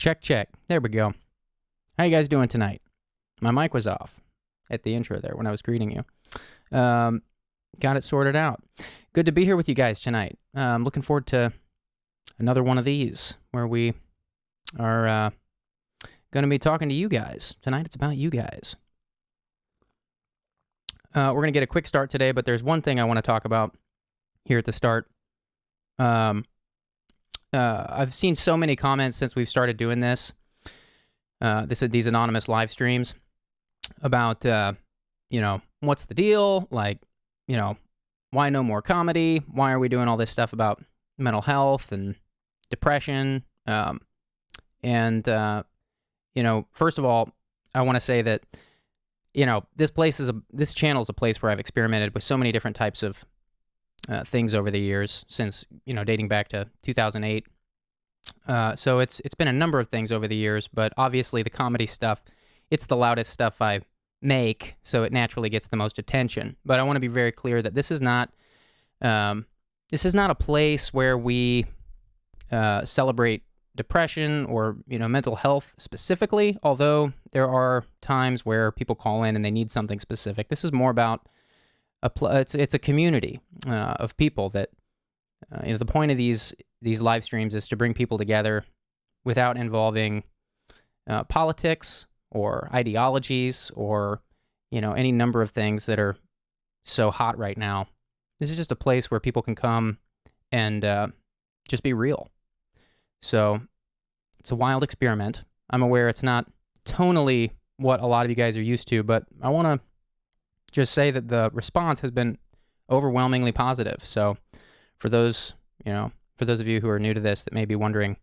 Check, check. There we go. How you guys doing tonight? My mic was off at the intro there when I was greeting you. Got it sorted out. Good to be here with you guys tonight. I'm looking forward to another one of these where we are going to be talking to you guys. Tonight it's about you guys. We're going to get a quick start today, but there's one thing I want to talk about here at the start. I've seen so many comments since we've started doing this. These anonymous live streams about, what's the deal? Like, why no more comedy? Why are we doing all this stuff about mental health and depression? First of all, I want to say that, this channel is a place where I've experimented with so many different types of things over the years since, dating back to 2008. So it's been a number of things over the years, but obviously the comedy stuff, it's the loudest stuff I make, so it naturally gets the most attention. But I want to be very clear that this is not a place where we celebrate depression or mental health specifically, although there are times where people call in and they need something specific. This is more about it's a community of people that the point of these live streams is to bring people together without involving politics or ideologies or any number of things that are so hot right now. This is just a place where people can come and just be real. So it's a wild experiment. I'm aware it's not tonally what a lot of you guys are used to, but I want to just say that the response has been overwhelmingly positive. So for those of you who are new to this that may be wondering,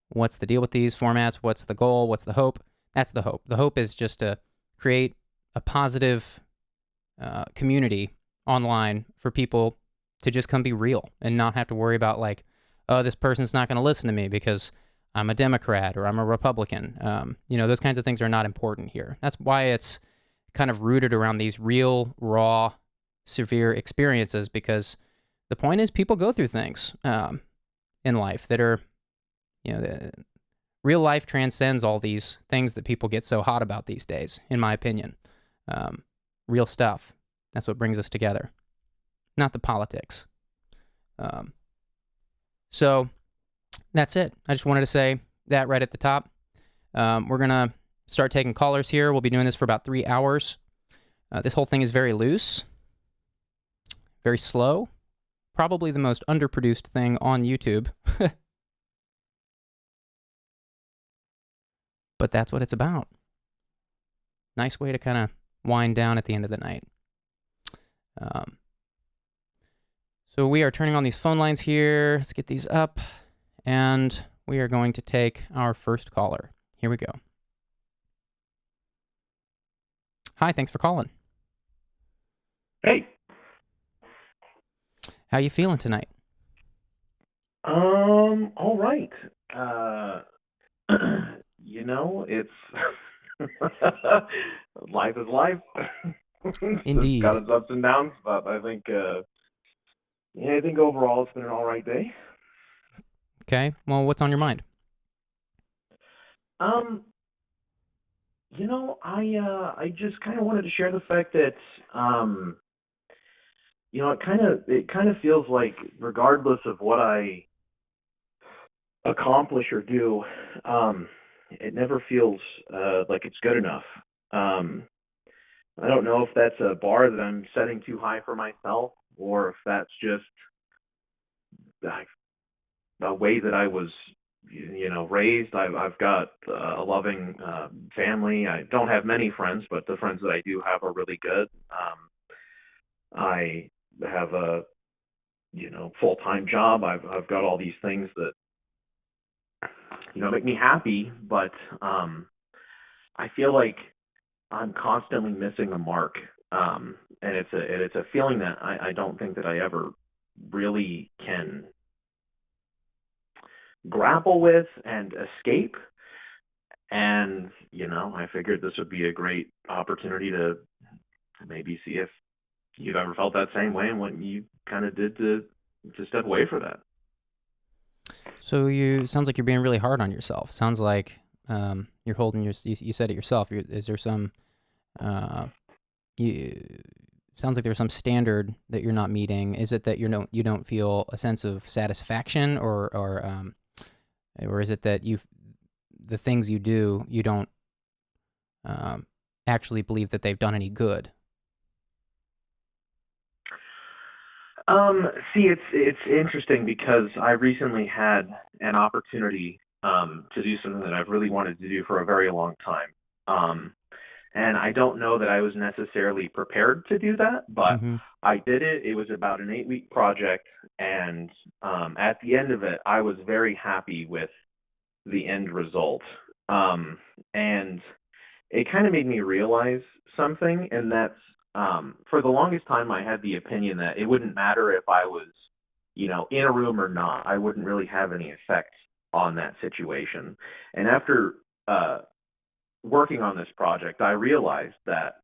what's the deal with these formats? What's the goal? What's the hope? That's the hope. The hope is just to create a positive community online for people to just come be real and not have to worry about like, oh, this person's not going to listen to me because I'm a Democrat or I'm a Republican. Those kinds of things are not important here. That's why it's kind of rooted around these real, raw, severe experiences, because the point is people go through things in life that are, the real life transcends all these things that people get so hot about these days, in my opinion. Real stuff. That's what brings us together, not the politics. So that's it. I just wanted to say that right at the top. We're going to start taking callers here. We'll be doing this for about 3 hours. This whole thing is very loose, very slow, probably the most underproduced thing on YouTube. But that's what it's about. Nice way to kind of wind down at the end of the night. So we are turning on these phone lines here. Let's get these up. And we are going to take our first caller. Here we go. Hi, thanks for calling. Hey. How you feeling tonight? All right. It's life is life. Indeed. It's got its ups and downs, but I think overall it's been an all right day. Okay. Well, what's on your mind? I just kind of wanted to share the fact that it kind of feels like regardless of what I accomplish or do, it never feels like it's good enough. I don't know if that's a bar that I'm setting too high for myself, or if that's just a way that I was, raised. I've got a loving family. I don't have many friends, but the friends that I do have are really good. I have a, full-time job. I've got all these things that, make me happy, but I feel like I'm constantly missing the mark. And it's a feeling that I don't think that I ever really can grapple with and escape. And, I figured this would be a great opportunity to maybe see if you've ever felt that same way and what you kind of did to step away from that. So sounds like you're being really hard on yourself. Sounds like you're holding you said it yourself. Is there some uh, you sounds like there's some standard that you're not meeting. Is it that you don't feel a sense of satisfaction, or is it that the things you do, you don't um, actually believe that they've done any good? See, it's interesting because I recently had an opportunity to do something that I've really wanted to do for a very long time. Um, and I don't know that I was necessarily prepared to do that, but Mm-hmm. I did it. It was about an 8-week project, and at the end of it, I was very happy with the end result. And it kind of made me realize something, and that's for the longest time I had the opinion that it wouldn't matter if I was, in a room or not. I wouldn't really have any effect on that situation. And after working on this project, I realized that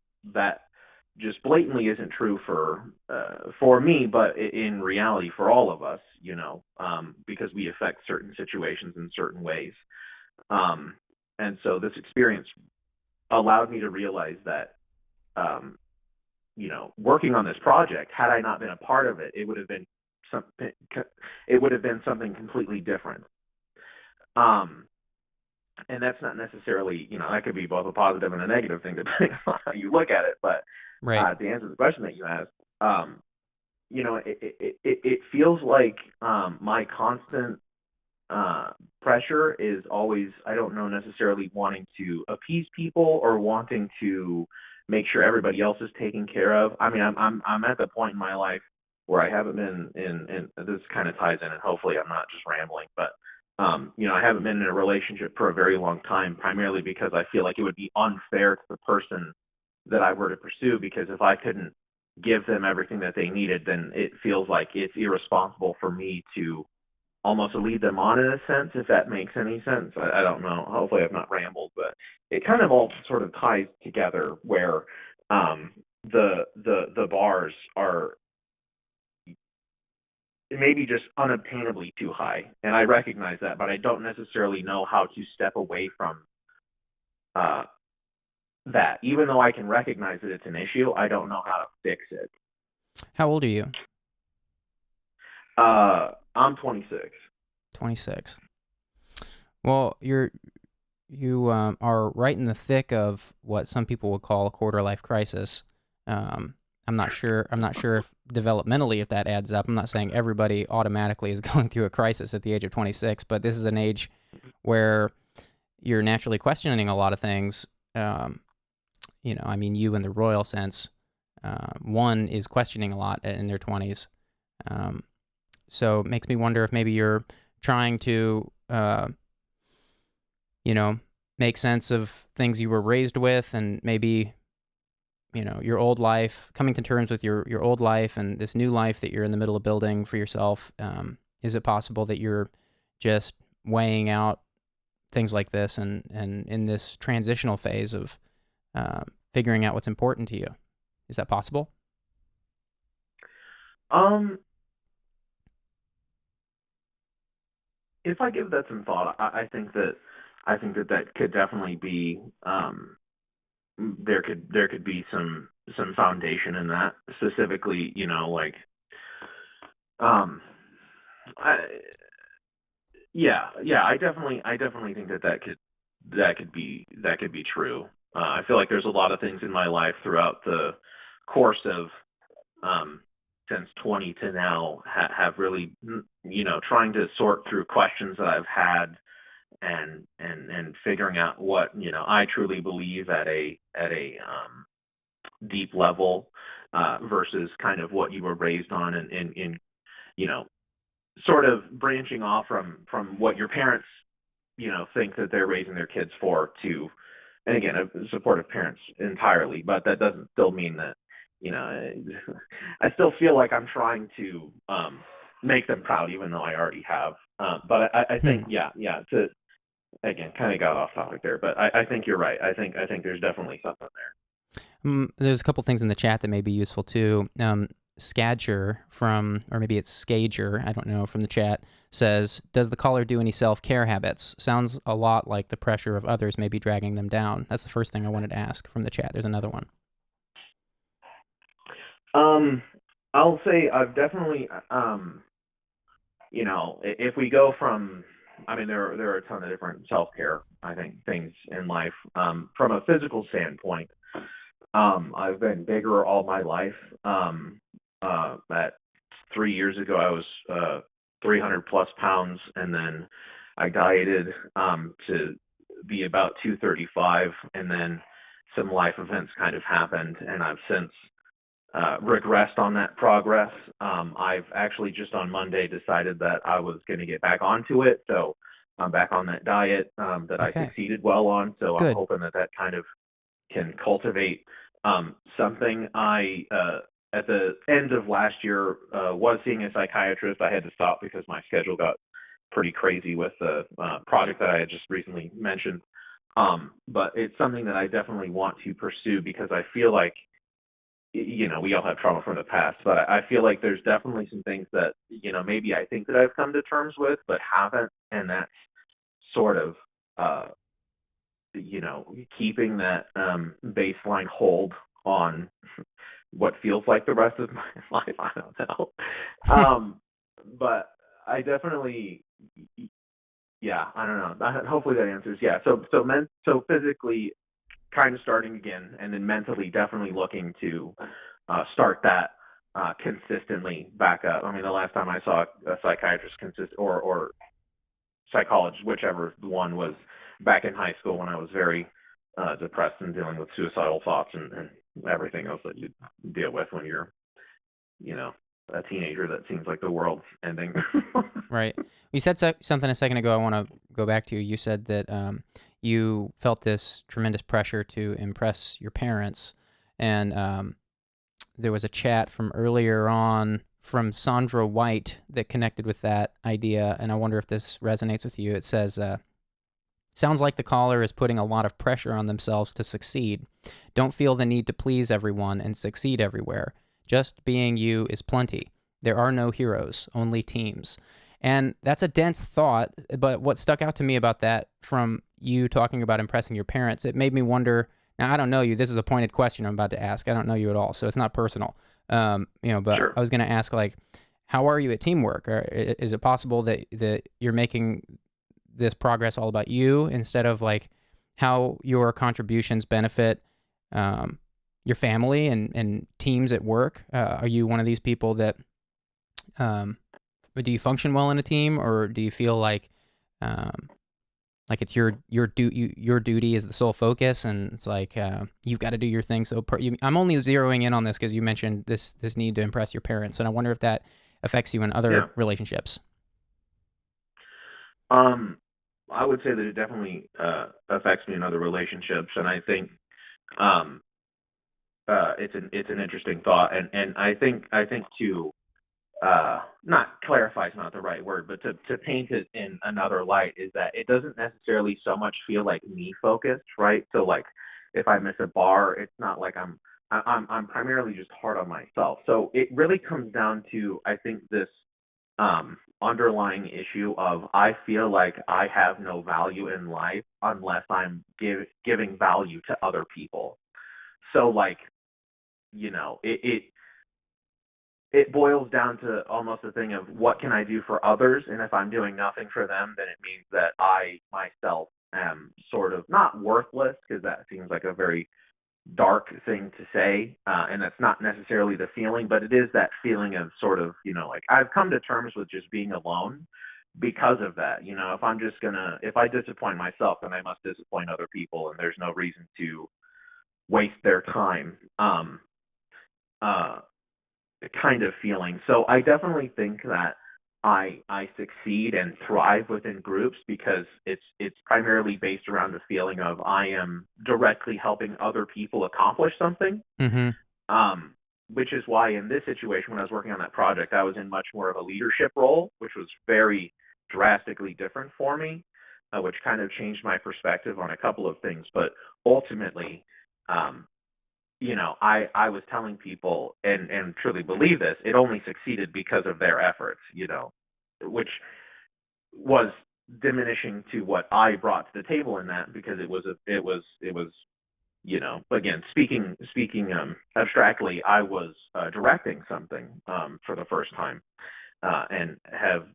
just blatantly isn't true for me, but in reality for all of us, because we affect certain situations in certain ways. Um, and so this experience allowed me to realize that, um, working on this project, had I not been a part of it, something, it would have been something completely different. Um, and that's not necessarily, that could be both a positive and a negative thing depending on how you look at it. But Right. to answer the question that you asked, it feels like my constant pressure is always, I don't know, necessarily wanting to appease people or wanting to make sure everybody else is taken care of. I mean, I'm at the point in my life where I haven't been in this kind of ties in, and hopefully I'm not just rambling, but I haven't been in a relationship for a very long time, primarily because I feel like it would be unfair to the person that I were to pursue, because if I couldn't give them everything that they needed, then it feels like it's irresponsible for me to almost lead them on, in a sense, if that makes any sense. I don't know. Hopefully I've not rambled, but it kind of all sort of ties together where the bars are maybe just unobtainably too high. And I recognize that, but I don't necessarily know how to step away from uh, that. Even though I can recognize that it's an issue, I don't know how to fix it. How old are you? I'm 26. 26. Well, you are right in the thick of what some people would call a quarter life crisis. Um, I'm not sure. I'm not sure if developmentally if that adds up. I'm not saying everybody automatically is going through a crisis at the age of 26, but this is an age where you're naturally questioning a lot of things. I mean, you in the royal sense, one is questioning a lot in their 20s. So it makes me wonder if maybe you're trying to, make sense of things you were raised with, and maybe, your old life, coming to terms with your old life and this new life that you're in the middle of building for yourself. Is it possible that you're just weighing out things like this and in this transitional phase of figuring out what's important to you? Is that possible? Um, if I give that some thought, I think that could definitely be, there could be some foundation in that, specifically, like, um I yeah, I definitely think that could be true. I feel like there's a lot of things in my life throughout the course of, um since 20 to now, have really, trying to sort through questions that I've had, and figuring out what, I truly believe at a deep level, versus kind of what you were raised on, and you know sort of branching off from what your parents, think that they're raising their kids for, to, and again, supportive parents entirely, but that doesn't still mean that, you know I still feel like I'm trying to make them proud, even though I already have. But I think, Hmm. yeah, to, again, kind of got off topic there, but I think you're right. I think there's definitely something there. There's a couple things in the chat that may be useful too. Skadger from, or maybe it's Skager, I don't know, from the chat, says, does the caller do any self-care habits? Sounds a lot like the pressure of others may be dragging them down. That's the first thing I wanted to ask from the chat. There's another one. I'll say I've definitely, if we go from, I mean, there are a ton of different self-care, I think, things in life. From a physical standpoint, I've been bigger all my life. At 3 years ago, I was 300 plus pounds, and then I dieted to be about 235, and then some life events kind of happened, and I've since regressed on that progress. I've actually just on Monday decided that I was going to get back onto it, so I'm back on that diet that I Okay. succeeded well on. So I'm Good. hoping that that kind of can cultivate something. I at the end of last year was seeing a psychiatrist. I had to stop because my schedule got pretty crazy with the project that I had just recently mentioned. But it's something that I definitely want to pursue because I feel like, we all have trauma from the past, but I feel like there's definitely some things that, maybe I think that I've come to terms with, but haven't. And that's sort of, keeping that baseline hold on what feels like the rest of my life. I don't know. But I definitely, yeah, I don't know. Hopefully that answers. Yeah. So physically kind of starting again, and then mentally definitely looking to start that consistently back up. I mean, the last time I saw a psychiatrist or psychologist, whichever one, was back in high school when I was very depressed and dealing with suicidal thoughts and everything else that you deal with when you're, a teenager that seems like the world's ending. Right. You said something a second ago I want to go back to. You said that you felt this tremendous pressure to impress your parents. And there was a chat from earlier on from Sandra White that connected with that idea. And I wonder if this resonates with you. It says, sounds like the caller is putting a lot of pressure on themselves to succeed. Don't feel the need to please everyone and succeed everywhere. Just being you is plenty. There are no heroes, only teams. And that's a dense thought, but what stuck out to me about that from you talking about impressing your parents, it made me wonder, now I don't know you, this is a pointed question I'm about to ask. I don't know you at all, so it's not personal. But Sure. I was going to ask, like, how are you at teamwork? Or is it possible that you're making this progress all about you instead of like how your contributions benefit your family and teams at work? Are you one of these people that do you function well in a team, or do you feel like it's your duty is the sole focus, and it's like you've got to do your thing? So I'm only zeroing in on this because you mentioned this need to impress your parents, and I wonder if that affects you in other relationships. I would say that it definitely affects me in other relationships, and I think it's an interesting thought, and I think to not clarify is not the right word, but to paint it in another light is that it doesn't necessarily so much feel like me focused, right? So like if I miss a bar, it's not like I'm primarily just hard on myself. So it really comes down to, I think, this underlying issue of I feel like I have no value in life unless I'm giving value to other people. So like, it boils down to almost a thing of what can I do for others, and if I'm doing nothing for them, then it means that I myself am sort of not worthless, because that seems like a very dark thing to say, and that's not necessarily the feeling, but it is that feeling of sort of, like I've come to terms with just being alone because of that. If I disappoint myself, then I must disappoint other people, and there's no reason to waste their time. Kind of feeling. So I definitely think that I succeed and thrive within groups because it's primarily based around the feeling of I am directly helping other people accomplish something. Mm-hmm. Which is why in this situation, when I was working on that project, I was in much more of a leadership role, which was very drastically different for me, which kind of changed my perspective on a couple of things. But ultimately, I was telling people and truly believe this, it only succeeded because of their efforts, which was diminishing to what I brought to the table in that, because it was again, speaking abstractly, I was directing something for the first time, and have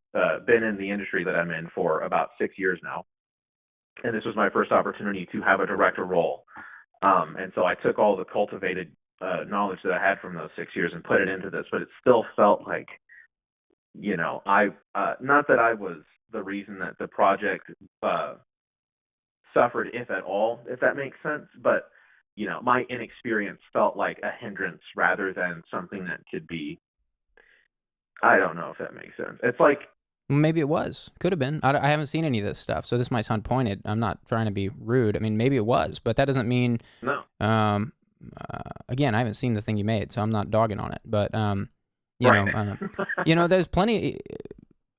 been in the industry that I'm in for about 6 years now, and this was my first opportunity to have a director role. And so I took all the cultivated knowledge that I had from those 6 years and put it into this, but it still felt like, I not that I was the reason that the project suffered, if at all, if that makes sense, but my inexperience felt like a hindrance rather than something that could be. I don't know if that makes sense. It's like, Maybe it was. Could have been. I haven't seen any of this stuff, so this might sound pointed. I'm not trying to be rude. I mean, maybe it was, but that doesn't mean. no, Again, I haven't seen the thing you made, so I'm not dogging on it. But right. there's plenty.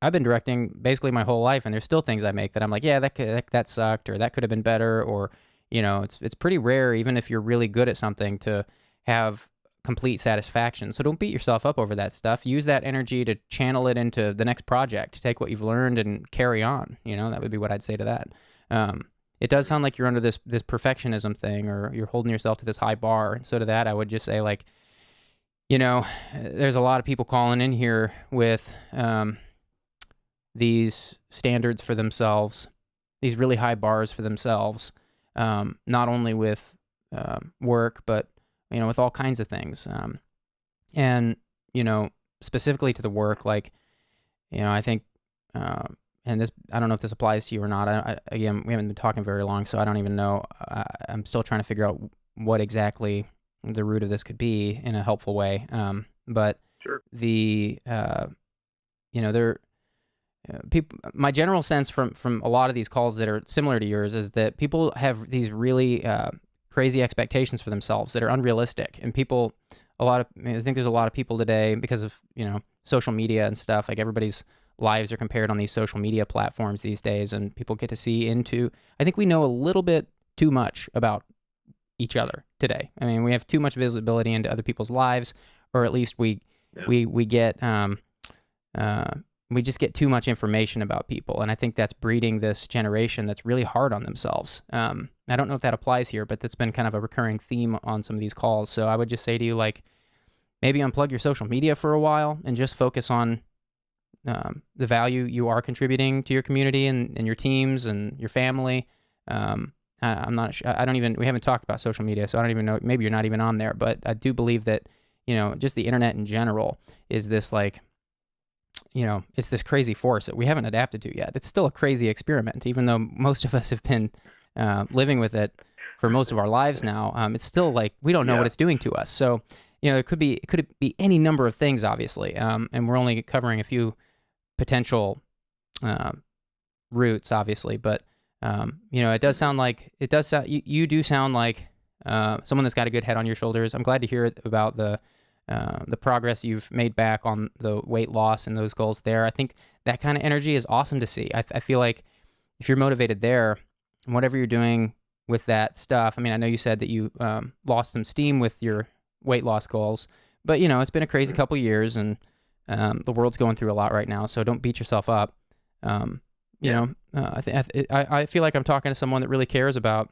I've been directing basically my whole life, and there's still things I make that I'm like, yeah, that sucked, or that could have been better, or it's pretty rare, even if you're really good at something, to have complete satisfaction. So don't beat yourself up over that stuff. Use that energy to channel it into the next project. Take what you've learned and carry on. That would be what I'd say to that. It does sound like you're under this perfectionism thing, or you're holding yourself to this high bar. And so to that, I would just say, like, there's a lot of people calling in here with these standards for themselves, these really high bars for themselves, not only with work, but with all kinds of things. And, specifically to the work, like, I think, and this, I don't know if this applies to you or not. Again, we haven't been talking very long, so I don't even know. I'm still trying to figure out what exactly the root of this could be in a helpful way. But Sure. people, my general sense from a lot of these calls that are similar to yours is that people have these really crazy expectations for themselves that are unrealistic, and I think there's a lot of people today, because of social media and stuff, like everybody's lives are compared on these social media platforms these days, and people get to see into. I think we know a little bit too much about each other today. I mean, we have too much visibility into other people's lives, or at least we get we just get too much information about people, and I think that's breeding this generation that's really hard on themselves. I don't know if that applies here, but that's been kind of a recurring theme on some of these calls. So I would just say to you, like, maybe unplug your social media for a while and just focus on the value you are contributing to your community and your teams and your family. I'm not sure. We haven't talked about social media, so I don't even know. Maybe you're not even on there, but I do believe that, just the internet in general is this, like, it's this crazy force that we haven't adapted to yet. It's still a crazy experiment, even though most of us have been living with it for most of our lives now. It's still like we don't know what it's doing to us. So, it could be any number of things, obviously, and we're only covering a few potential routes, obviously. But it does sound like you do sound like someone that's got a good head on your shoulders. I'm glad to hear about the progress you've made back on the weight loss and those goals there. I think that kind of energy is awesome to see. I feel like if you're motivated there, whatever you're doing with that stuff, I mean, I know you said that you lost some steam with your weight loss goals, but it's been a crazy couple years, and the world's going through a lot right now, so don't beat yourself up. I feel like I'm talking to someone that really cares about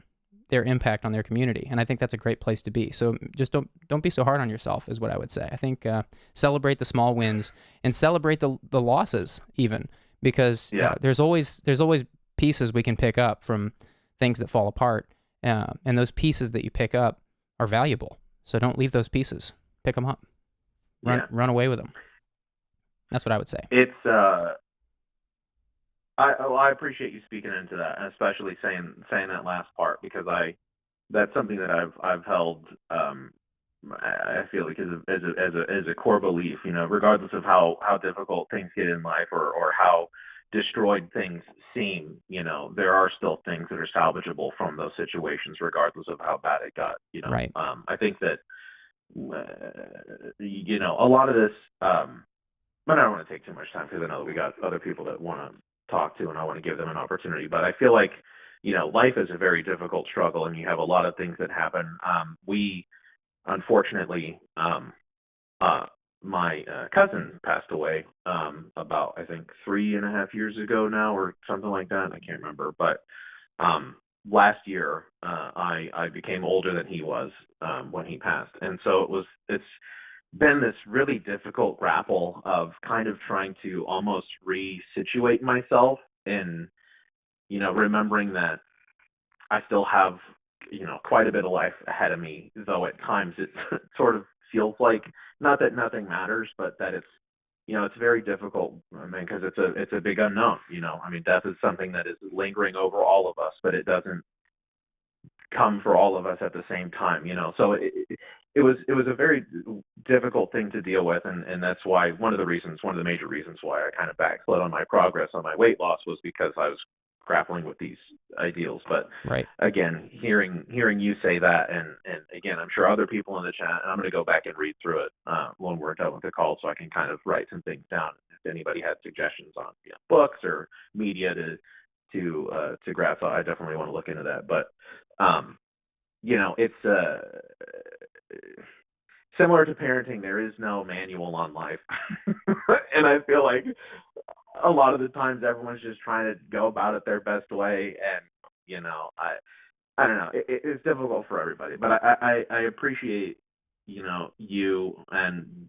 their impact on their community, and I think that's a great place to be. So just don't be so hard on yourself, is what I would say. I think celebrate the small wins and celebrate the losses even, because there's always pieces we can pick up from things that fall apart, and those pieces that you pick up are valuable. So don't leave those pieces. Pick them up. Run away with them. That's what I would say. It's I appreciate you speaking into that, and especially saying that last part, because that's something that I've held. I feel like as a core belief, regardless of how difficult things get in life, or how destroyed things seem, there are still things that are salvageable from those situations, regardless of how bad it got. Right. I think that a lot of this. But I don't want to take too much time, because I know that we got other people that want to talk to, and I want to give them an opportunity. But I feel like, life is a very difficult struggle, and you have a lot of things that happen. We unfortunately, uh, my cousin passed away about, I think, 3.5 years ago now, or something like that. I can't remember, but um, last year I became older than he was when he passed, and so it's been this really difficult grapple of kind of trying to almost resituate myself in, remembering that I still have, quite a bit of life ahead of me, though at times it sort of feels like, not that nothing matters, but that it's very difficult. I mean, because it's a big unknown. I mean, death is something that is lingering over all of us, but it doesn't come for all of us at the same time. So it was a very difficult thing to deal with, and that's why one of the major reasons why I kind of backslid on my progress on my weight loss was because I was grappling with these ideals. But Right. again, hearing you say that, and again, I'm sure other people in the chat, and I'm going to go back and read through it when we're done with the call, so I can kind of write some things down if anybody had suggestions on books or media to grab. So I definitely want to look into that. But it's similar to parenting. There is no manual on life, and I feel like a lot of the times everyone's just trying to go about it their best way, and I don't know. It's difficult for everybody, but I appreciate you and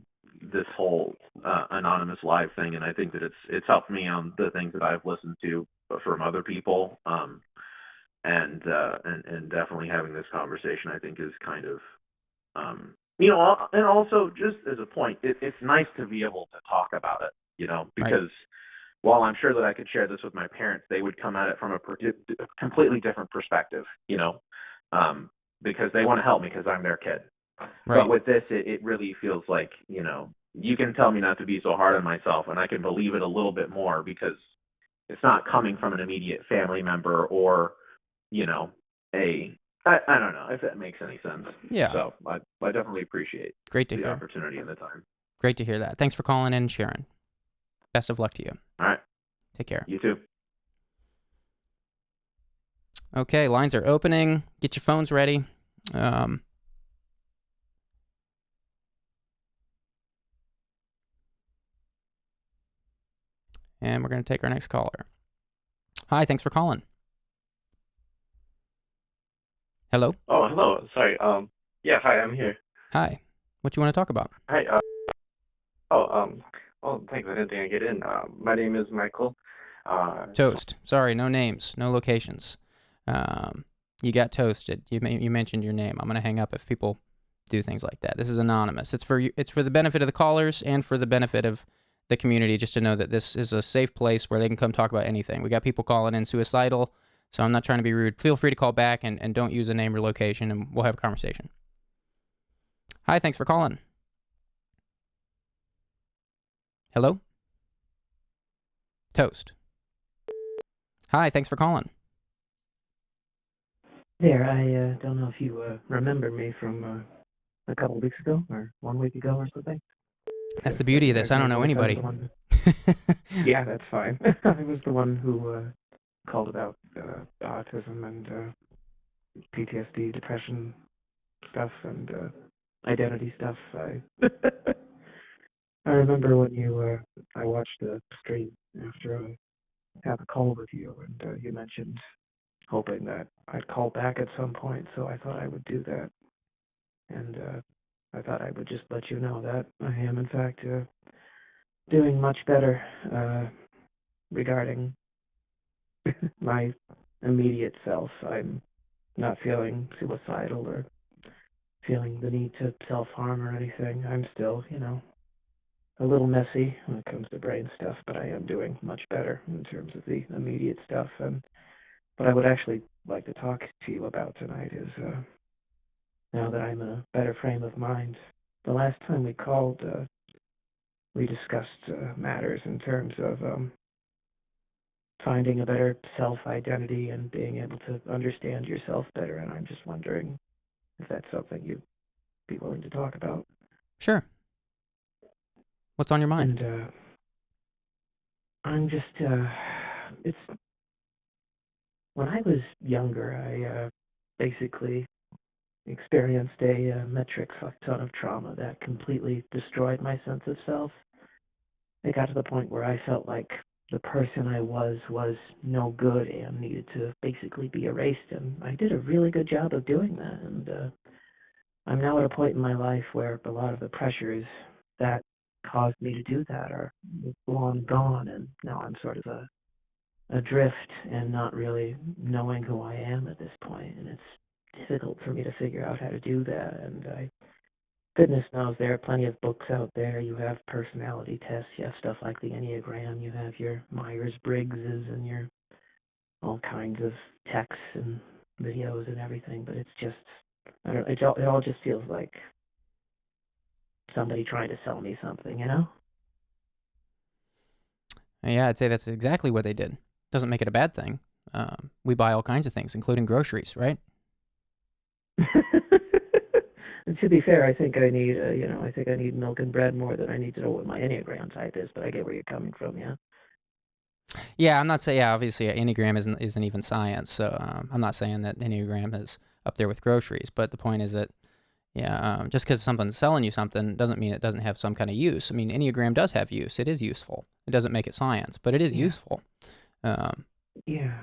this whole anonymous live thing, and I think that it's helped me on the things that I've listened to from other people, and definitely having this conversation I think is kind of and also just as a point, it's nice to be able to talk about it, because Right. while I'm sure that I could share this with my parents, they would come at it from a completely different perspective, because they want to help me because I'm their kid. But Right. with this, it really feels like, you can tell me not to be so hard on myself, and I can believe it a little bit more because it's not coming from an immediate family member or, I don't know if that makes any sense. Yeah. So I definitely appreciate Great to the hear. opportunity and the time. Great to hear that. Thanks for calling in and sharing. Best of luck to you. All right. Take care. You too. Okay, lines are opening. Get your phones ready. And we're going to take our next caller. Hi, thanks for calling. Hello? Oh, hello. Sorry. Yeah, hi, I'm here. Hi. What you want to talk about? Hi. Thanks. I didn't think I'd get in. My name is Michael. Toast. Sorry, no names, no locations. You got toasted. You mentioned your name. I'm going to hang up if people do things like that. This is anonymous. It's for the benefit of the callers and for the benefit of the community, just to know that this is a safe place where they can come talk about anything. We got people calling in suicidal, so I'm not trying to be rude. Feel free to call back and don't use a name or location, and we'll have a conversation. Hi, thanks for calling. Hello? Toast. Hi, thanks for calling. There, I don't know if you remember me from a couple of weeks ago or 1 week ago or something. That's the beauty of this. I don't know anybody. Yeah, that's fine. I was the one who called about autism and PTSD, depression stuff, and identity stuff. I remember when I watched the stream after I had a call with you, and you mentioned hoping that I'd call back at some point, so I thought I would do that. And I thought I would just let you know that I am, in fact, doing much better regarding my immediate self. I'm not feeling suicidal or feeling the need to self-harm or anything. I'm still, a little messy when it comes to brain stuff, but I am doing much better in terms of the immediate stuff. And what I would actually like to talk to you about tonight is now that I'm in a better frame of mind. The last time we called, we discussed matters in terms of finding a better self-identity and being able to understand yourself better, and I'm just wondering if that's something you'd be willing to talk about. Sure. What's on your mind? And I'm just, it's, when I was younger, I basically, experienced a metric fuck ton of trauma that completely destroyed my sense of self. It got to the point where I felt like the person I was no good and needed to basically be erased, and I did a really good job of doing that. And I'm now at a point in my life where a lot of the pressures that caused me to do that are long gone, and now I'm sort of adrift and not really knowing who I am at this point, and it's difficult for me to figure out how to do that. And goodness knows there are plenty of books out there. You have personality tests, you have stuff like the enneagram, you have your Myers Briggses, and your all kinds of texts and videos and everything. But it's just, I don't. It all just feels like somebody trying to sell me something, you know? Yeah, I'd say that's exactly what they did. Doesn't make it a bad thing. We buy all kinds of things, including groceries, right? And to be fair, I think I need, I think I need milk and bread more than I need to know what my enneagram type is. But I get where you're coming from, yeah. Yeah, I'm not saying. Yeah, obviously, enneagram isn't even science, so I'm not saying that enneagram is up there with groceries. But the point is that, yeah, just because someone's selling you something doesn't mean it doesn't have some kind of use. I mean, enneagram does have use. It is useful. It doesn't make it science, but it is useful. Yeah.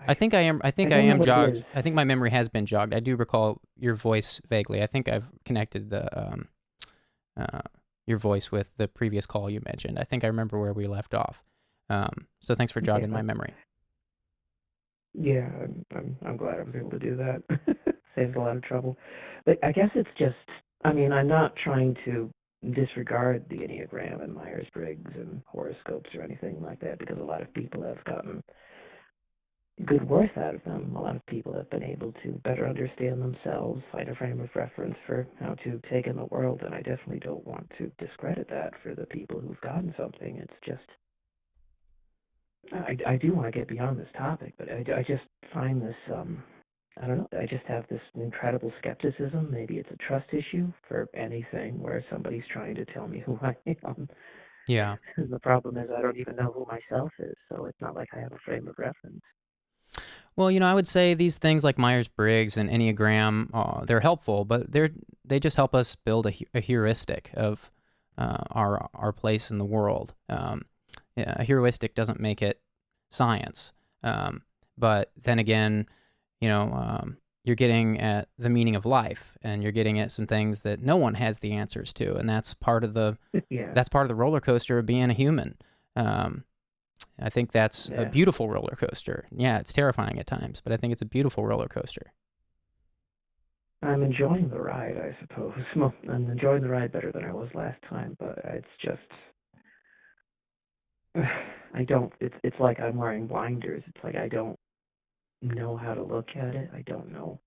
I think I am. I think I don't know am what it jogged. is. I think my memory has been jogged. I do recall your voice vaguely. I think I've connected your voice with the previous call you mentioned. I think I remember where we left off. So thanks for jogging my memory. Yeah, I'm glad I was able to do that. Saves a lot of trouble. But I guess it's just, I mean, I'm not trying to disregard the Enneagram and Myers-Briggs and horoscopes or anything like that, because a lot of people have gotten good worth out of them. A lot of people have been able to better understand themselves, find a frame of reference for how to take in the world, and I definitely don't want to discredit that for the people who've gotten something. It's just, I do want to get beyond this topic, but I just find this, I don't know, I just have this incredible skepticism. Maybe it's a trust issue for anything where somebody's trying to tell me who I am. Yeah. And the problem is I don't even know who myself is, so it's not like I have a frame of reference. Well, I would say these things like Myers-Briggs and Enneagram, they're helpful, but they just help us build a heuristic of our place in the world. A heuristic doesn't make it science, but then again, you're getting at the meaning of life, and you're getting at some things that no one has the answers to, and that's part of the that's part of the roller coaster of being a human. I think that's a beautiful roller coaster. Yeah, it's terrifying at times, but I think it's a beautiful roller coaster. I'm enjoying the ride, I suppose. Well, I'm enjoying the ride better than I was last time, but it's just, I don't, it's like I'm wearing blinders. It's like I don't know how to look at it. I don't know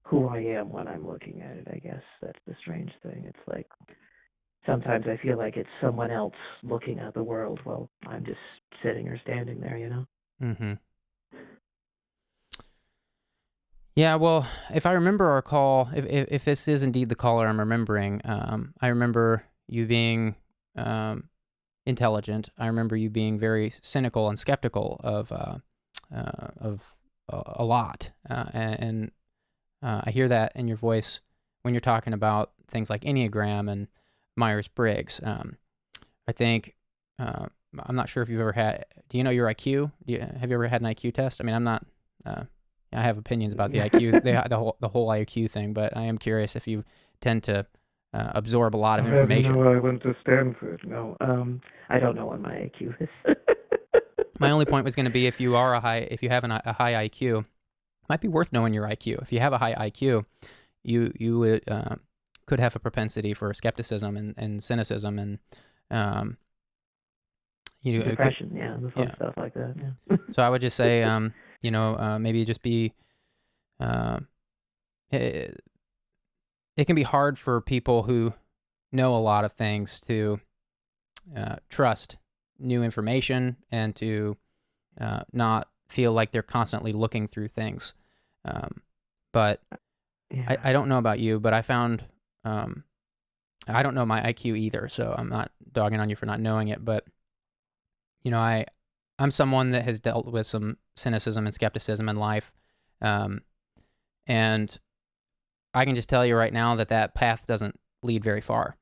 who I am when I'm looking at it, I guess. That's the strange thing. It's like, sometimes I feel like it's someone else looking at the world while I'm just sitting or standing there, Mm-hmm. Yeah, well, if I remember our call, if this is indeed the caller I'm remembering, I remember you being intelligent. I remember you being very cynical and skeptical of a lot, and I hear that in your voice when you're talking about things like Enneagram and Myers-Briggs. I think, I'm not sure if you've ever had, do you know your IQ? Have you ever had an IQ test? I mean, I'm not, I have opinions about the IQ, the whole IQ thing, but I am curious if you tend to absorb a lot of information. I went to Stanford. No, I don't know what my IQ is. My only point was going to be, if you have a high IQ, it might be worth knowing your IQ. If you have a high IQ, you would could have a propensity for skepticism and cynicism and depression, the fun stuff like that. Yeah. So I would just say, maybe just be. It can be hard for people who know a lot of things to trust new information and to not feel like they're constantly looking through things. But I don't know about you, but I found I don't know my IQ either, so I'm not dogging on you for not knowing it. But I'm someone that has dealt with some cynicism and skepticism in life, and I can just tell you right now that path doesn't lead very far,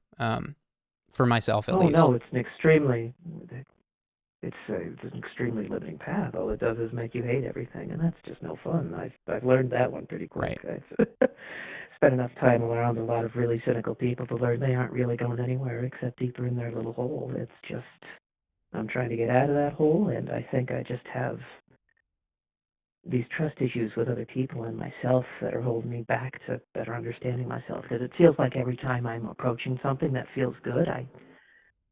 for myself at Oh least. no, it's an extremely limiting path. All it does is make you hate everything, and that's just no fun. I've learned that one pretty quick. Right. I've spent enough time around a lot of really cynical people to learn they aren't really going anywhere except deeper in their little hole. It's just I'm trying to get out of that hole, and I think I just have these trust issues with other people and myself that are holding me back to better understanding myself. Because it feels like every time I'm approaching something that feels good,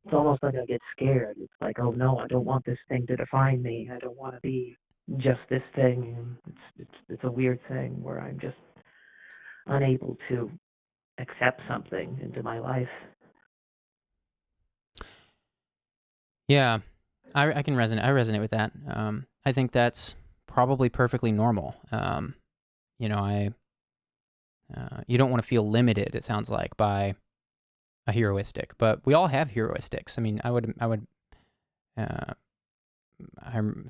it's almost like I get scared. It's like, oh no, I don't want this thing to define me. I don't want to be just this thing. And it's a weird thing where I'm just unable to accept something into my life. Yeah, I can resonate. I resonate with that. I think that's probably perfectly normal. You know, you don't want to feel limited, it sounds like, by a heuristic, but we all have heuristics. I mean, if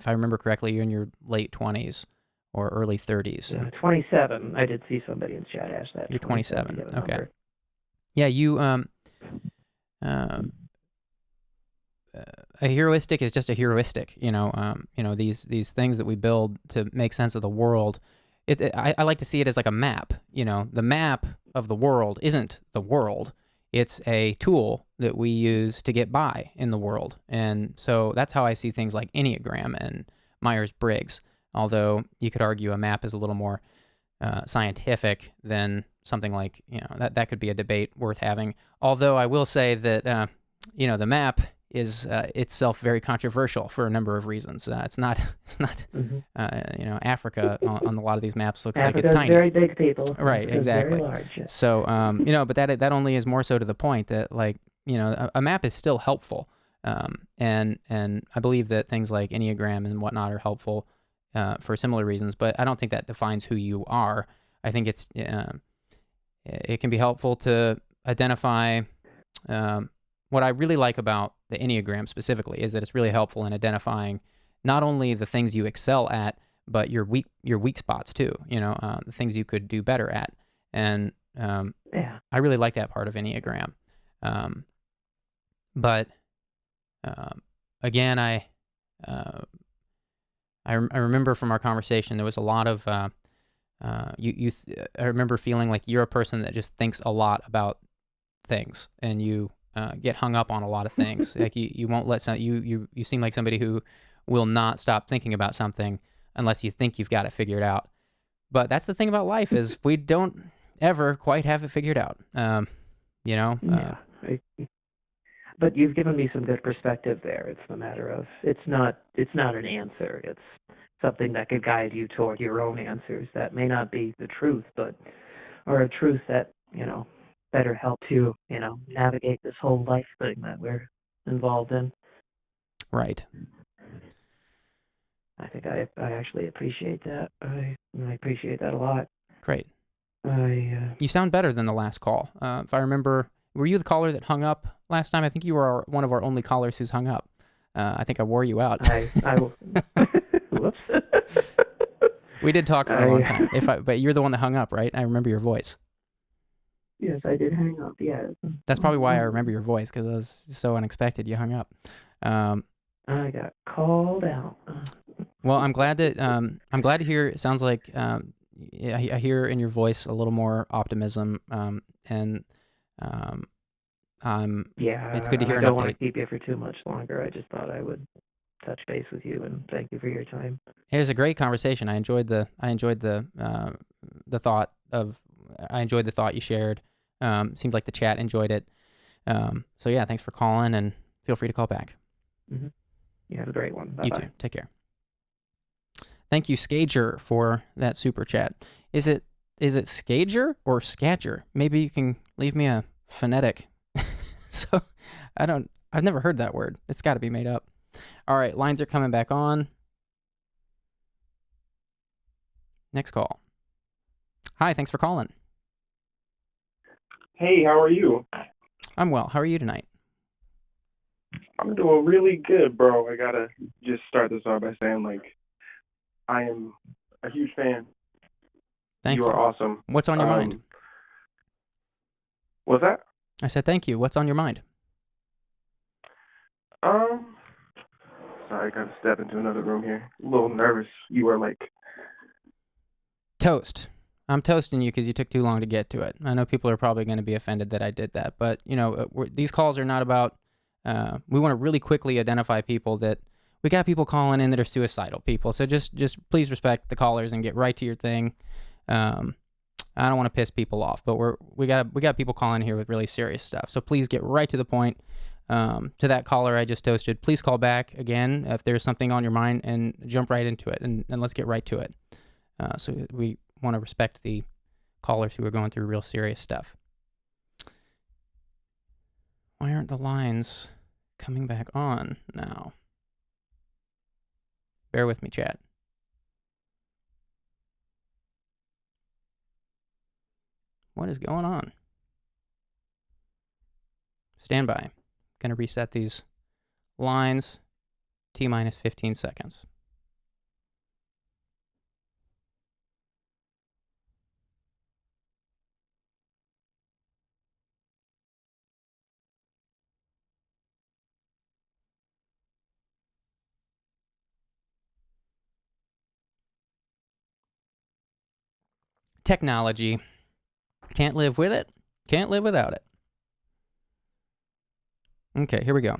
I remember correctly, you're in your late 20s or early 30s. 27. I did see somebody in the chat ask that. You're 27. Okay. Number. Yeah, you a heuristic is just a heuristic. You know, these things that we build to make sense of the world. I like to see it as like a map. You know, the map of the world isn't the world. It's a tool that we use to get by in the world. And so that's how I see things like enneagram and Myers-Briggs. Although you could argue a map is a little more scientific than something like, you know, that could be a debate worth having. Although I will say that, you know, the map is itself very controversial for a number of reasons. It's not Mm-hmm. You know, Africa on a lot of these maps looks like Africa's it's tiny. very big, people. Right, Africa's exactly. Very large. Yes. So, you know, but that only is more so to the point that, like, you know, a map is still helpful. And I believe that things like enneagram and whatnot are helpful for similar reasons, but I don't think that defines who you are. I think it can be helpful to identify. What I really like about the enneagram specifically is that it's really helpful in identifying not only the things you excel at, but your weak spots too. You know, the things you could do better at, and I really like that part of enneagram. But again, I remember from our conversation there was a lot of I remember feeling like you're a person that just thinks a lot about things, and you get hung up on a lot of things. Like you won't let you seem like somebody who will not stop thinking about something unless you think you've got it figured out. But that's the thing about life is we don't ever quite have it figured out. You know? Yeah. But you've given me some good perspective there. It's the matter of it's not an answer. It's something that could guide you toward your own answers. That may not be the truth, or a truth that, you know, better help you, you know, navigate this whole life thing that we're involved in. Right. I think I actually appreciate that. I appreciate that a lot. Great. You sound better than the last call. If I remember, were you the caller that hung up last time? I think you were one of our only callers who's hung up. I think I wore you out. Whoops. We did talk for a long time. But you're the one that hung up, right? I remember your voice. Yes, I did hang up. Yeah. That's probably why I remember your voice, because it was so unexpected. You hung up. I got called out. Well, I'm glad to hear. It sounds like I hear in your voice a little more optimism. And it's good to hear an update. I don't want to keep you for too much longer. I just thought I would touch base with you and thank you for your time. It was a great conversation. I enjoyed the thought you shared. Seemed like the chat enjoyed it. So yeah, thanks for calling, and feel free to call back. Mm-hmm. You have a great one. Bye-bye. You too. Take care. Thank you, Skager, for that super chat. Is it Skager or Skadger? Maybe you can leave me a phonetic. So I've never heard that word. It's got to be made up. All right, lines are coming back on. Next call. Hi, thanks for calling. Hey, how are you? I'm well. How are you tonight? I'm doing really good, bro. I gotta just start this off by saying, like, I am a huge fan. Thank you. You are awesome. What's on your mind? What's that? I said thank you. What's on your mind? Um, Sorry, I gotta step into another room here. A little nervous. You were like, Toast. I'm toasting you because you took too long to get to it. I know people are probably going to be offended that I did that, but these calls are not about. We want to really quickly identify people that we got people calling in that are suicidal people. So just please respect the callers and get right to your thing. I don't want to piss people off, but we got people calling here with really serious stuff. So please get right to the point. To that caller I just toasted, please call back again if there's something on your mind and jump right into it and let's get right to it. So we want to respect the callers who are going through real serious stuff. Why aren't the lines coming back on now? Bear with me, chat. What is going on? Stand by. Going to reset these lines. T-minus 15 seconds. Technology. Can't live with it. Can't live without it. Okay, here we go.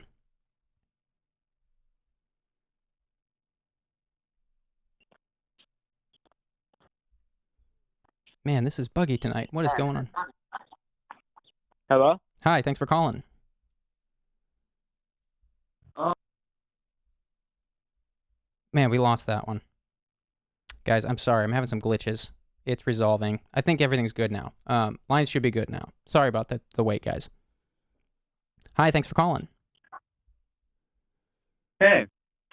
Man, this is buggy tonight. What is going on? Hello? Hi, thanks for calling. Man, we lost that one. Guys, I'm sorry. I'm having some glitches. It's resolving. I think everything's good now. Lines should be good now. Sorry about the wait, guys. Hi, thanks for calling. Hey.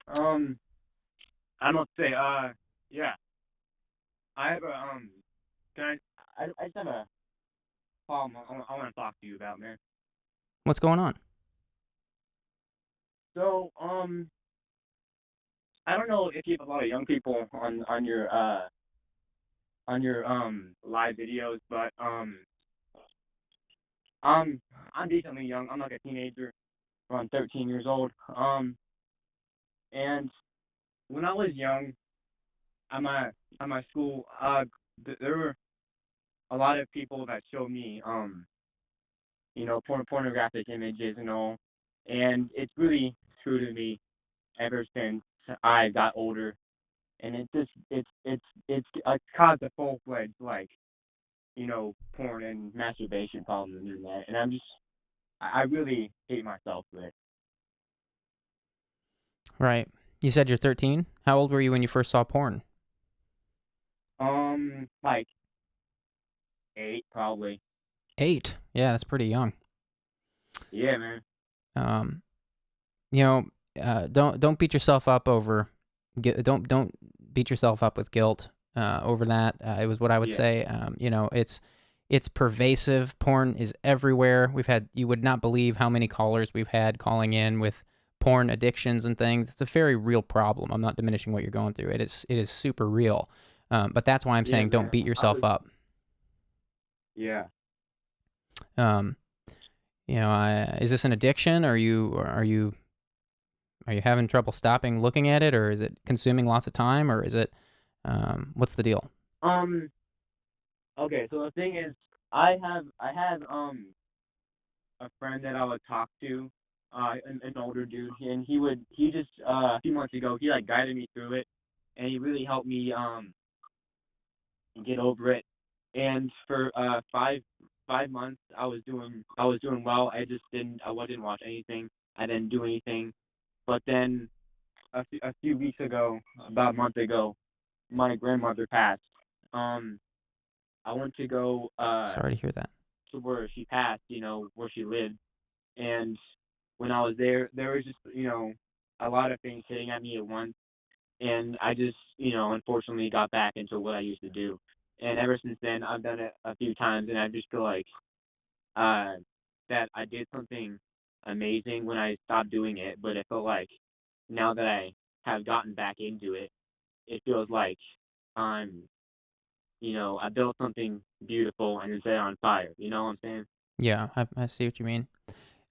I don't say, yeah. I have I just have a problem I want to talk to you about, man. What's going on? So, I don't know if you have a lot of young people on your live videos, but I'm decently young. I'm like a teenager, around 13 years old. And when I was young, at my school, there were a lot of people that showed me pornographic images and all, and it's really true to me ever since I got older, and it's caused a full-fledged porn and masturbation problem on the internet, and I really hate myself for it. Right. You said you're 13? How old were you when you first saw porn? Like 8 probably. 8? Yeah, that's pretty young. Yeah, man. Don't beat yourself up over. Don't beat yourself up with guilt over that. It was what I would say. It's pervasive. Porn is everywhere. You would not believe how many callers we've had calling in with porn addictions and things. It's a very real problem. I'm not diminishing what you're going through. It is super real. But that's why I'm saying don't beat yourself up. Yeah. Is this an addiction? Are you having trouble stopping looking at it, or is it consuming lots of time, or is it what's the deal? Okay, so the thing is, I had a friend that I would talk to, an older dude, and he just a few months ago he guided me through it, and he really helped me get over it. And for 5 months I was doing well. I didn't watch anything. I didn't do anything. But then a few weeks ago, about a month ago, my grandmother passed. I went to go Sorry to hear that. to where she passed, where she lived. And when I was there was just, a lot of things hitting at me at once. And I just, unfortunately got back into what I used to do. And ever since then, I've done it a few times, and I just feel like that I did something amazing when I stopped doing it. But I feel like now that I have gotten back into it, it feels like I built something beautiful and it's set on fire. You know what I'm saying? Yeah, I see what you mean.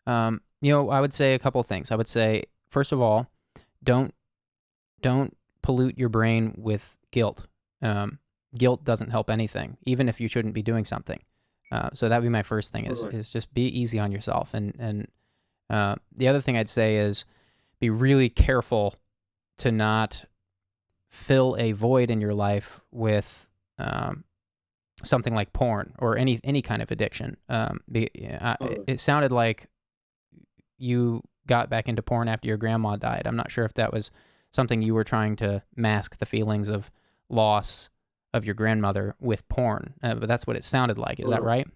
I would say a couple of things. I would say, first of all, don't pollute your brain with guilt. Guilt doesn't help anything, even if you shouldn't be doing something. So that'd be my first thing is just be easy on yourself. And the other thing I'd say is be really careful to not fill a void in your life with something like porn or any kind of addiction. It sounded like you got back into porn after your grandma died. I'm not sure if that was something you were trying to mask the feelings of loss of your grandmother with porn, but that's what it sounded like. Is that right?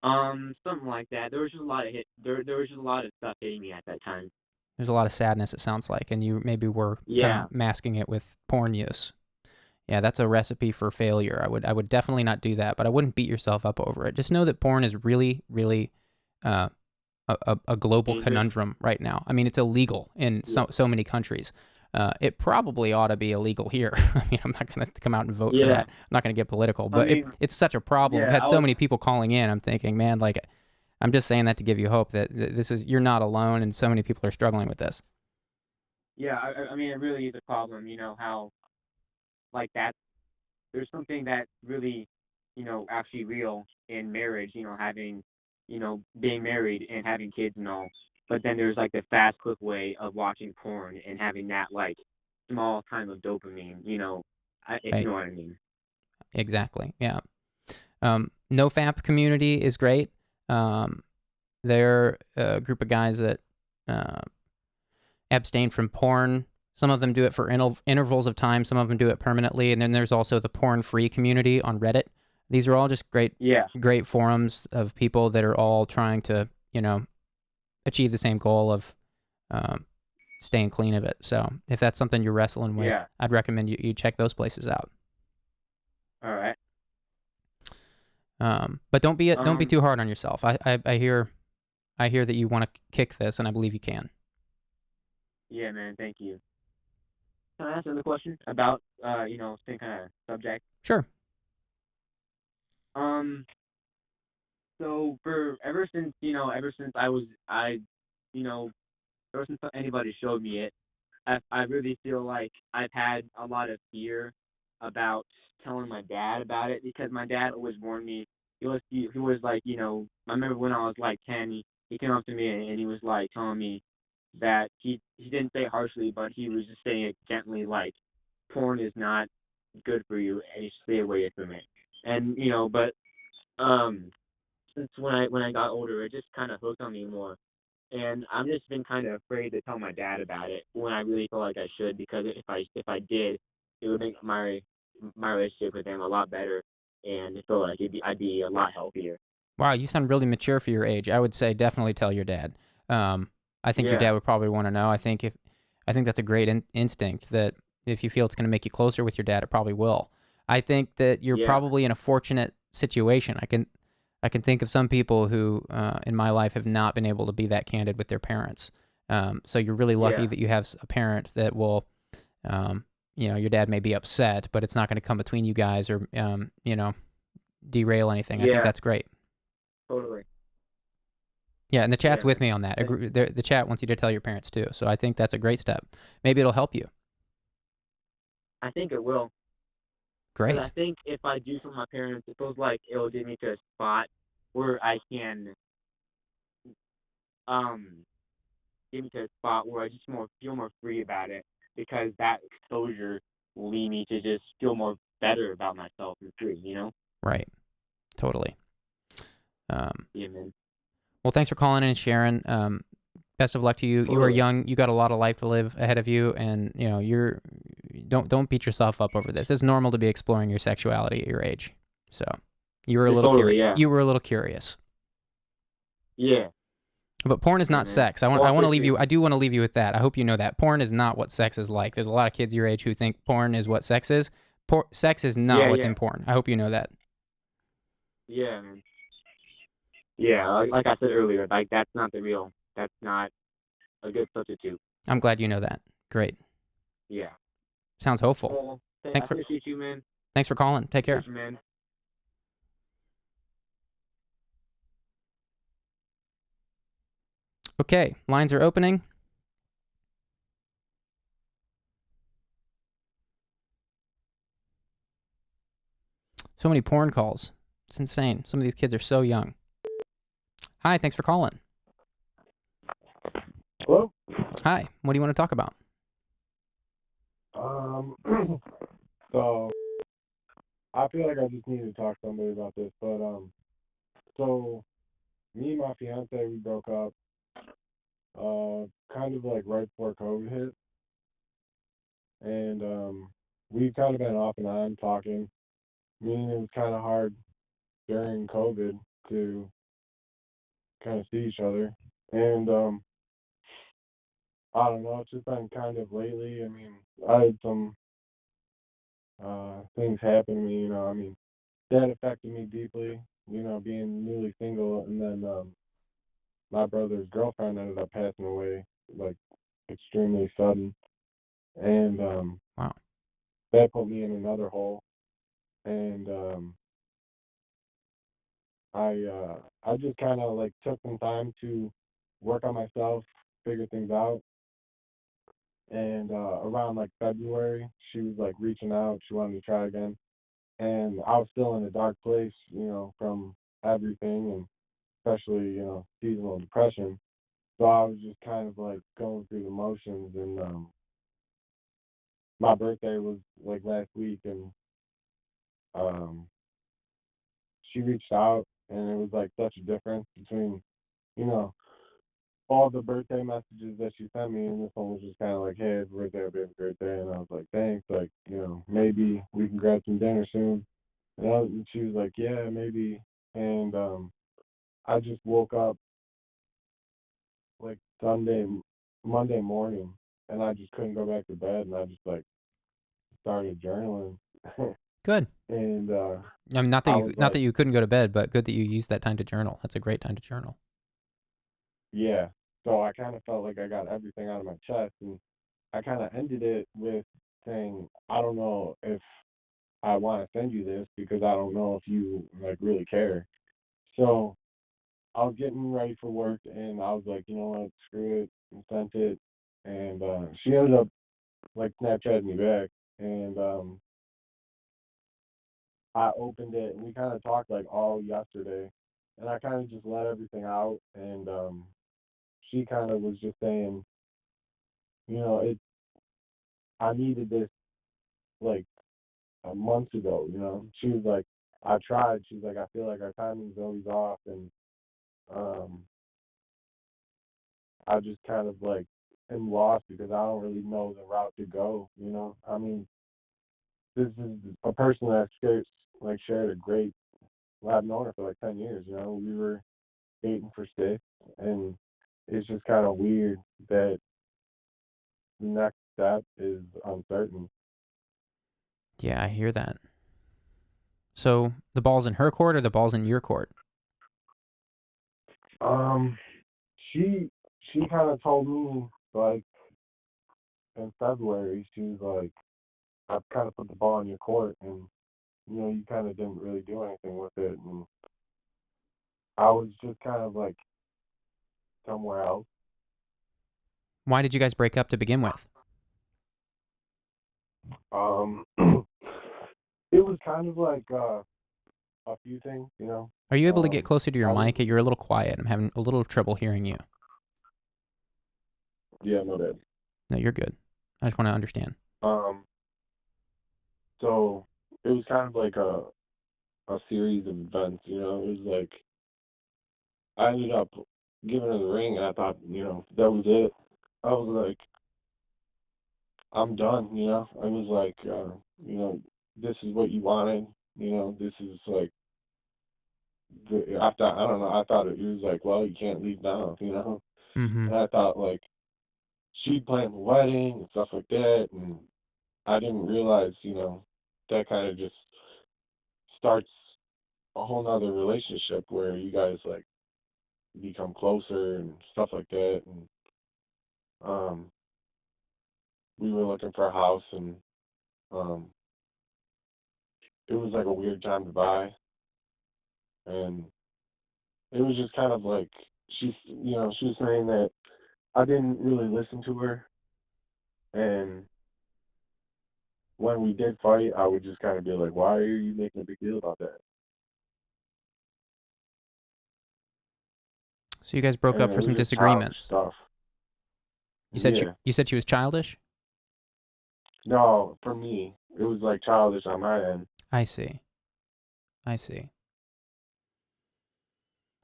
Something like that. There was just a lot of there was just a lot of stuff hitting me at that time. There's a lot of sadness, it sounds like, and you maybe were kind of masking it with porn use. Yeah, that's a recipe for failure. I would definitely not do that, but I wouldn't beat yourself up over it. Just know that porn is really, really a global conundrum right now. I mean, it's illegal in so many countries. It probably ought to be illegal here. I mean, I'm not going to come out and vote for that. I'm not going to get political, but it's such a problem. I've had so many people calling in. I'm thinking, man, like, I'm just saying that to give you hope that you're not alone, and so many people are struggling with this. Yeah, I mean, it really is a problem. You know how, like that. There's something that's really, actually real in marriage. Having, being married and having kids and all. But then there's like the fast, quick way of watching porn and having that like small time of dopamine, if you know what I mean. Exactly. Yeah. NoFap community is great. They're a group of guys that abstain from porn. Some of them do it for intervals of time. Some of them do it permanently. And then there's also the porn-free community on Reddit. These are all just great forums of people that are all trying to, achieve the same goal of staying clean of it. So if that's something you're wrestling with, I'd recommend you check those places out. All right. But don't be too hard on yourself. I hear that you want to kick this, and I believe you can. Yeah, man. Thank you. Can I ask another question about same kind of subject? Sure. So ever since anybody showed me it, I really feel like I've had a lot of fear about telling my dad about it, because my dad always warned me. He was like, I remember when I was like 10, he came up to me and he was like telling me that he didn't say it harshly, but he was just saying it gently, like, porn is not good for you and you should stay away from it. And but since when I got older, it just kind of hooked on me more. And I've just been kind of afraid to tell my dad about it when I really feel like I should, because if I did, it would make my relationship with him a lot better, and I feel like I'd be a lot healthier. Wow, you sound really mature for your age. I would say definitely tell your dad. I think your dad would probably want to know. I think that's a great instinct, that if you feel it's going to make you closer with your dad, it probably will. I think that you're probably in a fortunate situation. I can think of some people who in my life have not been able to be that candid with their parents. So you're really lucky that you have a parent that will, your dad may be upset, but it's not going to come between you guys or, derail anything. I think that's great. Totally. Yeah, and the chat's with me on that. The chat wants you to tell your parents too. So I think that's a great step. Maybe it'll help you. I think it will. Great. I think if I do something with my parents, it feels like it'll get me to a spot where I can, get me to a spot where I just feel more free about it, because that exposure will lead me to just feel more better about myself and free, Right. Totally. Yeah, man. Well, thanks for calling in and sharing. Best of luck to you. Totally. You are young. You got a lot of life to live ahead of you, and don't beat yourself up over this. It's normal to be exploring your sexuality at your age. So you were a little curious. Yeah. You were a little curious. Yeah. But porn is not sex. I want to leave you. I do want to leave you with that. I hope you know that porn is not what sex is like. There's a lot of kids your age who think porn is what sex is. Sex is not what's in porn. I hope you know that. Yeah, man. Yeah, like I said earlier, like that's not a good substitute. I'm glad you know that. Great. Yeah. Sounds hopeful. Well, I appreciate you, man. Thanks for calling. Take care. Man. Okay, lines are opening. So many porn calls. It's insane. Some of these kids are so young. Hi, thanks for calling. Hello? Hi, what do you want to talk about? So I feel like I just need to talk to somebody about this, but so me and my fiance, we broke up kind of like right before COVID hit, and we've kind of been off and on talking. Meaning it was kind of hard during COVID to kind of see each other, and I don't know, it's just been kind of lately. I mean, I had some things happen to me, I mean, that affected me deeply, being newly single, and then my brother's girlfriend ended up passing away, like, extremely sudden, and Wow. that put me in another hole, and I just kind of, like, took some time to work on myself, figure things out, and around, like, February, she was, like, reaching out, she wanted to try again, and I was still in a dark place, from everything, and especially, seasonal depression. So I was just kind of like going through the motions, and my birthday was like last week, and um, she reached out, and it was like such a difference between, you know, all the birthday messages that she sent me, and this one was just kind of like, hey, happy birthday, happy birthday, and I was like, thanks, like, maybe we can grab some dinner soon, and she was like, yeah, maybe, and I just woke up like Monday morning, and I just couldn't go back to bed, and I just like started journaling. Good. And I mean, not I that was not that like, you couldn't go to bed, but good that you used that time to journal. That's a great time to journal. yeah. So I kind of felt like I got everything out of my chest, and I kind of ended it with saying, I don't know if I want to send you this because I don't know if you like really care. So I was getting ready for work, and I was like, you know what, screw it, and sent it. And she ended up like Snapchatting me back, and I opened it, and we kind of talked like all yesterday, and I kind of just let everything out, and she kind of was just saying, it I needed this like a month ago, She was like, I tried. She's like, I feel like our timing's always off, and um, I just kind of like am lost because I don't really know the route to go. I mean, this is a person that shared a great. Well, I've known her for like 10 years. We were dating for 6, and it's just kind of weird that the next step is uncertain. Yeah, I hear that. So the ball's in her court or the ball's in your court? She kind of told me like in February, she was like, I've kind of put the ball in your court, and you kind of didn't really do anything with it, and I was just kind of like somewhere else. Why did you guys break up to begin with? Um, it was kind of like a few things. Are you able to get closer to your I was, mic? You're a little quiet. I'm having a little trouble hearing you. yeah, no, that. No, you're good. I just want to understand. So it was kind of like a series of events. It was like I ended up giving her the ring, and I thought, that was it. I was like, I'm done. I was like, this is what you wanted. This is like I thought, I don't know. I thought it was like, well, you can't leave now. Mm-hmm. And I thought like she'd planned the wedding and stuff like that, and I didn't realize, that kind of just starts a whole nother relationship where you guys like become closer and stuff like that. And um, we were looking for a house, and um, it was like a weird time to buy, and it was just kind of like she was saying that I didn't really listen to her, and when we did fight, I would just kind of be like, "Why are you making a big deal about that?" So you guys broke And up it for was some just childish disagreements. stuff. You Yeah. said she was childish? No, for me, it was like childish on my end. I see. I see.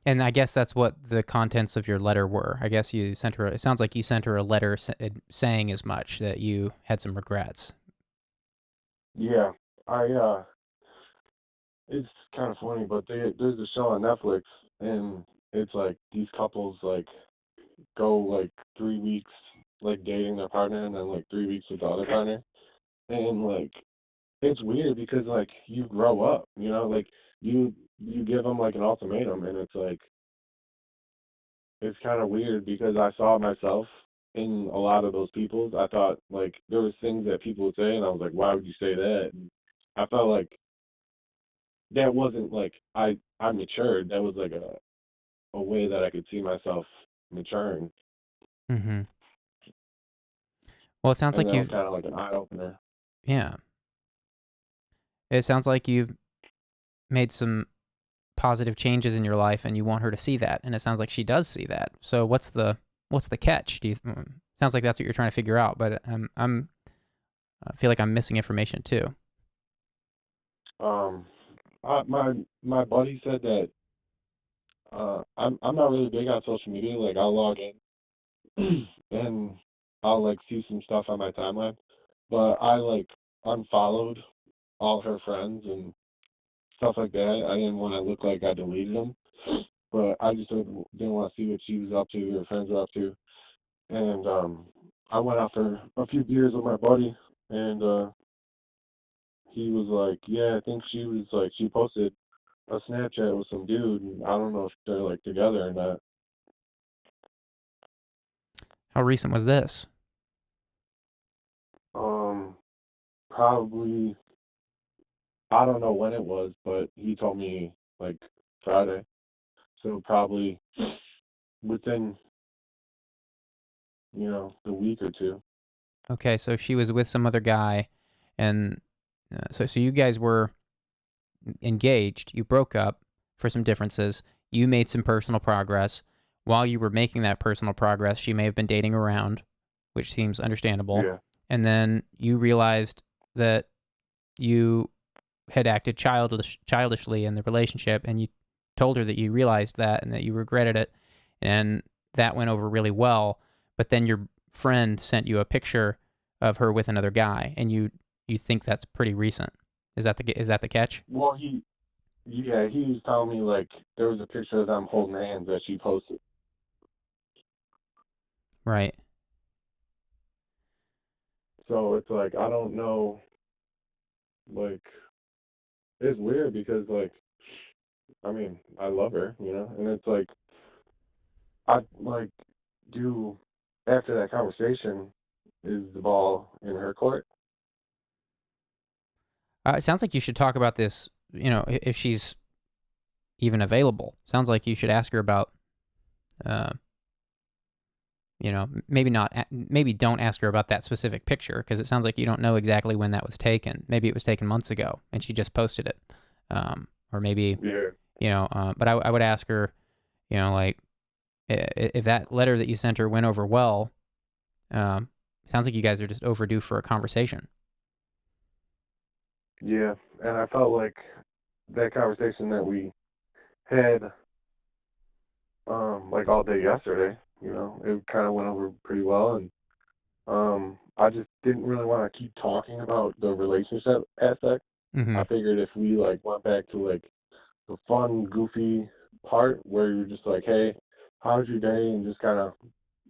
And I guess that's what the contents of your letter were. I guess you sent her, it sounds like you sent her a letter saying as much, that you had some regrets. Yeah, it's kind of funny, but there's a show on Netflix, and it's like these couples like go like 3 weeks like dating their partner, and then like 3 weeks with the other partner, and like it's weird because like you grow up, like you give them like an ultimatum, and it's like it's kind of weird because I saw myself in a lot of those people. I thought like there was things that people would say, and I was like, why would you say that? And I felt like that wasn't like I matured. That was like a way that I could see myself maturing, Mm-hmm. Well, it sounds and like that was you've, kind of like an eye opener. yeah. It sounds like you've made some positive changes in your life, and you want her to see that, and it sounds like she does see that. So what's the catch? Sounds like that's what you're trying to figure out, but I feel like I'm missing information too. Um, my buddy said that I'm not really big on social media. Like I'll log in and I'll like see some stuff on my timeline, but I like unfollowed all her friends and stuff like that. I didn't want to look like I deleted them, but I just didn't want to see what she was up to, her friends were up to. And I went out for a few beers with my buddy, and he was like, "Yeah, I think she was like she posted a Snapchat with some dude, and I don't know if they're like together or not." How recent was this? Probably I don't know when it was, but he told me like Friday, so probably within the week or two. Okay, so she was with some other guy, and so you guys were engaged. You broke up for some differences. You made some personal progress. While you were making that personal progress, she may have been dating around, which seems understandable. Yeah. And then you realized that you had acted childishly in the relationship, and you told her that you realized that and that you regretted it, and that went over really well. But then your friend sent you a picture of her with another guy, and you think that's pretty recent. Is that the catch? Well, he was telling me like there was a picture of them holding hands that she posted. Right. So it's like I don't know, like it's weird because like I mean I love her, and it's like I like do after that conversation is the ball in her court. It sounds like you should talk about this, if she's even available. Sounds like you should ask her about, maybe don't ask her about that specific picture, because it sounds like you don't know exactly when that was taken. Maybe it was taken months ago and she just posted it. Or maybe, but I would ask her, like, if that letter that you sent her went over well, sounds like you guys are just overdue for a conversation. Yeah, and I felt like that conversation that we had, like all day yesterday, it kind of went over pretty well, and I just didn't really want to keep talking about the relationship aspect. Mm-hmm. I figured if we like went back to like the fun, goofy part where you're just like, hey, how's your day, and just kind of,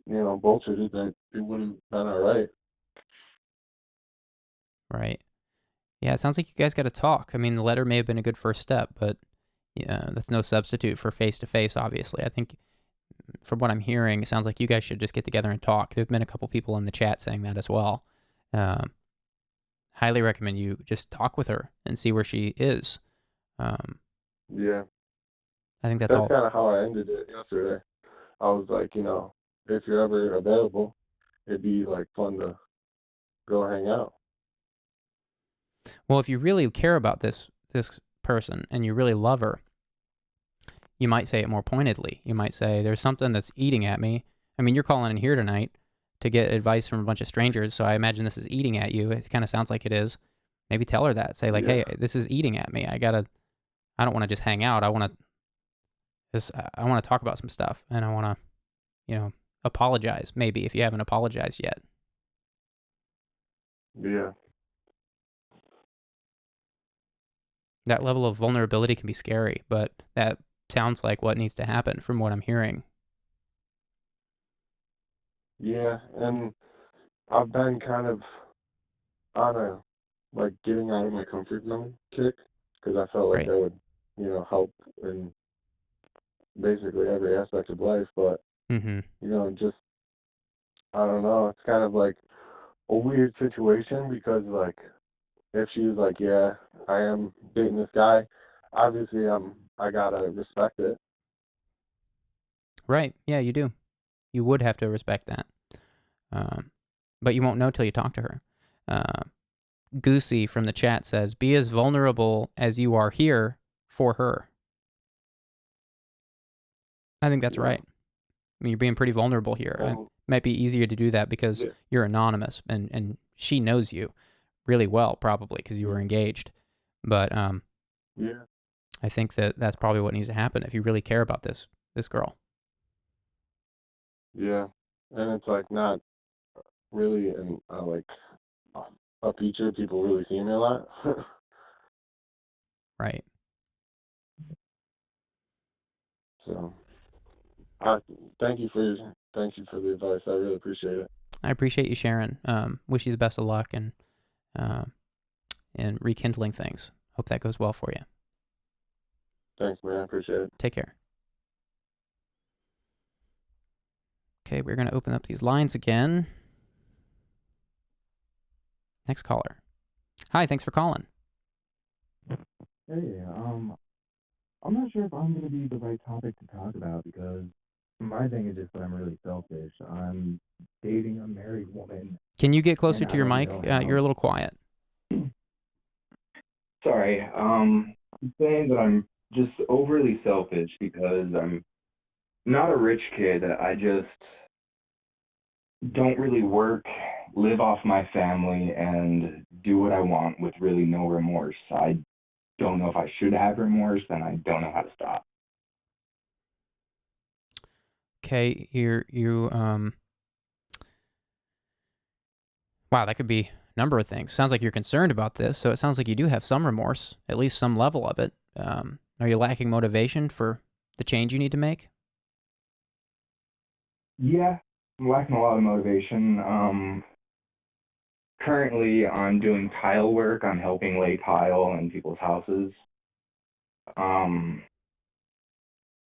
bullshitted, that it would have been all right. Right. Yeah, it sounds like you guys got to talk. I mean, the letter may have been a good first step, but yeah, that's no substitute for face-to-face, obviously. I think from what I'm hearing, it sounds like you guys should just get together and talk. There have been a couple people in the chat saying that as well. Highly recommend you just talk with her and see where she is. Yeah. I think that's all. That's kind of how I ended it yesterday. I was like, if you're ever available, it'd be like fun to go hang out. Well, if you really care about this person and you really love her, you might say it more pointedly. You might say, there's something that's eating at me. I mean, you're calling in here tonight to get advice from a bunch of strangers, so I imagine this is eating at you. It kind of sounds like it is. Maybe tell her that. Say, like, hey, this is eating at me. I don't want to just hang out. I want to talk about some stuff, and I want to, apologize, maybe, if you haven't apologized yet. Yeah. That level of vulnerability can be scary, but that sounds like what needs to happen from what I'm hearing. Yeah, and I've been kind of on a, like, getting out of my comfort zone kick, because I felt like that would, help in basically every aspect of life, but, just, I don't know, it's kind of like a weird situation, because, like, if she was like, yeah, I am dating this guy, obviously I gotta respect it. Right, yeah, you do. You would have to respect that. But you won't know till you talk to her. Goosey from the chat says, be as vulnerable as you are here for her. I think that's right. I mean, you're being pretty vulnerable here. It might be easier to do that because you're anonymous, and she knows you really well, probably, because you were engaged. But I think that's probably what needs to happen if you really care about this girl. Yeah, and it's like not really like a feature people really see me a lot. Right. So, thank you for the advice. I really appreciate it. I appreciate you sharing. Wish you the best of luck and rekindling things. Hope that goes well for you. Thanks, man. I appreciate it. Take care. Okay, we're going to open up these lines again. Next caller. Hi, thanks for calling. Hey, I'm not sure if I'm going to be the right topic to talk about, because my thing is just that I'm really selfish. I'm dating a married woman. Can you get closer to your mic? You're a little quiet. Sorry. I'm saying that I'm just overly selfish because I'm not a rich kid. I just don't really work, live off my family, and do what I want with really no remorse. I don't know if I should have remorse, and I don't know how to stop. Okay, wow, that could be a number of things. Sounds like you're concerned about this, so it sounds like you do have some remorse, at least some level of it. Are you lacking motivation for the change you need to make? Yeah, I'm lacking a lot of motivation. Currently, I'm doing tile work. I'm helping lay tile in people's houses.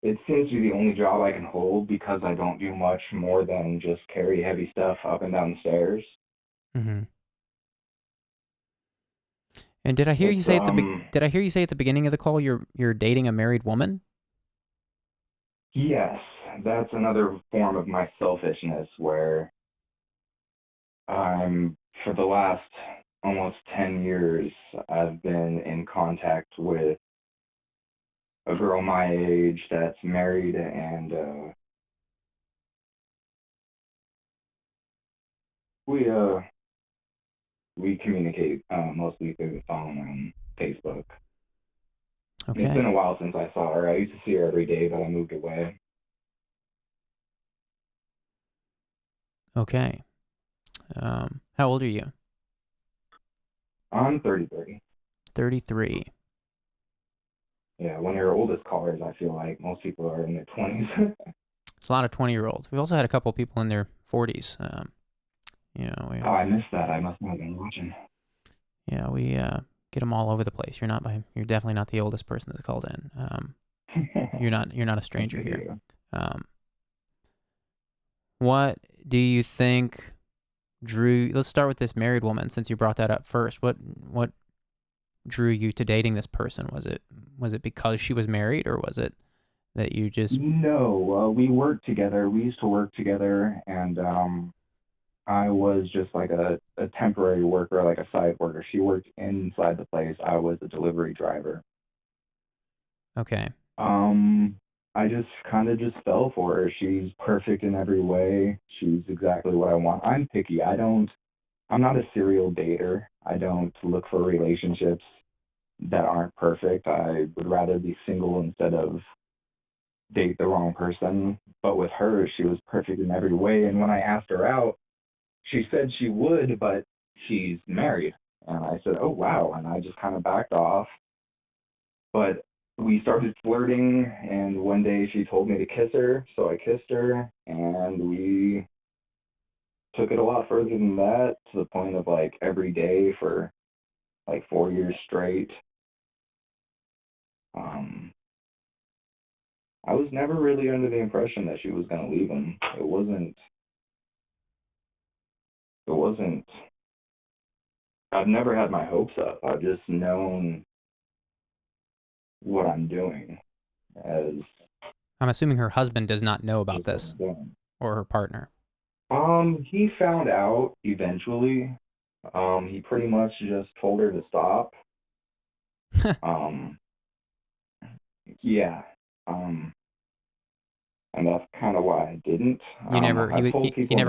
It seems to be the only job I can hold because I don't do much more than just carry heavy stuff up and down the stairs. Mm-hmm. And did I hear you say at the beginning of the call you're dating a married woman? Yes, that's another form of my selfishness, where for the last almost 10 years, I've been in contact with a girl my age that's married, and we communicate mostly through the phone and Facebook. Okay. It's been a while since I saw her. I used to see her every day, but I moved away. Okay. How old are you? I'm 33. 33. Yeah, one of your oldest callers, I feel like most people are in their 20s. It's a lot of 20-year-olds. We've also had a couple people in their 40s. Oh, I missed that. I must not have been watching. Yeah, we get them all over the place. You're definitely not the oldest person that's called in. You're not a stranger here. What do you think drew? Let's start with this married woman, since you brought that up first. What drew you to dating this person? Was it because she was married, or was it that you just... No, we worked together. We used to work together, and I was just like a temporary worker, like a side worker. She worked inside the place. I was a delivery driver. Okay. I just kind of just fell for her. She's perfect in every way. She's exactly what I want. I'm picky. I'm not a serial dater. I don't look for relationships that aren't perfect. I would rather be single instead of date the wrong person. But with her, she was perfect in every way. And when I asked her out, she said she would, but she's married. And I said, oh, wow. And I just kind of backed off. But we started flirting, and one day she told me to kiss her, so I kissed her, and we took it a lot further than that, to the point of like every day for like 4 years straight. I was never really under the impression that she was going to leave him. It wasn't, I've never had my hopes up. I've just known what I'm doing as... I'm assuming her husband does not know about this, or her partner. He found out eventually. He pretty much just told her to stop. Yeah. And that's kind of why I didn't. He never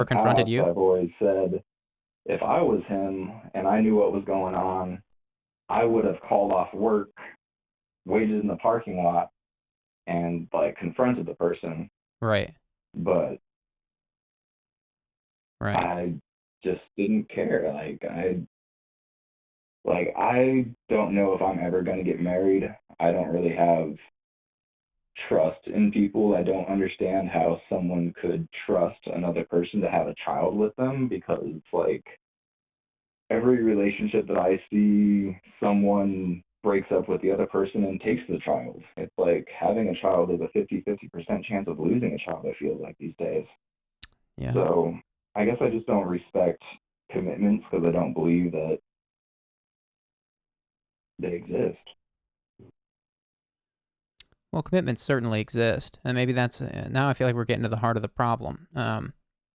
confronted you? I've always said, if I was him and I knew what was going on, I would have called off work, waited in the parking lot, and like confronted the person. Right. But right. I just didn't care. I don't know if I'm ever going to get married. I don't really have trust in people. I don't understand how someone could trust another person to have a child with them, because like every relationship that I see, someone breaks up with the other person and takes the child. It's like having a child is a 50% chance of losing a child, I feel like, these days. Yeah. So I guess I just don't respect commitments because I don't believe that they exist. Well, commitments certainly exist, and maybe that's... now I feel like we're getting to the heart of the problem.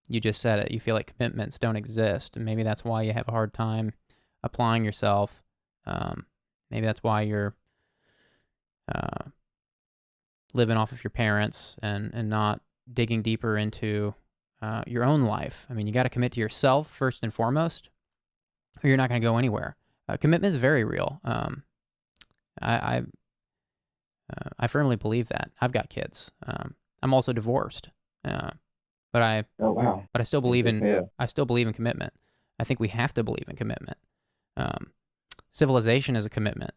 You just said it. You feel like commitments don't exist, and maybe that's why you have a hard time applying yourself. Maybe that's why you're living off of your parents and not digging deeper into your own life. I mean, you got to commit to yourself first and foremost, or you're not going to go anywhere. Commitment is very real. I firmly believe that. I've got kids. I'm also divorced, but I still believe I still believe in commitment. I think we have to believe in commitment. Civilization is a commitment.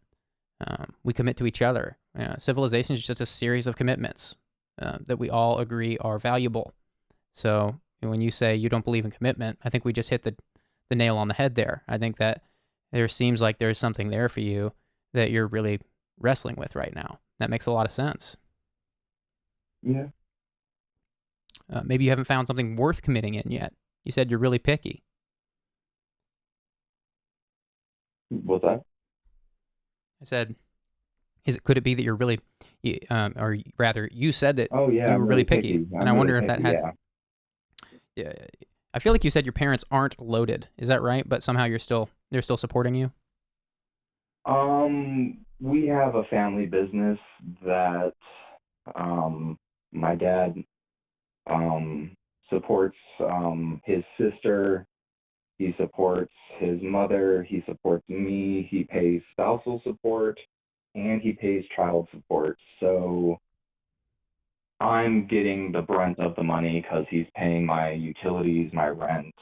We commit to each other. Civilization is just a series of commitments that we all agree are valuable. So when you say you don't believe in commitment, I think we just hit the nail on the head there. I think that there seems like there's something there for you that you're really wrestling with right now. That makes a lot of sense. Yeah. Maybe you haven't found something worth committing in yet. You said you're really picky. What's that? I said, could it be that you're really, or rather, you said that you were really picky. And I wonder if that has... Yeah. I feel like you said your parents aren't loaded. Is that right? But somehow they're still supporting you? We have a family business that my dad supports his sister, he supports his mother, he supports me, he pays spousal support, and he pays child support. So I'm getting the brunt of the money because he's paying my utilities, my rent,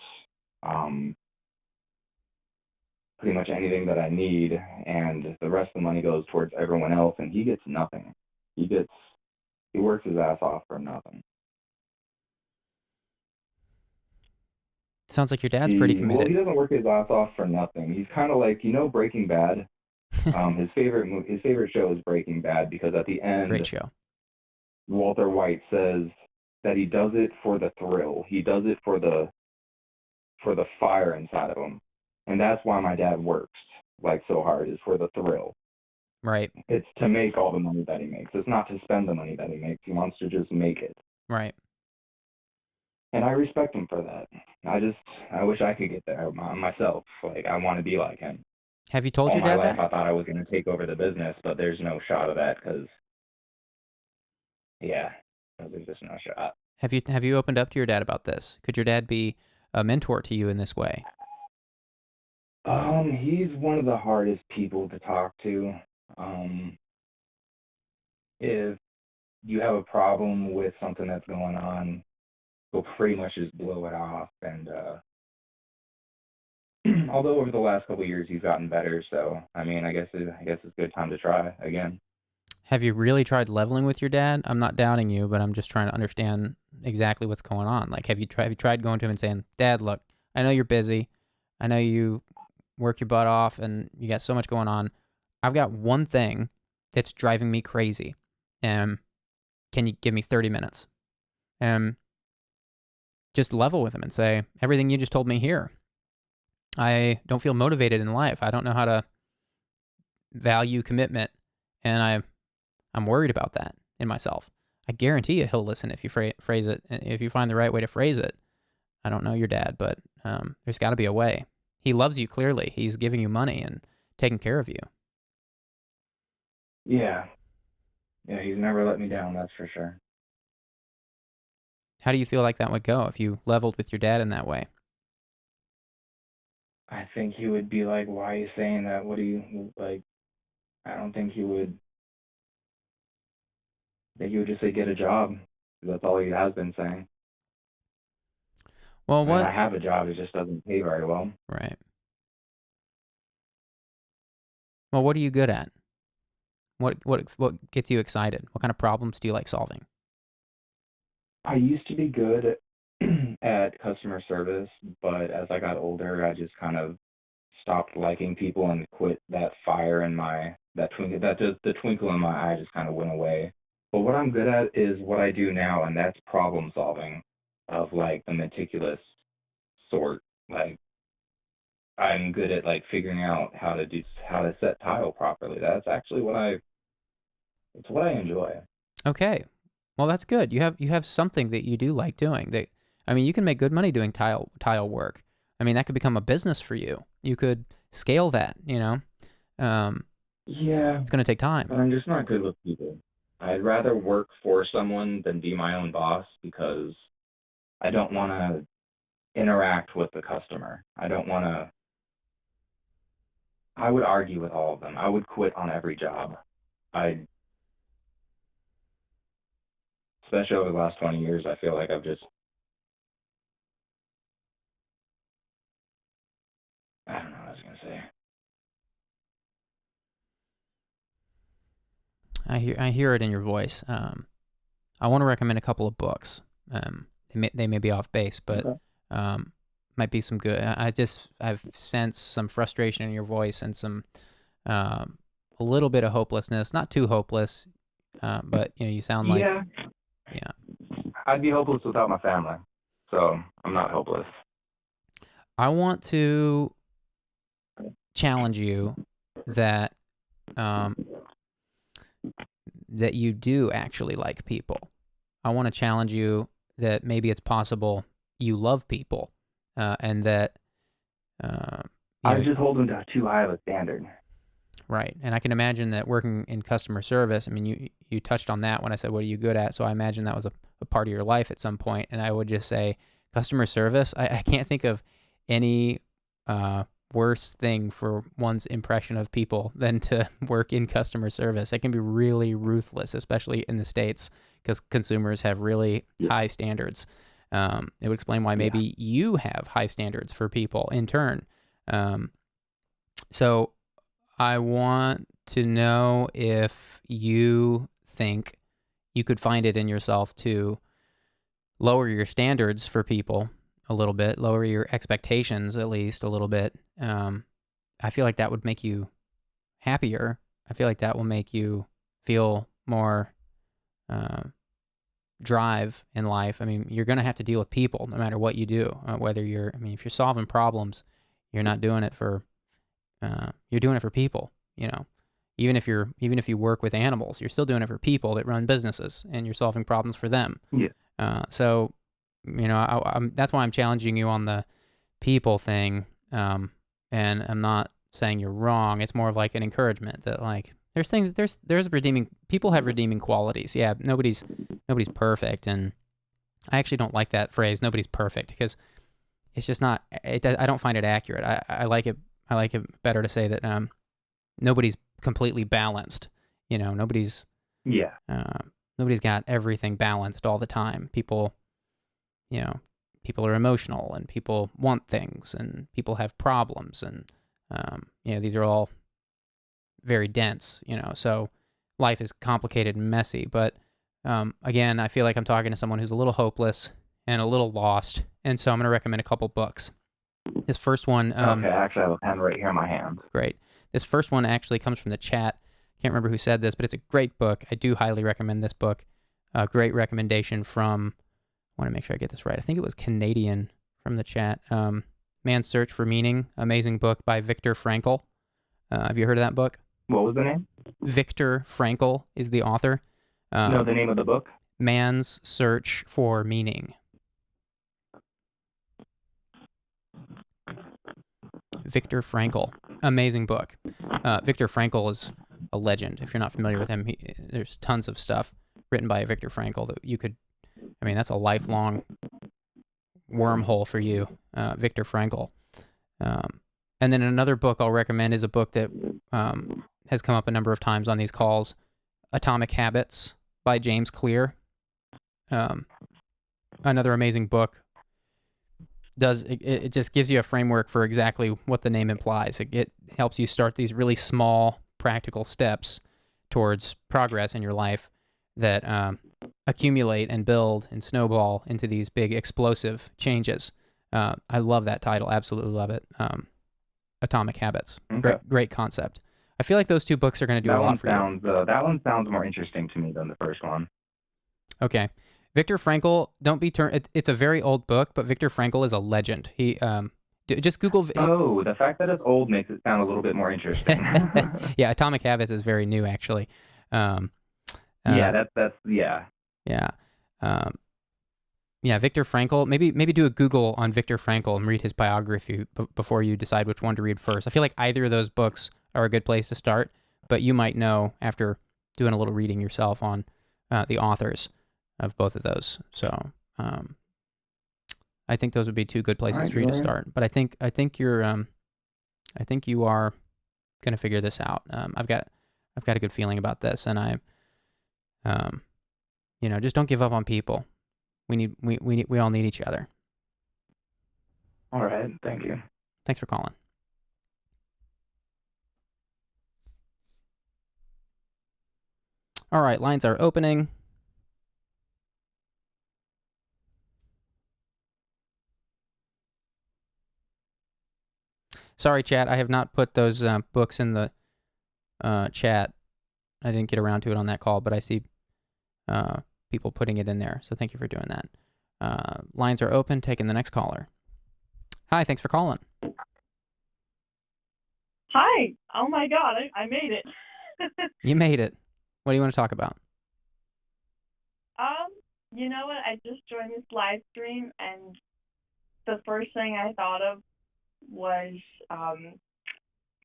pretty much anything that I need, and the rest of the money goes towards everyone else, and he gets nothing. He works his ass off for nothing. Sounds like your dad's pretty committed. Well, he doesn't work his ass off for nothing. He's kind of like, Breaking Bad. His favorite show is Breaking Bad because at the end, great show, Walter White says that he does it for the thrill. He does it for the fire inside of him. And that's why my dad works like so hard, is for the thrill. Right. It's to make all the money that he makes. It's not to spend the money that he makes. He wants to just make it. Right. And I respect him for that. I wish I could get there myself. Like, I want to be like him. Have you told All your my dad life that? I thought I was going to take over the business, but there's no shot of that because, yeah, there's just no shot. Have you opened up to your dad about this? Could your dad be a mentor to you in this way? He's one of the hardest people to talk to. If you have a problem with something that's going on, he'll pretty much just blow it off. And although over the last couple of years he's gotten better, so I mean, I guess it's a good time to try again. Have you really tried leveling with your dad? I'm not doubting you, but I'm just trying to understand exactly what's going on. Like, have you tried going to him and saying, "Dad, look, I know you're busy. I know you work your butt off and you got so much going on. I've got one thing that's driving me crazy. Can you give me 30 minutes?" Just level with him and say, everything you just told me here. I don't feel motivated in life. I don't know how to value commitment, and I'm worried about that in myself. I guarantee you he'll listen if you phrase it, if you find the right way to phrase it. I don't know your dad, but there's got to be a way. He loves you clearly. He's giving you money and taking care of you. Yeah, he's never let me down, that's for sure. How do you feel like that would go if you leveled with your dad in that way? I think he would be like, "Why are you saying that? What do you like?" I don't think he would. I think he would just say, "Get a job." That's all he has been saying. Well, I mean, what? I have a job, it just doesn't pay very well. Right. Well, what are you good at? What gets you excited? What kind of problems do you like solving? I used to be good at customer service, but as I got older, I just kind of stopped liking people and quit that fire in the twinkle in my eye just kind of went away. But what I'm good at is what I do now, and that's problem solving of like the meticulous sort. Like, I'm good at like figuring out how to set tile properly. That's actually it's what I enjoy. Okay. Well, that's good. You have something that you do like doing. I mean, you can make good money doing tile work. I mean, that could become a business for you. You could scale that, you know. Yeah, It's going to take time. but I'm just not good with people. I'd rather work for someone than be my own boss because I don't want to interact with the customer. I don't want to. I would argue with all of them. I would quit on every job. Especially over the last 20 years, I feel like I don't know what I was going to say. I hear it in your voice. I want to recommend a couple of books. They may be off base, but Okay. might be some good. I've sensed some frustration in your voice and some a little bit of hopelessness. Not too hopeless, but you sound like Yeah. I'd be hopeless without my family, so I'm not hopeless. I want to challenge you that that you do actually like people. I want to challenge you that maybe it's possible you love people, and that I just hold them to too high of a standard. Right. And I can imagine that working in customer service, I mean, you touched on that when I said, what are you good at? So I imagine that was a part of your life at some point. And I would just say customer service, I can't think of any worse thing for one's impression of people than to work in customer service. It can be really ruthless, especially in the States, because consumers have really high standards. It would explain why maybe you have high standards for people in turn. So I want to know if you think you could find it in yourself to lower your standards for people a little bit, lower your expectations at least a little bit. I feel like that would make you happier. I feel like that will make you feel more drive in life. I mean, you're going to have to deal with people no matter what you do, whether if you're solving problems, you're not doing it for you're doing it for people. Even if you work with animals, you're still doing it for people that run businesses, and you're solving problems for them. Yeah. So, that's why I'm challenging you on the people thing. And I'm not saying you're wrong. It's more of like an encouragement that like there's redeeming, people have redeeming qualities. Yeah, nobody's perfect, and I actually don't like that phrase, nobody's perfect, because it's just not. I don't find it accurate. I like it better to say that nobody's completely balanced. Nobody's got everything balanced all the time. People are emotional, and people want things, and people have problems, and these are all very dense. So life is complicated and messy. But again, I feel like I'm talking to someone who's a little hopeless and a little lost, and so I'm going to recommend a couple books. This first one. Okay, I actually have a pen right here in my hand. Great. This first one actually comes from the chat. Can't remember who said this, but it's a great book. I do highly recommend this book. A great recommendation from, I want to make sure I get this right. I think it was Canadian from the chat. Man's Search for Meaning, amazing book by Viktor Frankl. Have you heard of that book? What was the name? Viktor Frankl is the author. No, the name of the book? Man's Search for Meaning. Viktor Frankl. Amazing book. Viktor Frankl is a legend. If you're not familiar with him, there's tons of stuff written by Viktor Frankl that you could, that's a lifelong wormhole for you, Viktor Frankl. And then another book I'll recommend is a book that has come up a number of times on these calls, Atomic Habits by James Clear. Another amazing book. It just gives you a framework for exactly what the name implies. It helps you start these really small, practical steps towards progress in your life that accumulate and build and snowball into these big explosive changes. I love that title. Absolutely love it. Atomic Habits. Okay. Great concept. I feel like those two books are going to do a lot for you. That one sounds more interesting to me than the first one. Okay. Viktor Frankl, don't be turned. It's a very old book, but Viktor Frankl is a legend. He just Google. The fact that it's old makes it sound a little bit more interesting. Yeah, Atomic Habits is very new, actually. Yeah. Viktor Frankl. Maybe do a Google on Viktor Frankl and read his biography before you decide which one to read first. I feel like either of those books are a good place to start, but you might know after doing a little reading yourself on the authors of both of those. So I think those would be two good places for you to start. But I think you are going to figure this out. I've got a good feeling about this, and just don't give up on people. We all need each other. All right, thank you. Thanks for calling. All right, lines are opening. Sorry, chat. I have not put those books in the chat. I didn't get around to it on that call, but I see people putting it in there. So thank you for doing that. Lines are open. Taking the next caller. Hi, thanks for calling. Hi. Oh my God, I made it. You made it. What do you want to talk about? You know what? I just joined this live stream, and the first thing I thought of was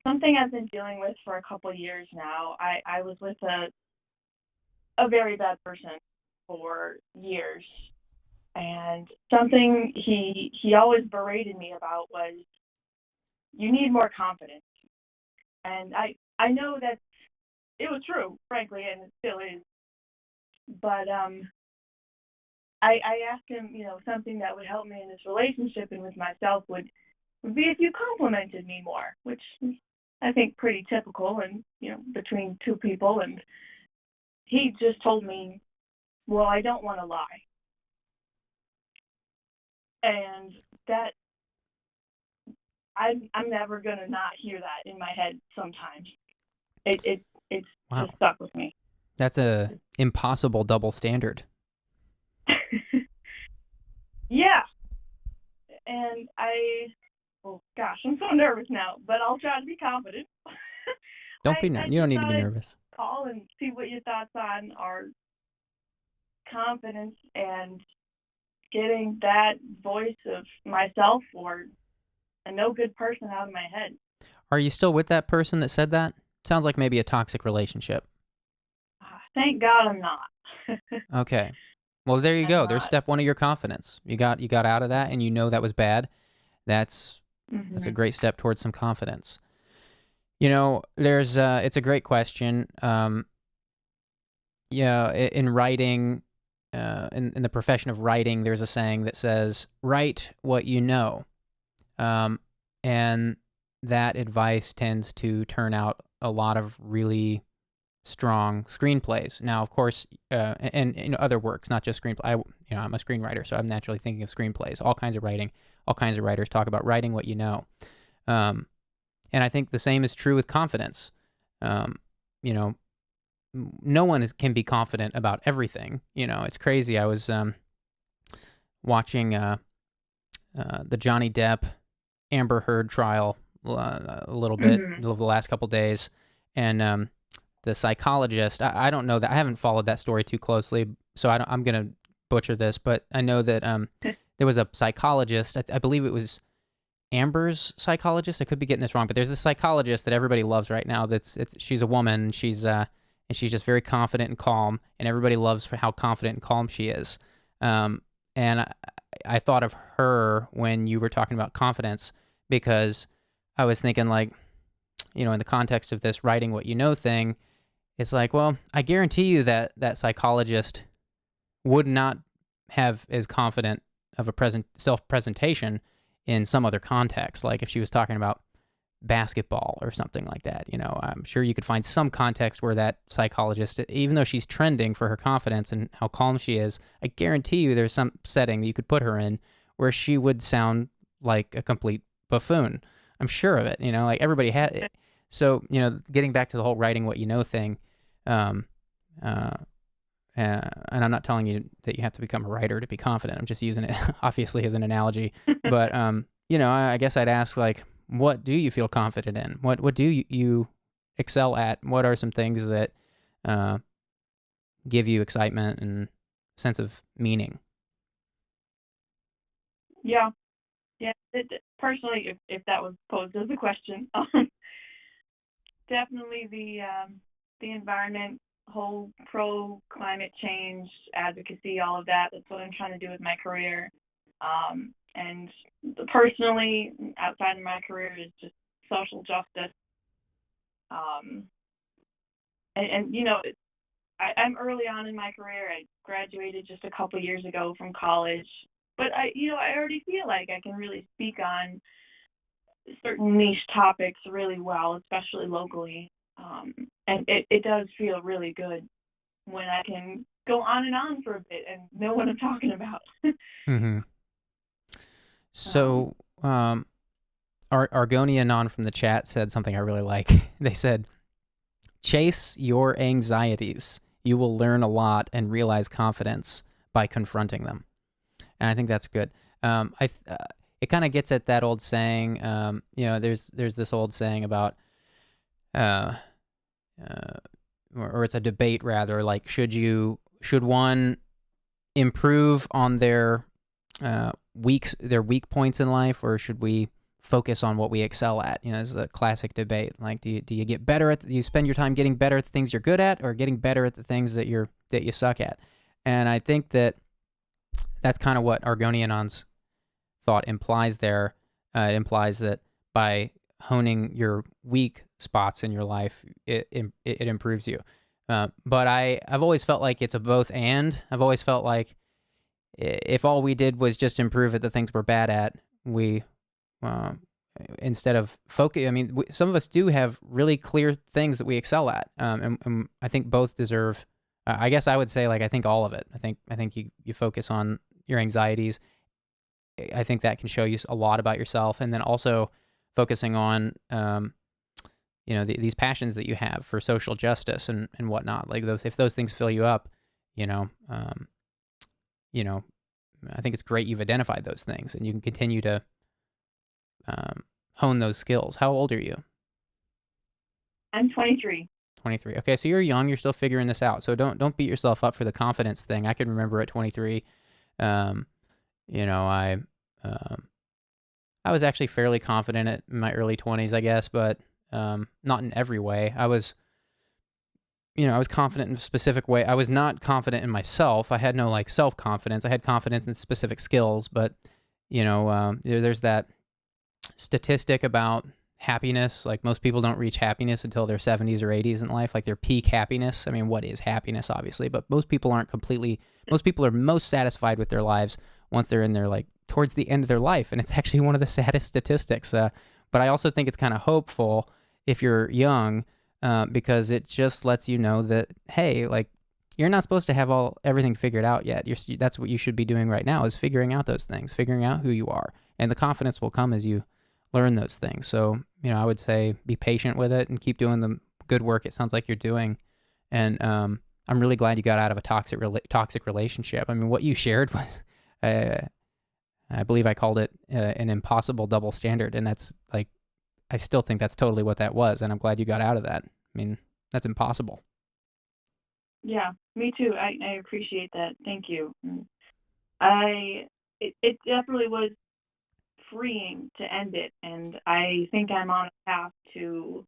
something I've been dealing with for a couple years now. I was with a very bad person for years, and something he always berated me about was, you need more confidence. And I know that it was true, frankly, and it still is. But I asked him, something that would help me in this relationship and with myself would be if you complimented me more, which is, I think, pretty typical and, between two people. And he just told me, well, I don't want to lie. And that, I'm never going to not hear that in my head sometimes. It's wow. Just stuck with me. That's a impossible double standard. Yeah. And oh gosh, I'm so nervous now, but I'll try to be confident. Don't be I you don't just need to be thought I'd nervous. call and see what your thoughts on are confidence and getting that voice of myself or a no good person out of my head. Are you still with that person that said that? Sounds like maybe a toxic relationship. Thank God I'm not. Okay. Well, there you I'm go. There's not. step one of your confidence. You got out of that, and you know that was bad. That's a great step towards some confidence. You know, there's it's a great question. Yeah, in writing, in the profession of writing, there's a saying that says, "Write what you know," and that advice tends to turn out a lot of really strong screenplays. Now, of course, and other works, not just screenplay. I'm a screenwriter, so I'm naturally thinking of screenplays. All kinds of writing, all kinds of writers talk about writing what you know, and I think the same is true with confidence. You know, no one can be confident about everything. You know, it's crazy. I was watching the Johnny Depp Amber Heard trial a little bit over the last couple days, and the psychologist. I don't know that. I haven't followed that story too closely, so I'm gonna butcher this, but I know that there was a psychologist. I believe it was Amber's psychologist. I could be getting this wrong, but there's this psychologist that everybody loves right now. She's a woman. And she's just very confident and calm, and everybody loves for how confident and calm she is. And I thought of her when you were talking about confidence, because I was thinking, like, in the context of this writing what you know thing, it's like, well, I guarantee you that psychologist would not have as confident of a self-presentation in some other context. Like if she was talking about basketball or something like that, I'm sure you could find some context where that psychologist, even though she's trending for her confidence and how calm she is, I guarantee you there's some setting that you could put her in where she would sound like a complete buffoon. I'm sure of it, like everybody had it. So, getting back to the whole writing what you know thing, and I'm not telling you that you have to become a writer to be confident. I'm just using it obviously as an analogy. But, I guess I'd ask, like, what do you feel confident in? What do you excel at? What are some things that give you excitement and sense of meaning? Yeah. Personally, if that was posed as a question, definitely the environment, whole pro climate change advocacy, all of that. That's what I'm trying to do with my career. And personally, outside of my career, is just social justice. I'm early on in my career. I graduated just a couple years ago from college, but I already feel like I can really speak on certain niche topics really well, especially locally. And it does feel really good when I can go on and on for a bit and know what I'm talking about. Mm-hmm. So, Argonia Non from the chat said something I really like. They said, "Chase your anxieties. You will learn a lot and realize confidence by confronting them." And I think that's good. It kind of gets at that old saying. There's this old saying about, or it's a debate rather. Like, should one improve on their weak points in life, or should we focus on what we excel at? This is a classic debate. Like, do you get better at? Do you spend your time getting better at the things you're good at, or getting better at the things that you suck at? And I think that's kind of what Argonianon's thought implies there. It implies that by honing your weak spots in your life, it improves you. But I've always felt like it's a both and. I've always felt like if all we did was just improve at the things we're bad at, we instead of focus. I mean, some of us do have really clear things that we excel at, and I think both deserve. I guess I would say, like, I think all of it. I think you focus on your anxieties. I think that can show you a lot about yourself, and then also focusing on these passions that you have for social justice and whatnot. Like if those things fill you up, I think it's great you've identified those things and you can continue to hone those skills. How old are you? I'm 23. 23. Okay, so you're young. You're still figuring this out. So don't beat yourself up for the confidence thing. I can remember at 23, you know, I was actually fairly confident in my early 20s, I guess, but not in every way. I was confident in a specific way. I was not confident in myself. I had no like self-confidence. I had confidence in specific skills, but there's that statistic about happiness. Like most people don't reach happiness until their 70s or 80s in life, like their peak happiness. I mean, what is happiness, obviously, but most people are most satisfied with their lives once they're in their like towards the end of their life. And it's actually one of the saddest statistics. But I also think it's kind of hopeful if you're young, because it just lets you know that, hey, like you're not supposed to have everything figured out yet. That's what you should be doing right now, is figuring out those things, figuring out who you are. And the confidence will come as you learn those things. So, I would say be patient with it and keep doing the good work it sounds like you're doing. And I'm really glad you got out of a toxic relationship. I mean, what you shared was, I believe I called it an impossible double standard. And that's like, I still think that's totally what that was. And I'm glad you got out of that. I mean, that's impossible. Yeah, me too. I appreciate that. Thank you. It definitely was freeing to end it, and I think I'm on a path to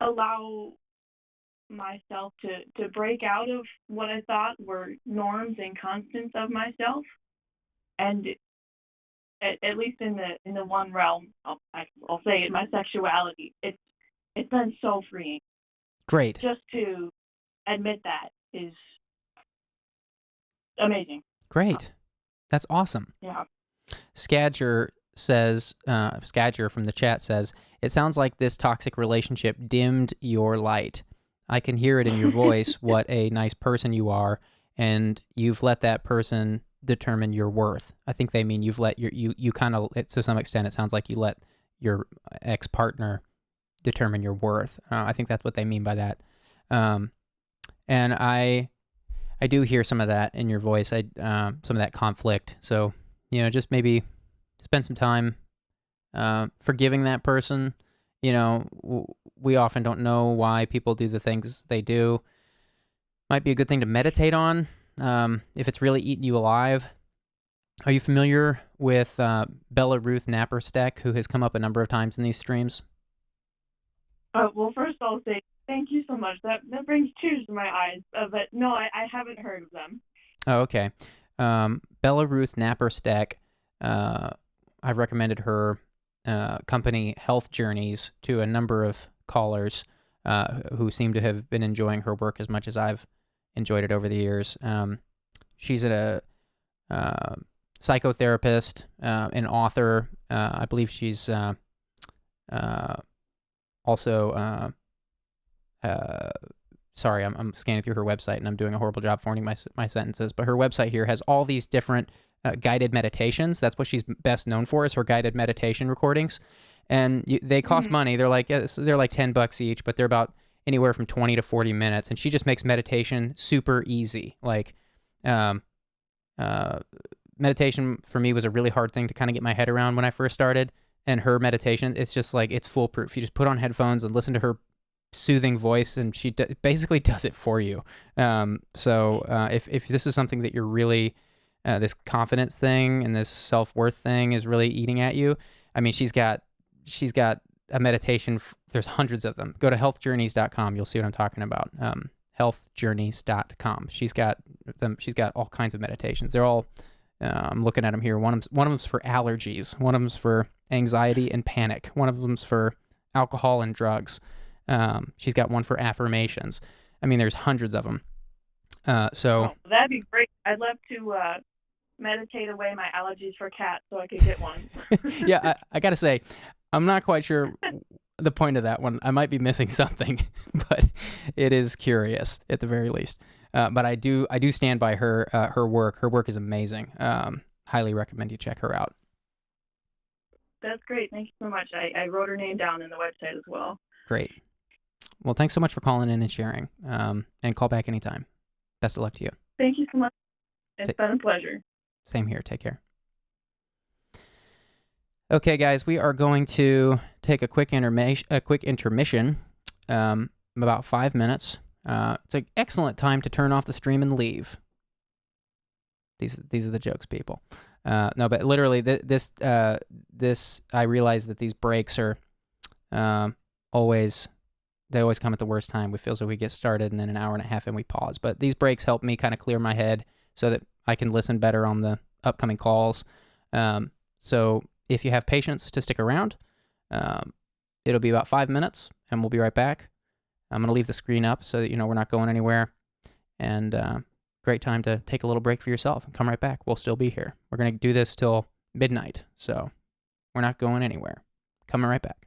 allow myself to break out of what I thought were norms and constants of myself, and at least in the one realm, I'll say it, my sexuality. It's been so freeing. Great. Just to admit that is amazing. Great. That's awesome. Yeah. Skadger from the chat says, it sounds like this toxic relationship dimmed your light. I can hear it in your voice what a nice person you are, and you've let that person determine your worth. I think they mean you've let you kind of, to some extent, it sounds like you let your ex-partner determine your worth. I think that's what they mean by that. And I do hear some of that in your voice. Some of that conflict. So, just maybe spend some time forgiving that person. We often don't know why people do the things they do. Might be a good thing to meditate on if it's really eating you alive. Are you familiar with Bella Ruth Nappersteck, who has come up a number of times in these streams? Well, first I'll say thank you so much. That brings tears to my eyes. But no, I haven't heard of them. Oh, okay. Bella Ruth Nappersteck, I've recommended her company Health Journeys to a number of callers who seem to have been enjoying her work as much as I've enjoyed it over the years. She's a psychotherapist, an author. I believe she's also... sorry, I'm scanning through her website and I'm doing a horrible job forming my sentences, but her website here has all these different guided meditations. That's what she's best known for, is her guided meditation recordings. And they cost money. They're like $10 each, but they're about anywhere from 20 to 40 minutes. And she just makes meditation super easy. Like, meditation for me was a really hard thing to kind of get my head around when I first started. And her meditation, it's just like, it's foolproof. You just put on headphones and listen to her soothing voice, and she basically does it for you. So if this is something that you're really, this confidence thing and this self-worth thing is really eating at you, I mean, she's got a meditation. There's hundreds of them. Go to healthjourneys.com. You'll see what I'm talking about. Healthjourneys.com. She's got all kinds of meditations. They're all, I'm looking at them here. One of them's for allergies. One of them's for anxiety and panic. One of them's for alcohol and drugs. She's got one for affirmations. I mean, there's hundreds of them. So that'd be great. I'd love to meditate away my allergies for cats so I could get one. Yeah, I gotta say, I'm not quite sure the point of that one. I might be missing something, but it is curious at the very least. But I do stand by her work. Her work is amazing. Highly recommend you check her out. That's great. Thank you so much. I wrote her name down in the website as well. Great. Well, thanks so much for calling in and sharing. And call back anytime. Best of luck to you. Thank you so much. It's been a pleasure. Same here. Take care. Okay, guys, we are going to take a quick intermission, about 5 minutes. It's an excellent time to turn off the stream and leave. These are the jokes, people. No, but literally, this I realize that these breaks are always come at the worst time. We feel as though we get started and then an hour and a half and we pause. But these breaks help me kind of clear my head so that I can listen better on the upcoming calls. So if you have patience to stick around, it'll be about 5 minutes and we'll be right back. I'm going to leave the screen up so that we're not going anywhere. And great time to take a little break for yourself and come right back. We'll still be here. We're going to do this till midnight, so we're not going anywhere. Coming right back.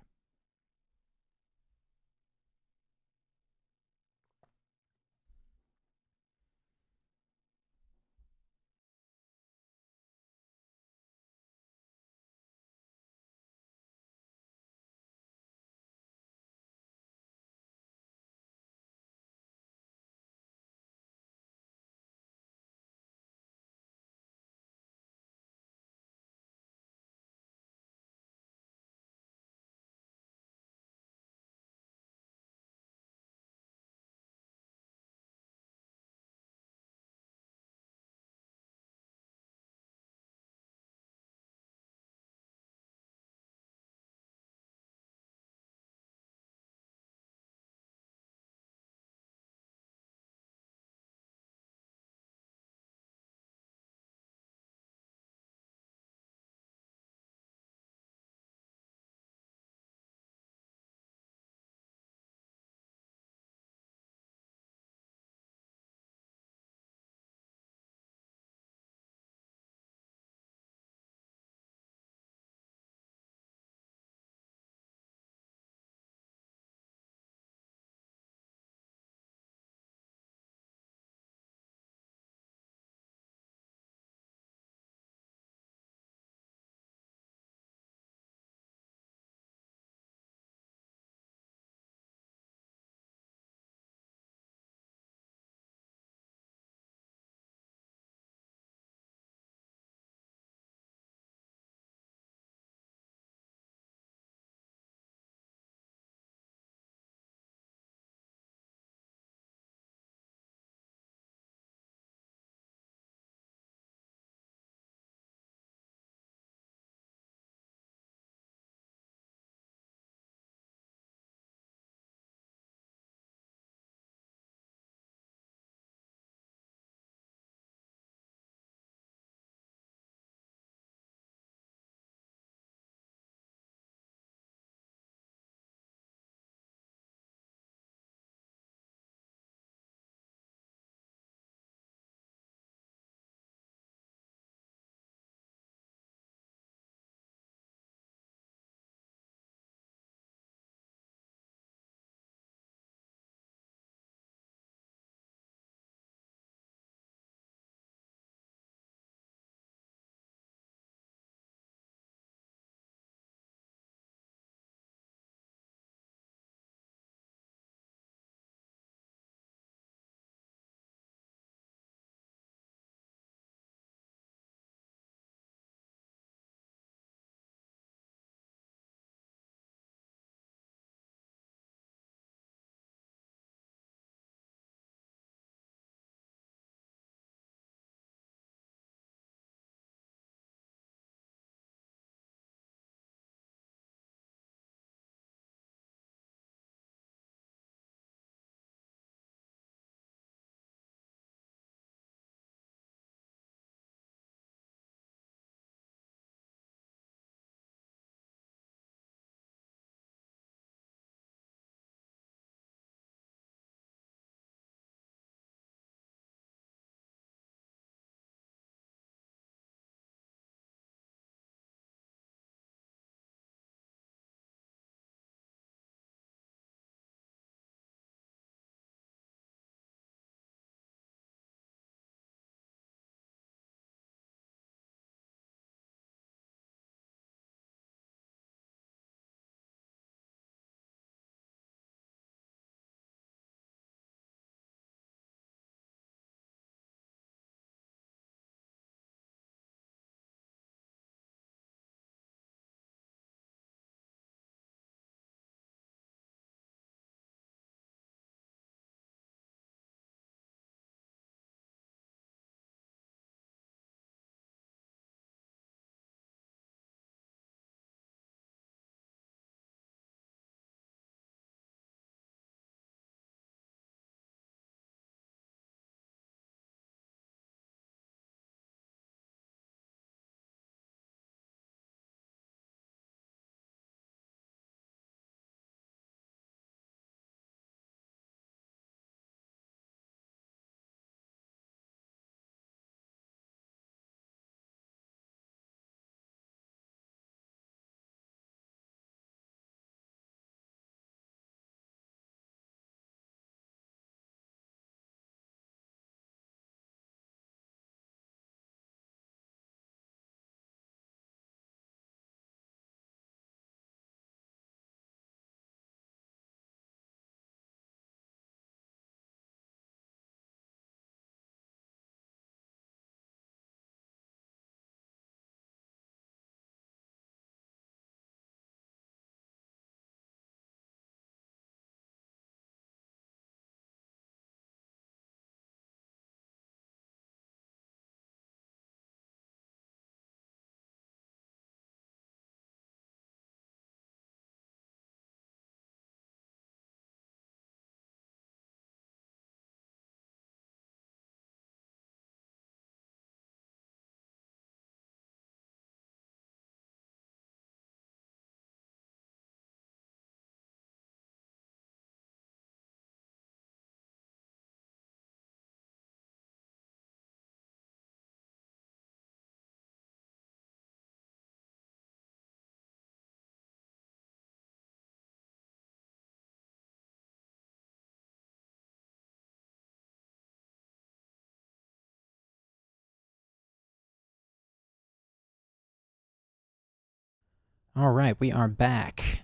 All right, we are back.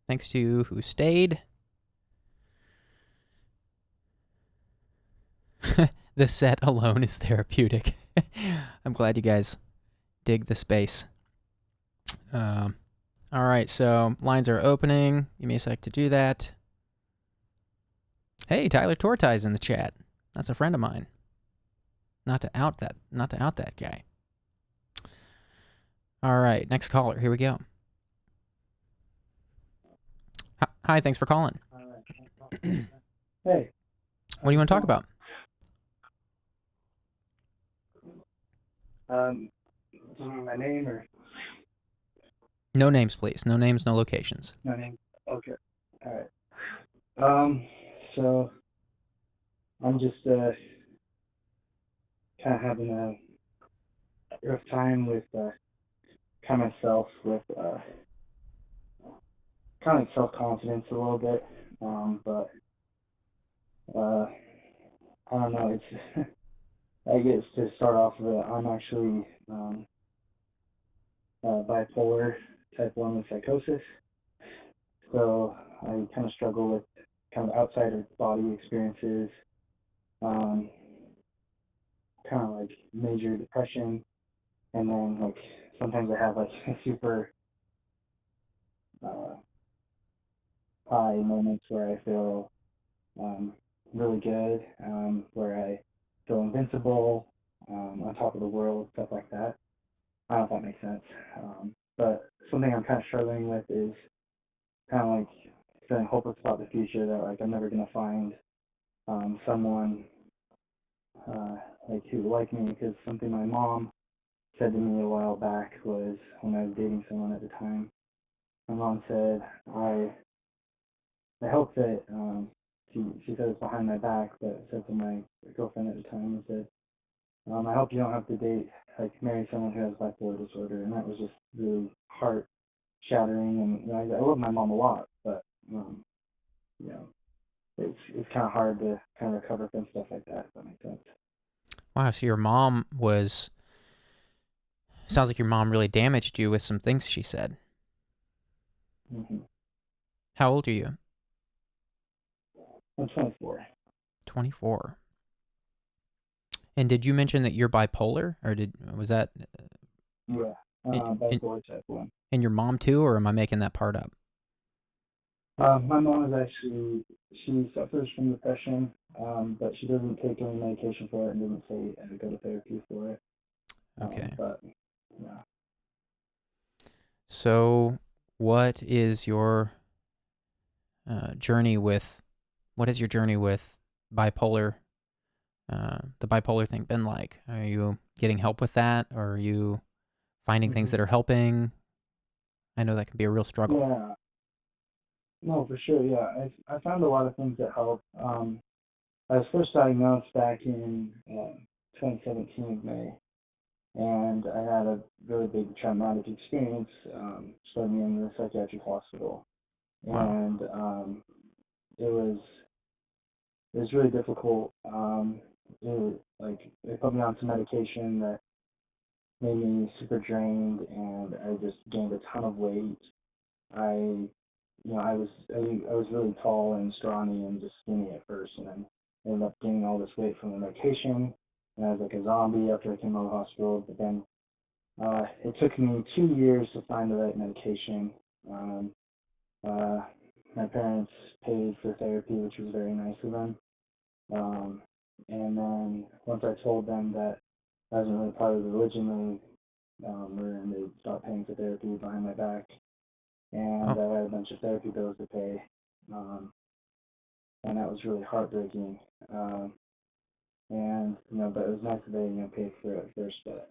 Thanks to you who stayed. The set alone is therapeutic. I'm glad you guys dig the space. All right, so lines are opening. Give me a sec to do that. Hey, Tyler Tortai's in the chat. That's a friend of mine. Not to out that guy. All right, next caller. Here we go. Hi, thanks for calling. Hey. What do you want to talk about? My name or No names, please. No names, no locations. my name? Okay. All right. So I'm just kind of having a rough time with kind of myself with kind of self-confidence a little bit. But I don't know. It's I guess to start off with, I'm actually bipolar type 1 with psychosis. So I kind of struggle with kind of outside of body experiences, kind of like major depression, and then like sometimes I have like super high moments where I feel really good, where I feel invincible, on top of the world, stuff like that. I don't know if that makes sense. But something I'm kind of struggling with is kind of like feeling hopeless about the future, that like I'm never gonna find someone like who would like me, because something my mom said to me a while back was, when I was dating someone at the time, my mom said, I hope that she said it's behind my back, but said to my girlfriend at the time, and said, I hope you don't have to marry someone who has bipolar disorder. And that was just really heart shattering. And I love my mom a lot, but it's kind of hard to kind of recover from stuff like that, if that makes sense. Wow, so your mom was... Sounds like your mom really damaged you with some things she said. Mm-hmm. How old are you? I'm 24. 24. And did you mention that you're bipolar, or was that? Yeah, bipolar type 1. And your mom too, or am I making that part up? My mom she suffers from depression, but she doesn't take any medication for it and doesn't say go to therapy for it. Okay. But yeah. So, what is your journey with? What is your journey with bipolar? The bipolar thing been like? Are you getting help with that, or are you finding things that are helping? I know that can be a real struggle. Yeah. No, for sure. Yeah, I found a lot of things that help. I was first diagnosed back in 2017 May, and I had a really big traumatic experience, starting in the psychiatric hospital, Wow. and it was really difficult. They put me on some medication that made me super drained, and I just gained a ton of weight. I was really tall and scrawny and just skinny at first, and then ended up gaining all this weight from the medication. And I was like a zombie after I came out of the hospital. But then it took me 2 years to find the right medication. My parents paid for therapy, which was very nice of them. And then once I told them that I wasn't really part of the religion, they stopped paying for therapy behind my back. And I had a bunch of therapy bills to pay, and that was really heartbreaking. But it was nice that they paid for it first. But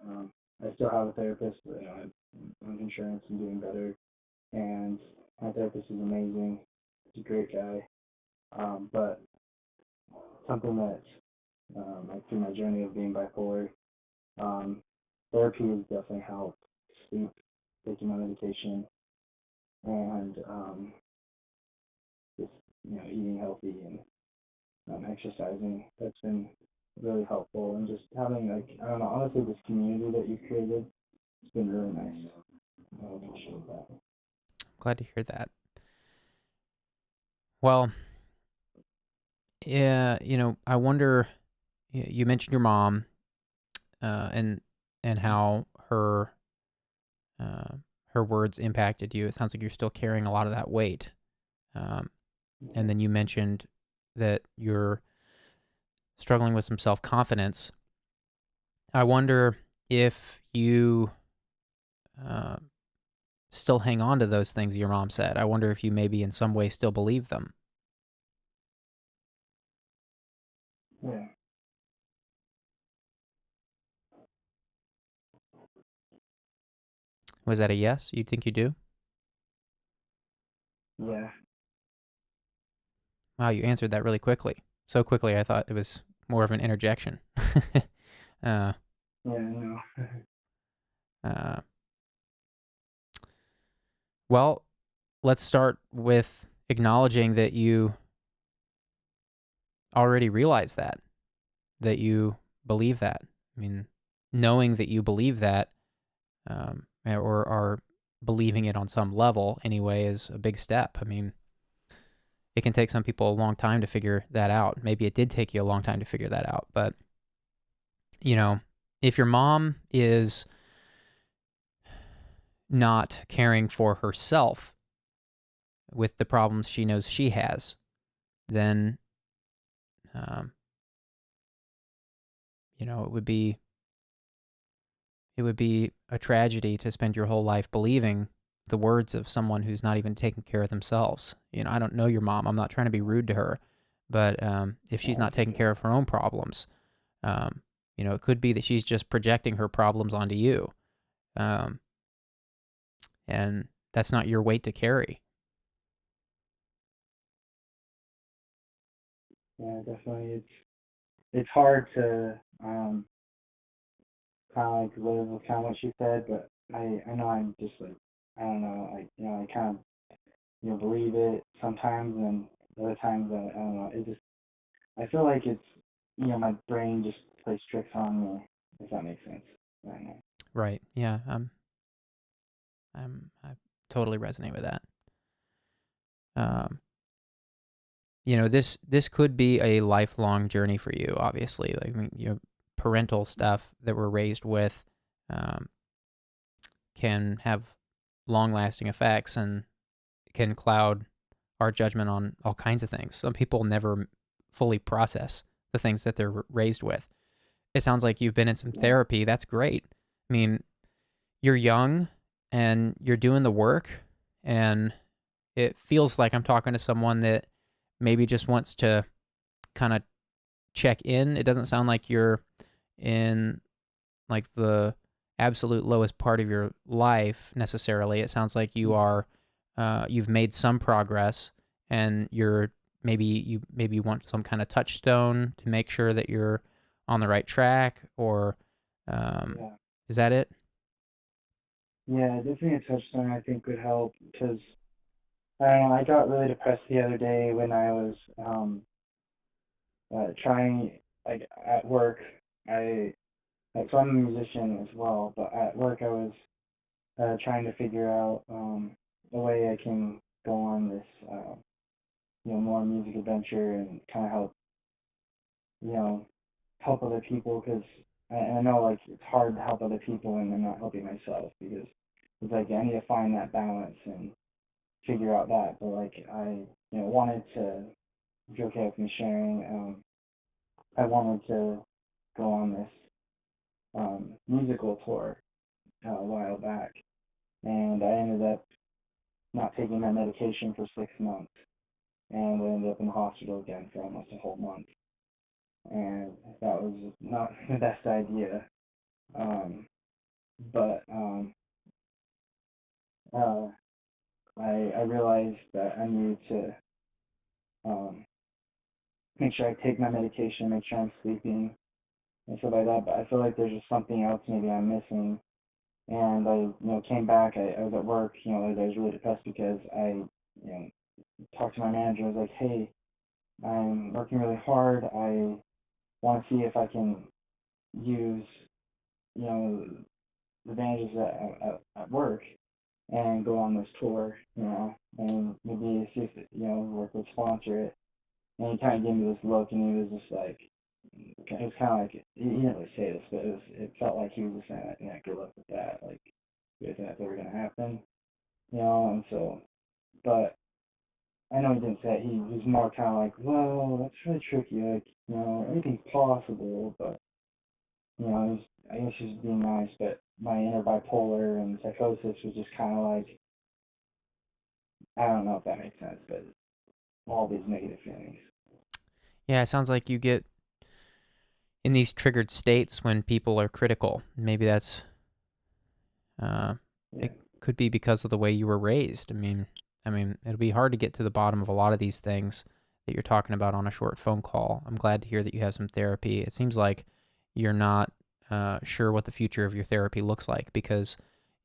I still have a therapist. I have insurance and doing better, and my therapist is amazing. He's a great guy. But something that through my journey of being bipolar, therapy has definitely helped. Sleep, taking my medication, and just eating healthy and exercising. That's been really helpful, and just having I don't know, honestly, this community that you've created it's been really nice. I appreciate that. Glad to hear that. Well, yeah, I wonder. You mentioned your mom, and how her words impacted you. It sounds like you're still carrying a lot of that weight. And then you mentioned that you're struggling with some self-confidence. I wonder if you still hang on to those things your mom said. I wonder if you maybe in some way still believe them. Yeah. Was that a yes? You think you do? Yeah. Wow, you answered that really quickly. So quickly, I thought it was more of an interjection. Yeah, I know. uh, well, let's start with acknowledging that you already realize that you believe that. I mean, knowing that you believe that, or are believing it on some level anyway, is a big step. I mean, it can take some people a long time to figure that out. Maybe it did take you a long time to figure that out. But, if your mom is not caring for herself with the problems she knows she has, then, it would be a tragedy to spend your whole life believing the words of someone who's not even taking care of themselves. I don't know your mom. I'm not trying to be rude to her, but if she's not taking care of her own problems, it could be that she's just projecting her problems onto you, and that's not your weight to carry. Yeah, definitely. It's hard to kind of like live with kind of what she said, but I know I'm just like, I don't know, like, I kind of believe it sometimes, and other times I don't know. It just, I feel like it's my brain just plays tricks on me, if that makes sense. I don't know. Right. Yeah. I totally resonate with that. This could be a lifelong journey for you, obviously. Like, I mean, parental stuff that we're raised with can have long-lasting effects and can cloud our judgment on all kinds of things. Some people never fully process the things that they're raised with. It sounds like you've been in some therapy. That's great. I mean, you're young and you're doing the work, and it feels like I'm talking to someone that maybe just wants to kind of check in. It doesn't sound like you're in like the absolute lowest part of your life necessarily. It sounds like you are, you've made some progress, and you maybe want some kind of touchstone to make sure that you're on the right track, or Yeah. is that it? Yeah, definitely a touchstone I think would help, because I don't know, I got really depressed the other day when I was trying, like, at work. So I'm a musician as well, but at work I was trying to figure out a way I can go on this more music adventure and kind of help other people, because I know, like, it's hard to help other people and I'm not helping myself, because it's like I need to find that balance and figure out that. But like I wanted to, if you're okay with me sharing, I wanted to go on this musical tour a while back, and I ended up not taking my medication for 6 months, and I ended up in the hospital again for almost a whole month, and that was not the best idea. But uh, I realized that I needed to make sure I take my medication, make sure I'm sleeping and stuff like that. But I feel like there's just something else maybe I'm missing. And I, came back. I was at work. I was really depressed because I, talked to my manager. I was like, hey, I'm working really hard. I want to see if I can use, you know, advantages at work and go on this tour, and maybe see if, work would sponsor it. And he kind of gave me this look, and he was just like, it was kind of like, he didn't really say this, but it felt like he was just saying, like, yeah, good luck with that. Like, do you think that's ever going to happen? And so, but I know he didn't say it. He was more kind of like, well, that's really tricky. Like, anything's possible, but, I guess he's being nice, but my inner bipolar and psychosis was just kind of like, I don't know if that makes sense, but all these negative feelings. Yeah, it sounds like you get in these triggered states when people are critical. Maybe that's, it could be because of the way you were raised. I mean, it'll be hard to get to the bottom of a lot of these things that you're talking about on a short phone call. I'm glad to hear that you have some therapy. It seems like you're not sure what the future of your therapy looks like, because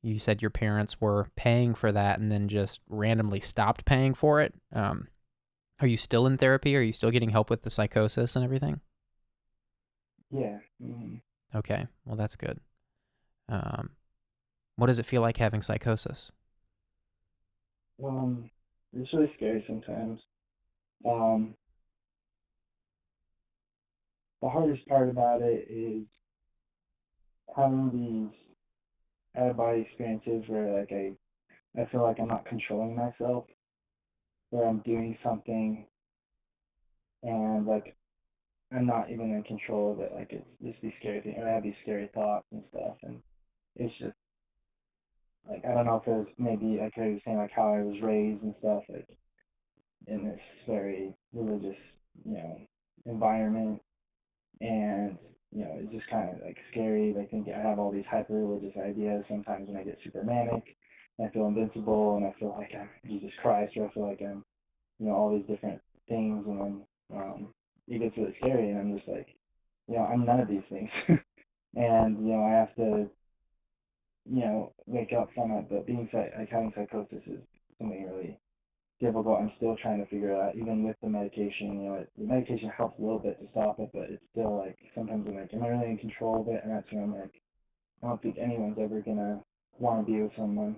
you said your parents were paying for that and then just randomly stopped paying for it. Are you still in therapy? Are you still getting help with the psychosis and everything? Yeah. Mm-hmm. Okay, well, that's good. What does it feel like having psychosis? It's really scary sometimes. The hardest part about it is having these out-of-body experiences where, like, I feel like I'm not controlling myself, where I'm doing something and, like, I'm not even in control of it. Like, it's just these scary things. I have these scary thoughts and stuff, and it's just, like, I don't know if it was maybe, like I was saying, like, how I was raised and stuff, like, in this very religious, environment, and, it's just kind of, like, scary. I think I have all these hyper-religious ideas sometimes when I get super manic, and I feel invincible, and I feel like I'm Jesus Christ, or I feel like I'm, all these different things, and then it gets really scary, and I'm just like, I'm none of these things. And, I have to, wake up from it, but having psychosis is something really difficult. I'm still trying to figure it out, even with the medication. The medication helps a little bit to stop it, but it's still like, sometimes I'm like, am I really in control of it? And that's when I'm like, I don't think anyone's ever gonna want to be with someone,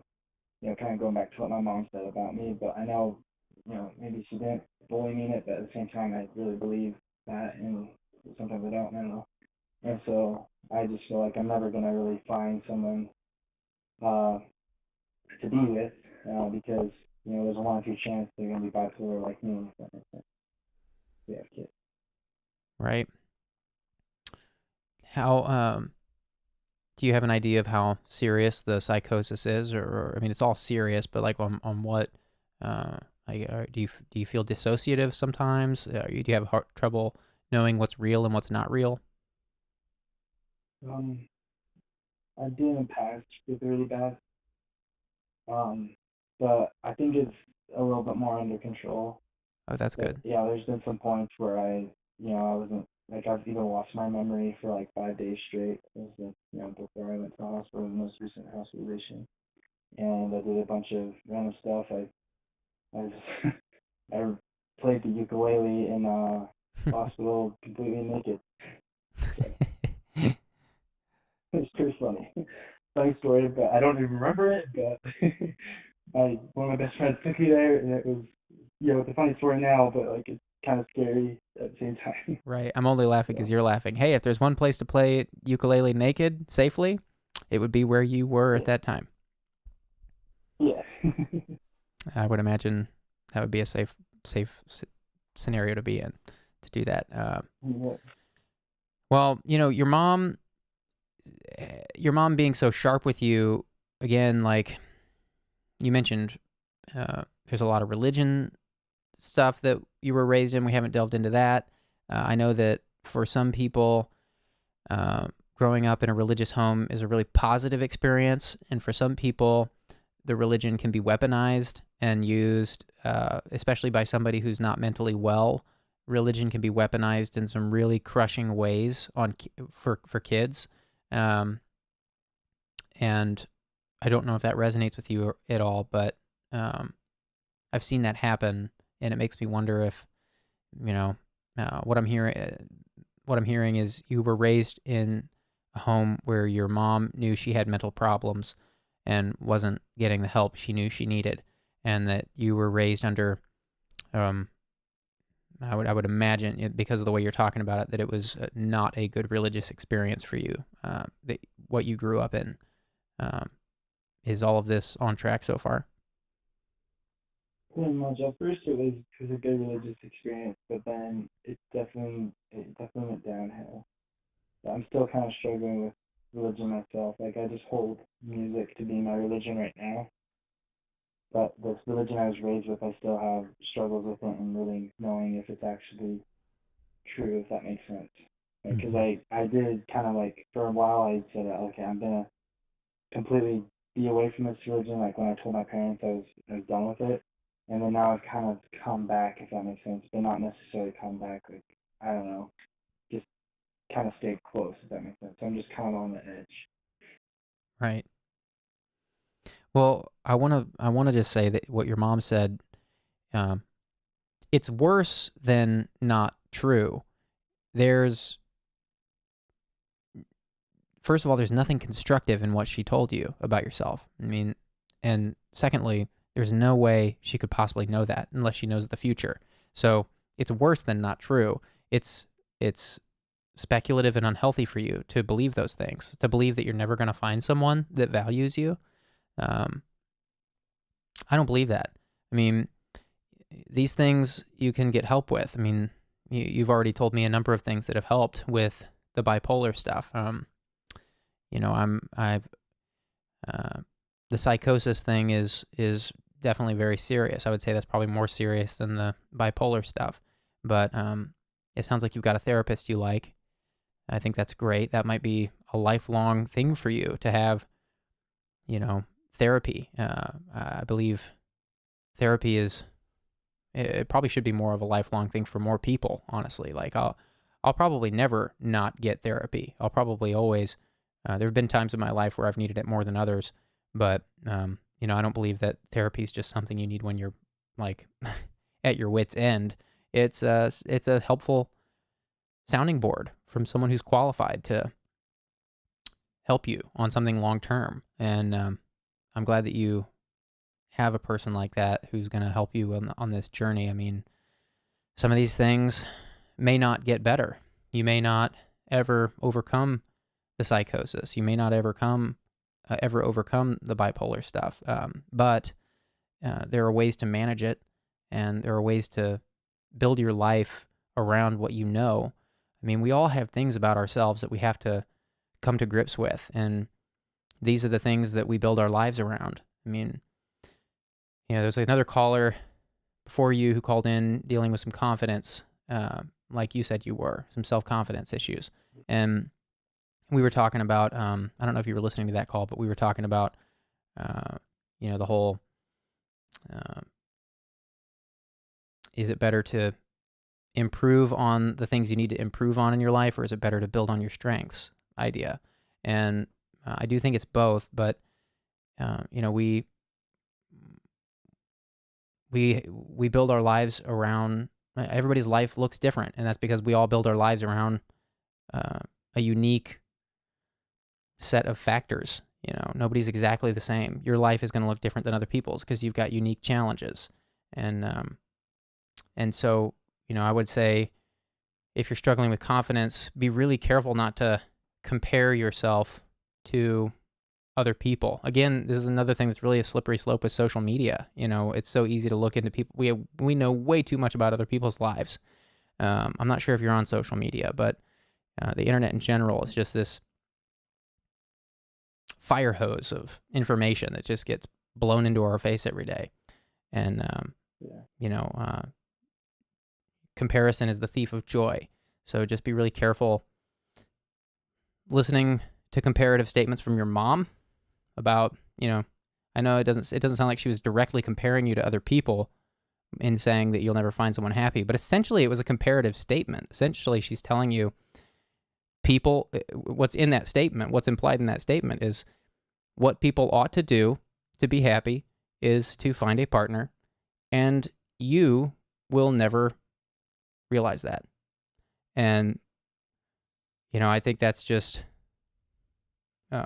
kind of going back to what my mom said about me. But I know, maybe she didn't fully mean it, but at the same time, I really believe that, and sometimes I don't know. And so I just feel like I'm never gonna really find someone to be with, because there's a 1 in 2 chance they're gonna be bipolar like me. If that makes sense. We have kids. Right. How do you have an idea of how serious the psychosis is, or I mean, it's all serious, but like on what? Do you feel dissociative sometimes? Do you have trouble knowing what's real and what's not real? I did in the past with really bad, but I think it's a little bit more under control. Oh, that's But, good. yeah, there's been some points where I wasn't, like, I've even lost my memory for like 5 days straight. It was like, before I went to the hospital, the most recent hospitalization, and I did a bunch of random stuff. I I played the ukulele in hospital completely naked. So it's pretty funny. Funny story, but I don't even remember it. But one of my best friends took me there, and it was, it's a funny story now, but like, it's kind of scary at the same time. Right. I'm only laughing because you're laughing. Hey, if there's one place to play ukulele naked safely, it would be where you were at that time. Yeah. I would imagine that would be a safe scenario to be in, to do that. Yeah. Well, your mom being so sharp with you, again, like you mentioned, there's a lot of religion stuff that you were raised in. We haven't delved into that. I know that for some people, growing up in a religious home is a really positive experience, and for some people, the religion can be weaponized and used, especially by somebody who's not mentally well. Religion can be weaponized in some really crushing ways for kids. And I don't know if that resonates with you at all, but I've seen that happen, and it makes me wonder if, what I'm hearing is you were raised in a home where your mom knew she had mental problems and wasn't getting the help she knew she needed, and that you were raised under, I would imagine, because of the way you're talking about it, that it was not a good religious experience for you. That what you grew up in. Is all of this on track so far? Pretty much. At first, it was a good religious experience, but then it definitely went downhill. I'm still kind of struggling with religion myself. Like, I just hold music to be my religion right now. But this religion I was raised with, I still have struggles with it and really knowing if it's actually true, if that makes sense. Because I did kind of like, for a while, I said, okay, I'm going to completely be away from this religion. Like, when I told my parents I was done with it. And then now I've kind of come back, if that makes sense, but not necessarily come back. Like, I don't know, just kind of stay close, if that makes sense. So I'm just kind of on the edge. Right. Well, I want to just say that what your mom said, it's worse than not true. First of all, there's nothing constructive in what she told you about yourself. I mean, and secondly, there's no way she could possibly know that unless she knows the future. So it's worse than not true. It's speculative and unhealthy for you to believe those things, to believe that you're never going to find someone that values you. I don't believe that. I mean, these things you can get help with. I mean, you've already told me a number of things that have helped with the bipolar stuff. The psychosis thing is definitely very serious. I would say that's probably more serious than the bipolar stuff. But it sounds like you've got a therapist you like. I think that's great. That might be a lifelong thing for you to have, therapy. I believe therapy it probably should be more of a lifelong thing for more people, honestly. Like, I'll probably never not get therapy. I'll probably always, there have been times in my life where I've needed it more than others, but, I don't believe that therapy is just something you need when you're, like, at your wit's end. It's a helpful sounding board from someone who's qualified to help you on something long term. And I'm glad that you have a person like that who's going to help you on this journey. I mean, some of these things may not get better. You may not ever overcome the psychosis. You may not ever overcome the bipolar stuff. But there are ways to manage it, and there are ways to build your life around what you know. I mean, we all have things about ourselves that we have to come to grips with, and these are the things that we build our lives around. I mean, there's another caller before you who called in dealing with some confidence, like you said you were, some self-confidence issues. And we were talking about, I don't know if you were listening to that call, but we were talking about, the whole, is it better to improve on the things you need to improve on in your life, or is it better to build on your strengths idea? And I do think it's both, but, we build our lives around, everybody's life looks different, and that's because we all build our lives around a unique set of factors. Nobody's exactly the same. Your life is going to look different than other people's because you've got unique challenges. And so, I would say if you're struggling with confidence, be really careful not to compare yourself to other people. Again, this is another thing that's really a slippery slope with social media. It's so easy to look into people. We know way too much about other people's lives. I'm not sure if you're on social media, but the internet in general is just this fire hose of information that just gets blown into our face every day. And, comparison is the thief of joy. So just be really careful listening to comparative statements from your mom about, I know it doesn't sound like she was directly comparing you to other people in saying that you'll never find someone happy, but essentially it was a comparative statement. Essentially, she's telling you what's in that statement, what's implied in that statement is what people ought to do to be happy is to find a partner, and you will never realize that. And, I think that's just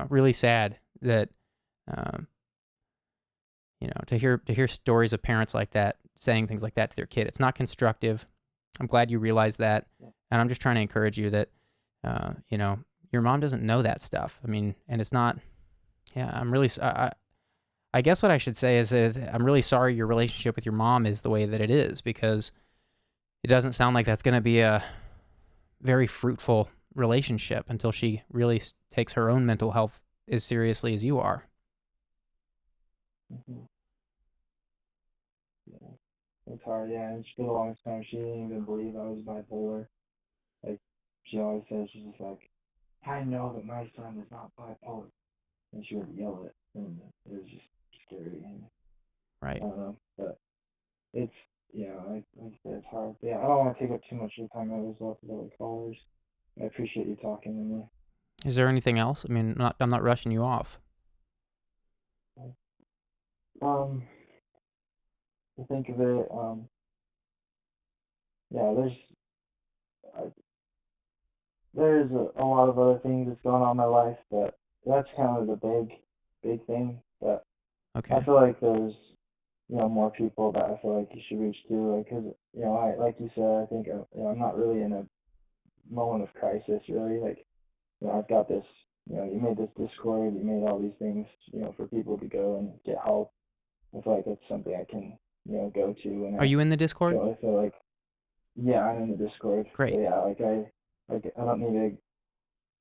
really sad that to hear stories of parents like that saying things like that to their kid. It's not constructive. I'm glad you realize that, and I'm just trying to encourage you that your mom doesn't know that stuff. I mean, and it's not. Yeah, I'm really. I guess what I should say is I'm really sorry your relationship with your mom is the way that it is, because it doesn't sound like that's going to be a very fruitful relationship until she really takes her own mental health as seriously as you are. Mm-hmm. Yeah, it's hard. Yeah, and for the longest time, she didn't even believe I was bipolar. Like, she always says, she's just like, I know that my son is not bipolar, and she would yell it, and it was just scary. And Right. I don't know, but it's like I said, it's hard. But yeah, I don't want to take up too much of your time. I was lots of other callers. I appreciate you talking to me. Is there anything else? I mean, I'm not rushing you off. To think of it, yeah, there's a lot of other things that's going on in my life, but that's kind of the big thing. But Okay. I feel like there's more people that I feel like you should reach to, like, because I, like you said, I think I'm not really in a moment of crisis, really. Like, I've got this, you made this Discord, you made all these things, for people to go and get help. I feel like that's something I can, go to. And Are you in the Discord? I feel like, yeah, I'm in the Discord. Great. So, yeah, I don't need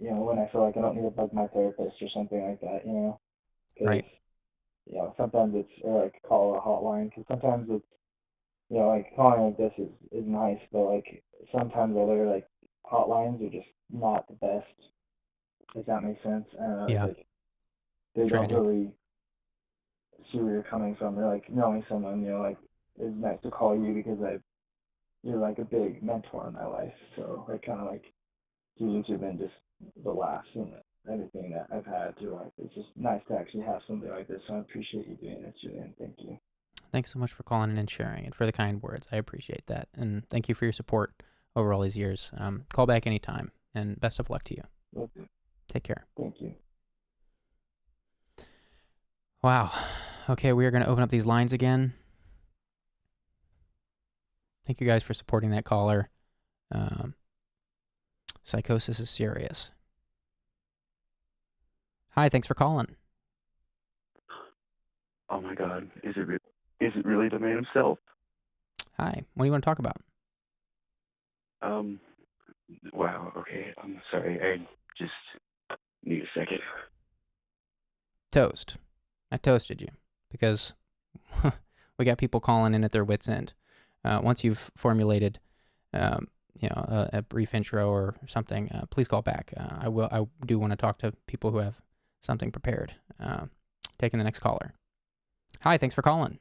to, when I feel like I don't need to bug my therapist or something like that, 'cause, Right. sometimes it's, or like call a hotline, because sometimes it's, like calling like this is nice, but like sometimes other like hotlines are just not the best, if that makes sense. I don't know, Yeah. it's like they Tragic. don't really see where you're coming from. They're like, knowing someone, like, it's nice to call you because you're like a big mentor in my life. So like kind of like you've been just the laughs and everything that I've had through life. It's just nice to actually have something like this. So I appreciate you doing it, Julian. Thank you. Thanks so much for calling in and sharing, and for the kind words. I appreciate that, and thank you for your support over all these years. Call back anytime, and best of luck to you. Okay. Take care. Thank you. Wow. Okay, we are going to open up these lines again. Thank you guys for supporting that caller. Psychosis is serious. Hi, thanks for calling. Oh my God, is it really the man himself? Hi, what do you want to talk about? Wow, okay, I'm sorry, I just need a second. Toast. I toasted you because we got people calling in at their wits' end. Once you've formulated, a brief intro or something, please call back. I do want to talk to people who have something prepared. Taking the next caller. Hi, thanks for calling.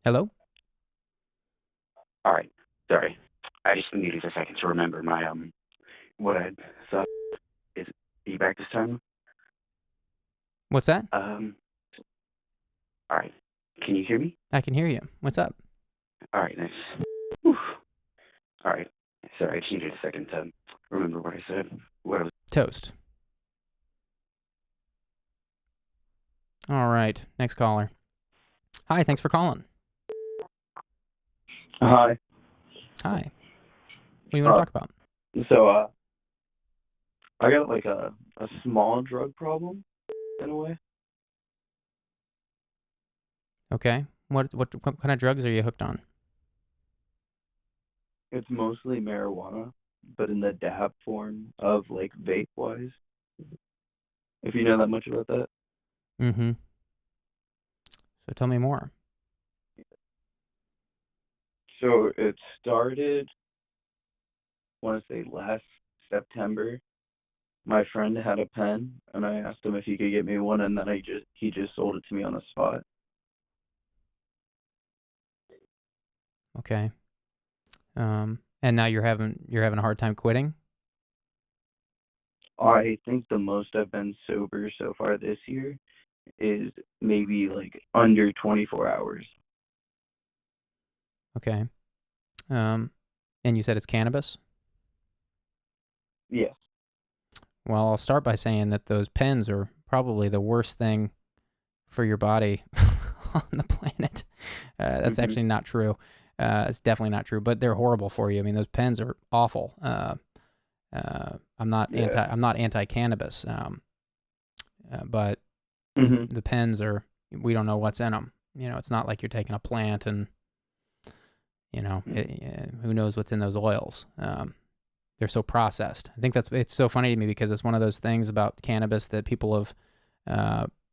Hello? All right, sorry. I just needed a second to remember my, what I saw. Are you back this time? What's that? All right. Can you hear me? I can hear you. What's up? All right, nice. Whew. All right. Sorry, I just needed a second to remember what I said. What I was... Toast. All right, next caller. Hi, thanks for calling. Hi. Hi. What do you want to talk about? So, I got like a small drug problem, in a way. Okay. What kind of drugs are you hooked on? It's mostly marijuana, but in the dab form of like vape-wise. If you know that much about that. Mm-hmm. So tell me more. So it started, I want to say last September. My friend had a pen, and I asked him if he could get me one, and then he just sold it to me on the spot. Okay. And now you're having a hard time quitting? I think the most I've been sober so far this year is maybe like under 24 hours. Okay. And you said it's cannabis? Yes. Well, I'll start by saying that those pens are probably the worst thing for your body on the planet. That's actually not true. It's definitely not true, but they're horrible for you. I mean, those pens are awful. I'm not anti-cannabis, but the pens are. We don't know what's in them. You know, it's not like you're taking a plant and who knows what's in those oils. They're so processed. I think it's so funny to me because it's one of those things about cannabis that people have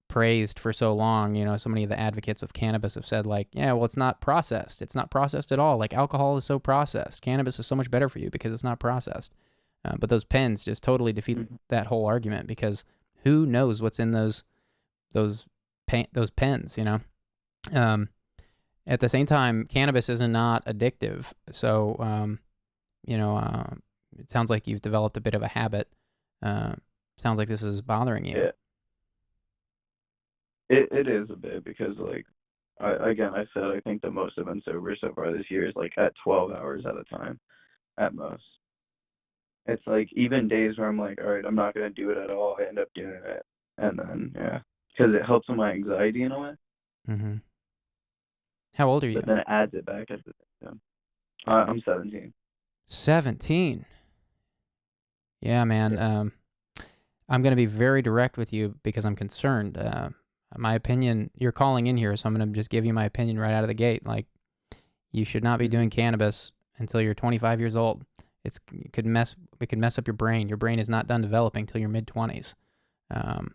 praised for so long. You know, so many of the advocates of cannabis have said, like, yeah, well, it's not processed. It's not processed at all. Like, alcohol is so processed. Cannabis is so much better for you because it's not processed. But those pens just totally defeat that whole argument, because who knows what's in those pens, you know? At the same time, cannabis is not addictive. So, it sounds like you've developed a bit of a habit. Sounds like this is bothering you. Yeah. It is a bit, because like I said, I think the most I've been sober so far this year is like at 12 hours at a time at most. It's like even days where I'm like, all right, I'm not going to do it at all, I end up doing it. And then, yeah, because it helps with my anxiety in a way. Mm-hmm. How old are you? But then it adds it back at the same time. I'm 17. 17. Yeah, man. Yeah. I'm going to be very direct with you because I'm concerned. My opinion, you're calling in here, so I'm going to just give you my opinion right out of the gate. Like, you should not be doing cannabis until you're 25 years old. It could mess up your brain. Your brain is not done developing till your mid-20s. I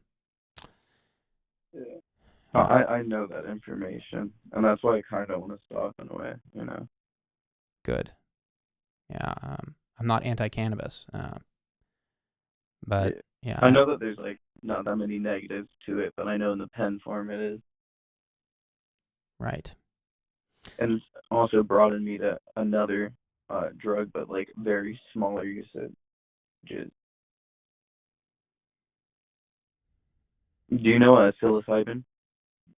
know that information, and that's why I kind of want to stop in a way, you know. Good. Yeah, I'm not anti-cannabis, but yeah. I know that there's like not that many negatives to it, but I know in the pen form it is. Right. And it's also broadened me to another drug, but like very smaller usage. Do you know psilocybin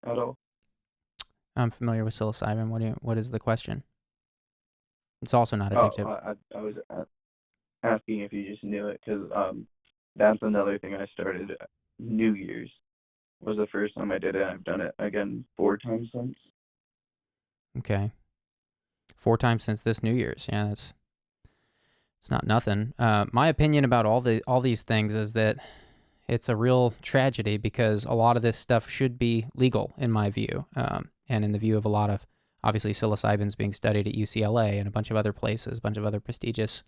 at all? I'm familiar with psilocybin. What is the question? It's also not addictive. I was asking if you just knew it, because that's another thing I started. New Year's was the first time I did it. I've done it again 4 times since. Okay. 4 times since this New Year's. Yeah, it's not nothing. My opinion about all these things is that it's a real tragedy, because a lot of this stuff should be legal, in my view, and in the view of a lot of, obviously, psilocybin's being studied at UCLA and a bunch of other places, a bunch of other prestigious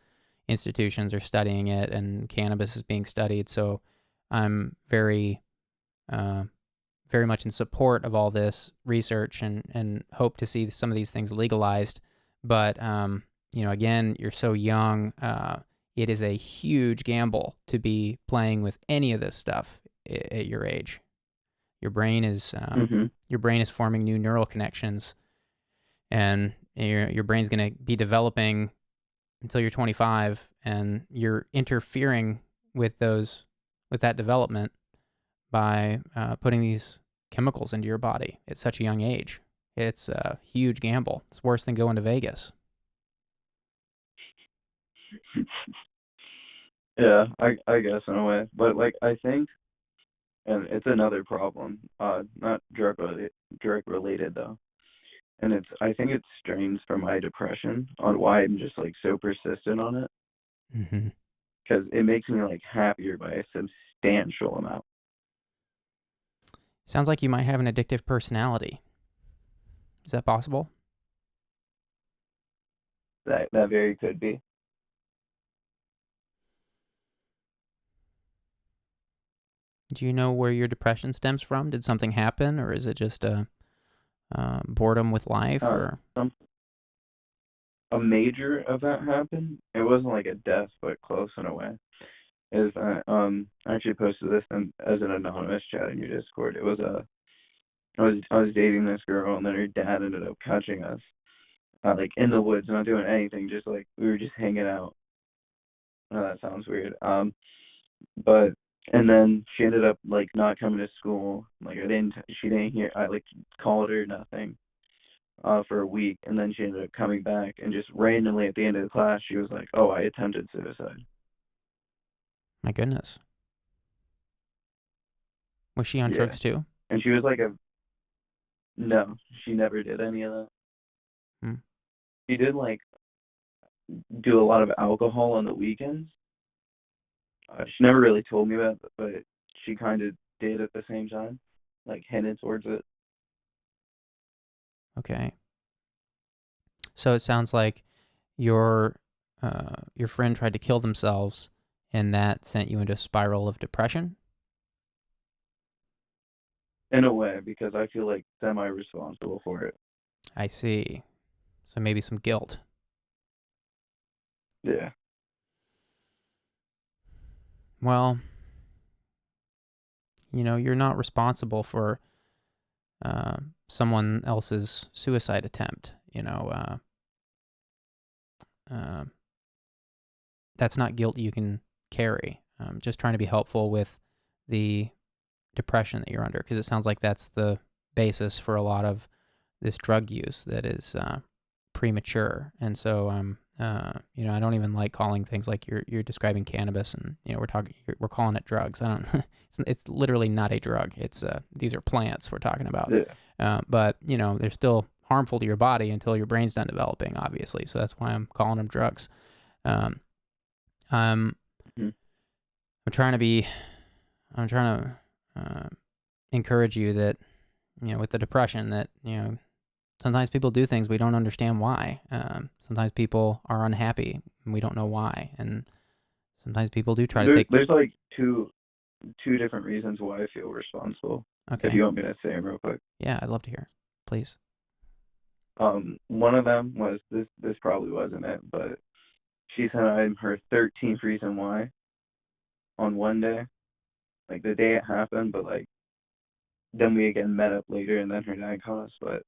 institutions are studying it, and cannabis is being studied. So I'm very much in support of all this research and hope to see some of these things legalized. But, again, you're so young. It is a huge gamble to be playing with any of this stuff at your age. Your brain is forming new neural connections, and your brain's going to be developing until you're 25, and you're interfering with that development by putting these chemicals into your body at such a young age. It's a huge gamble. It's worse than going to Vegas. Yeah, I guess in a way, but like I think, and it's another problem, not drug related though, and I think it strains from my depression on why I'm just like so persistent on it, because it makes me like happier by a substantial amount. Sounds like you might have an addictive personality. Is that possible? That very could be. Do you know where your depression stems from? Did something happen, or is it just a boredom with life? Or a major event happened. It wasn't like a death, but close in a way. I actually posted this as an anonymous chat in your Discord. It was I was dating this girl, and then her dad ended up catching us, like in the woods, not doing anything, just like we were just hanging out. Oh, that sounds weird. And then she ended up like not coming to school. Like she didn't hear. I like called her, nothing, for a week, and then she ended up coming back, and just randomly at the end of the class, she was like, "Oh, I attempted suicide." My goodness. Was she on Yeah. drugs too? And she was like no, she never did any of that. Hmm. She did like do a lot of alcohol on the weekends. She never really told me that, but she kind of did at the same time, like hinted towards it. Okay. So it sounds like your friend tried to kill themselves, and that sent you into a spiral of depression? In a way, because I feel like semi-responsible for it. I see. So maybe some guilt. Yeah. Well, you're not responsible for someone else's suicide attempt. That's not guilt you can carry. Just trying to be helpful with the depression that you're under, because it sounds like that's the basis for a lot of this drug use that is premature. And so, I don't even like calling things like you're describing cannabis, and we're calling it drugs. I don't. It's literally not a drug. It's these are plants we're talking about. Yeah. But they're still harmful to your body until your brain's done developing, obviously. So that's why I'm calling them drugs. I'm trying to encourage you that, with the depression, that, sometimes people do things we don't understand why. Sometimes people are unhappy and we don't know why. And sometimes people do try to take... There's like two different reasons why I feel responsible. Okay. If you want me to say them real quick. Yeah, I'd love to hear. Please. One of them was this probably wasn't it, but she said I'm her 13th reason why on one day, like the day it happened, but like then we again met up later, and then her dad called us. But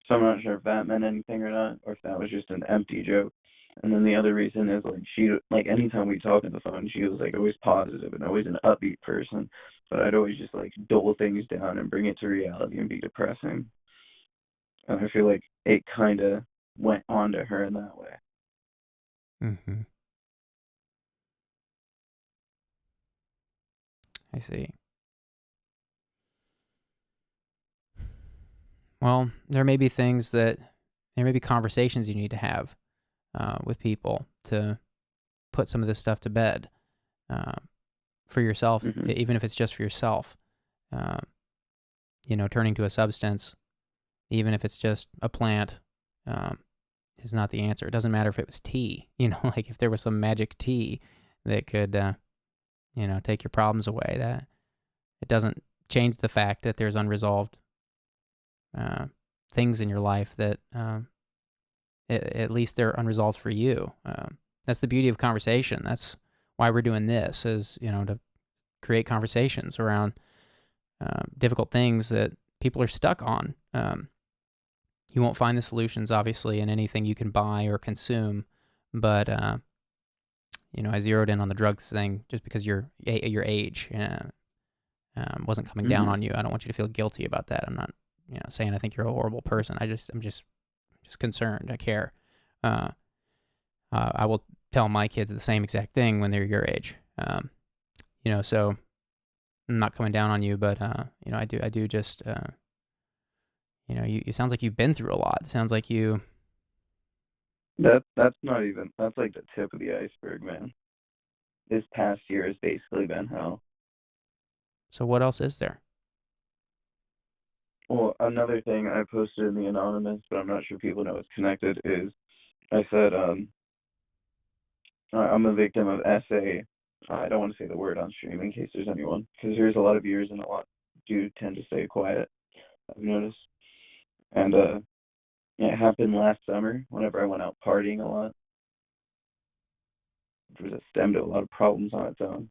so I'm not sure if that meant anything or not, or if that was just an empty joke. And then the other reason is like she, like anytime we talk on the phone, she was like always positive and always an upbeat person, but I'd always just like dole things down and bring it to reality and be depressing. And I feel like it kind of went on to her in that way. Mm-hmm. I see. Well, there may be conversations you need to have with people to put some of this stuff to bed for yourself, even if it's just for yourself. Turning to a substance, even if it's just a plant, is not the answer. It doesn't matter if it was tea, like if there was some magic tea that could, take your problems away. That it doesn't change the fact that there's unresolved things in your life that at least they're unresolved for you. That's the beauty of conversation. That's why we're doing this, is to create conversations around difficult things that people are stuck on. You won't find the solutions, obviously, in anything you can buy or consume, but I zeroed in on the drugs thing just because your age wasn't coming down on you. I don't want you to feel guilty about that. I'm not saying I think you're a horrible person. I'm just concerned. I care. I will tell my kids the same exact thing when they're your age. So I'm not coming down on you, but I do just it sounds like you've been through a lot. It sounds like you... That's not even, that's like the tip of the iceberg, man. This past year has basically been hell. So what else is there? Well, another thing I posted in the anonymous, but I'm not sure people know it's connected, is I said I'm a victim of SA. I don't want to say the word on stream in case there's anyone, because there's a lot of viewers and a lot do tend to stay quiet, I've noticed. And it happened last summer whenever I went out partying a lot, which was a stem to a lot of problems on its own.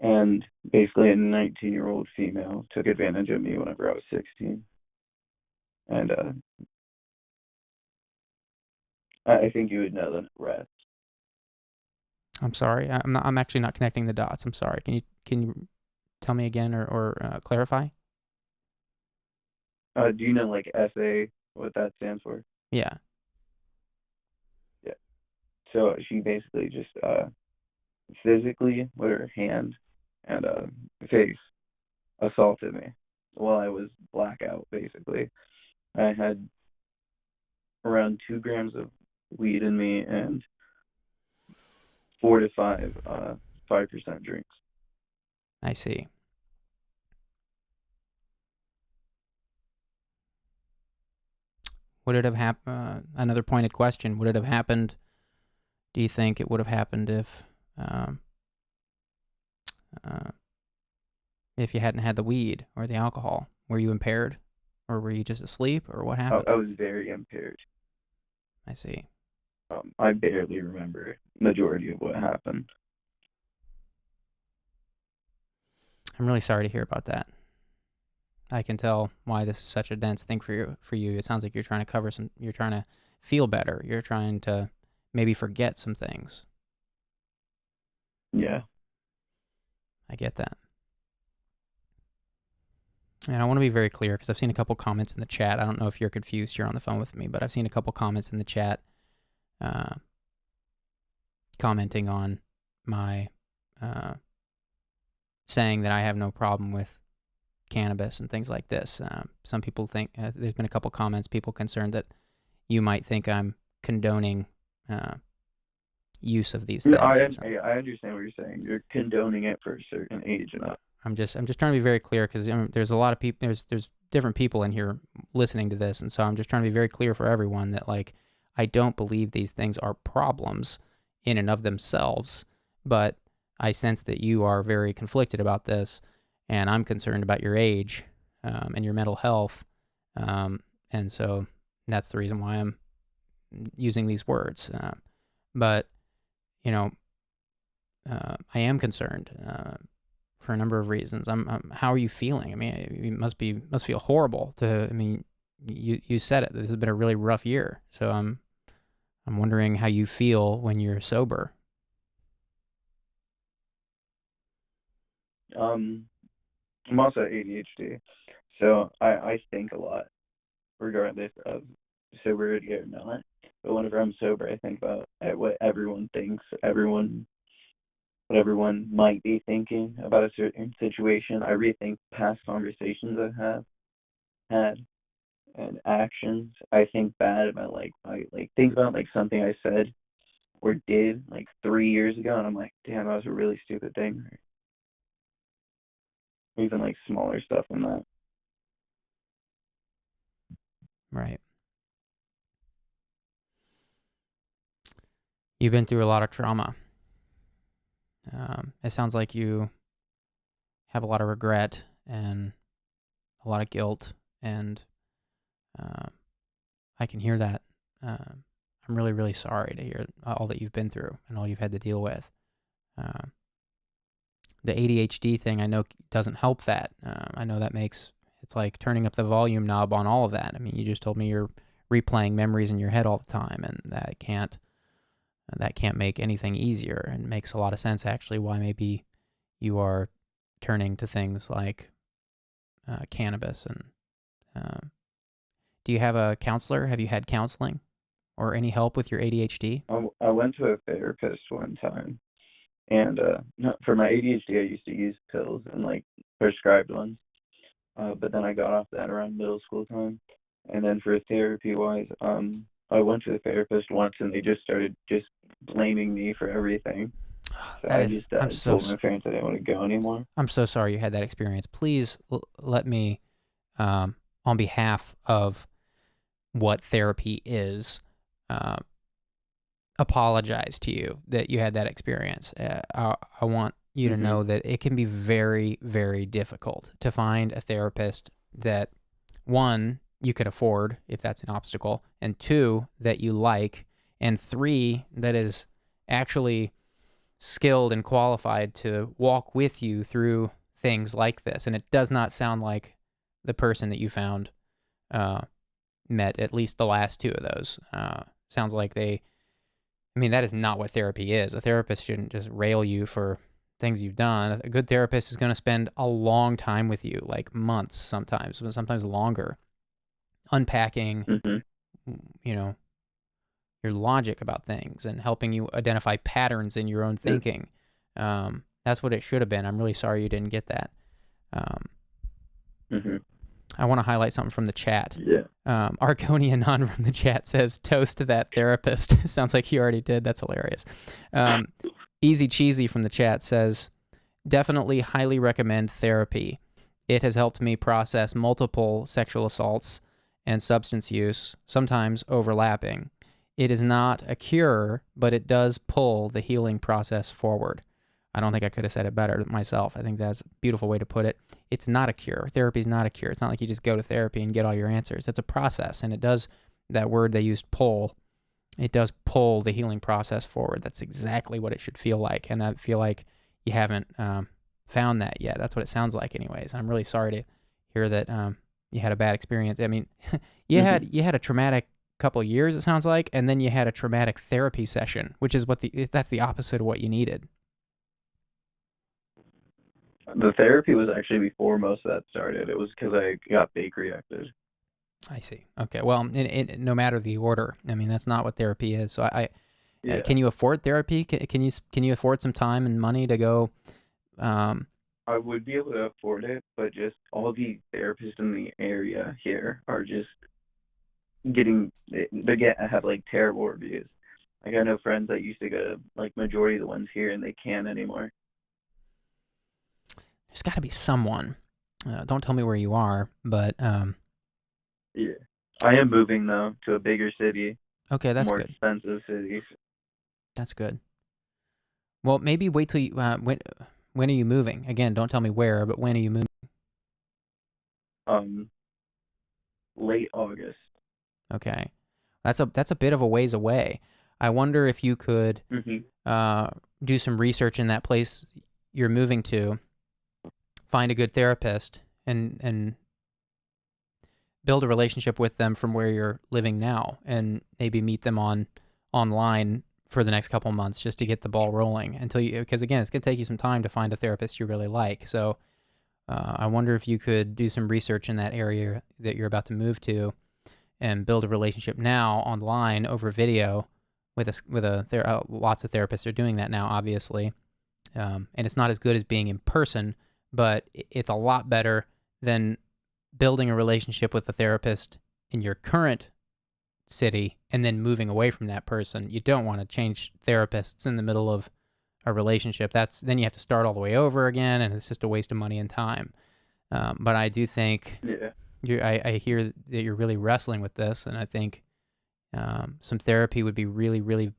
And basically a 19-year-old female took advantage of me whenever I was 16. And I think you would know the rest. I'm sorry. I'm actually not connecting the dots. I'm sorry. Can you tell me again or clarify? Do you know like SA, what that stands for? Yeah. Yeah. So she basically just physically with her hand and Faith assaulted me while I was blackout, basically. I had around 2 grams of weed in me and 4 to 5 5% drinks. I see. Would it have happened? Another pointed question. Would it have happened? Do you think it would have happened if you hadn't had the weed or the alcohol? Were you impaired, or were you just asleep, or what happened? I was very impaired. I see. I barely remember majority of what happened. I'm really sorry to hear about that. I can tell why this is such a dense thing for you. It sounds like you're trying to you're trying to feel better. You're trying to maybe forget some things. Yeah. I get that. And I want to be very clear because I've seen a couple comments in the chat. I don't know if you're confused here on the phone with me, but I've seen a couple comments in the chat commenting on my saying that I have no problem with cannabis and things like this. Some people think, there's been a couple comments, people concerned that you might think I'm condoning use of these things. I understand what you're saying. You're condoning it for a certain age and up. I'm just trying to be very clear because there's a lot of people, there's different people in here listening to this, and so I'm just trying to be very clear for everyone that, like, I don't believe these things are problems in and of themselves, but I sense that you are very conflicted about this, and I'm concerned about your age and your mental health, and so that's the reason why I'm using these words. But you know, I am concerned for a number of reasons. How are you feeling? I mean, it must feel horrible to. I mean, you said it. This has been a really rough year, so I'm wondering how you feel when you're sober. I'm also ADHD, so I think a lot, regardless of sobriety or not. But whenever I'm sober, I think about what everyone thinks, what everyone might be thinking about a certain situation. I rethink past conversations I have had and actions. I think bad about I think about something I said or did 3 years ago, and I'm like, damn, that was a really stupid thing. Or even smaller stuff than that. Right. You've been through a lot of trauma. It sounds like you have a lot of regret and a lot of guilt, and I can hear that. I'm really, really sorry to hear all that you've been through and all you've had to deal with. The ADHD thing, I know, doesn't help that. I know that it's like turning up the volume knob on all of that. I mean, you just told me you're replaying memories in your head all the time, and that can't make anything easier, and makes a lot of sense, actually, why maybe you are turning to things like cannabis. And do you have a counselor? Have you had counseling or any help with your ADHD? I went to a therapist one time, and for my ADHD, I used to use pills and prescribed ones, but then I got off that around middle school time. And then for therapy-wise, I went to the therapist once, and they just started blaming me for everything. So I told my parents I didn't want to go anymore. I'm so sorry you had that experience. Please let me, on behalf of what therapy is, apologize to you that you had that experience. I want you to know that it can be very, very difficult to find a therapist that, one, you can afford if that's an obstacle, and two, that you like, and three, that is actually skilled and qualified to walk with you through things like this. And it does not sound like the person that you found met at least the last two of those. Sounds like that is not what therapy is. A therapist shouldn't just rail you for things you've done. A good therapist is going to spend a long time with you, like months sometimes longer, unpacking, your logic about things and helping you identify patterns in your own thinking. That's what it should have been. I'm really sorry you didn't get that. hmm I want to highlight something from the chat. Yeah. Argonian Non from the chat says, toast to that therapist. Sounds like he already did. That's hilarious. Easy Cheesy from the chat says, definitely highly recommend therapy. It has helped me process multiple sexual assaults and substance use, sometimes overlapping. It is not a cure, but it does pull the healing process forward. I don't think I could have said it better myself. I think that's a beautiful way to put it. It's not a cure. Therapy is not a cure. It's not like you just go to therapy and get all your answers. It's a process, and it does, that word they used, pull, it does pull the healing process forward. That's exactly what it should feel like, and I feel like you haven't found that yet. That's what it sounds like anyways. I'm really sorry to hear that you had a bad experience. I mean, you had a traumatic couple of years, it sounds like, and then you had a traumatic therapy session, which is that's the opposite of what you needed. The therapy was actually before most of that started. It was because I got bake reacted. I see. Okay. Well, no matter the order, I mean, that's not what therapy is. So Yeah. Can you afford therapy? Can you afford some time and money to go? I would be able to afford it, but just all the therapists in the area here are just have like terrible reviews. Like I know friends that used to go to like majority of the ones here, and they can't anymore. There's got to be someone. Don't tell me where you are, but Yeah. I am moving though to a bigger city. Okay, that's more good. expensive city. That's good. Well, maybe wait till you when are you moving? Again, don't tell me where, but when are you moving? Late August. Okay. That's a bit of a ways away. I wonder if you could do some research in that place you're moving to, find a good therapist, and build a relationship with them from where you're living now, and maybe meet them online for the next couple months just to get the ball rolling because again, it's going to take you some time to find a therapist you really like. So I wonder if you could do some research in that area that you're about to move to and build a relationship now online over video with lots of therapists are doing that now, obviously. And it's not as good as being in person, but it's a lot better than building a relationship with a therapist in your current city and then moving away from that person. You don't want to change therapists in the middle of a relationship. Then you have to start all the way over again, and it's just a waste of money and time. But I do think I hear that you're really wrestling with this, and I think some therapy would be really, really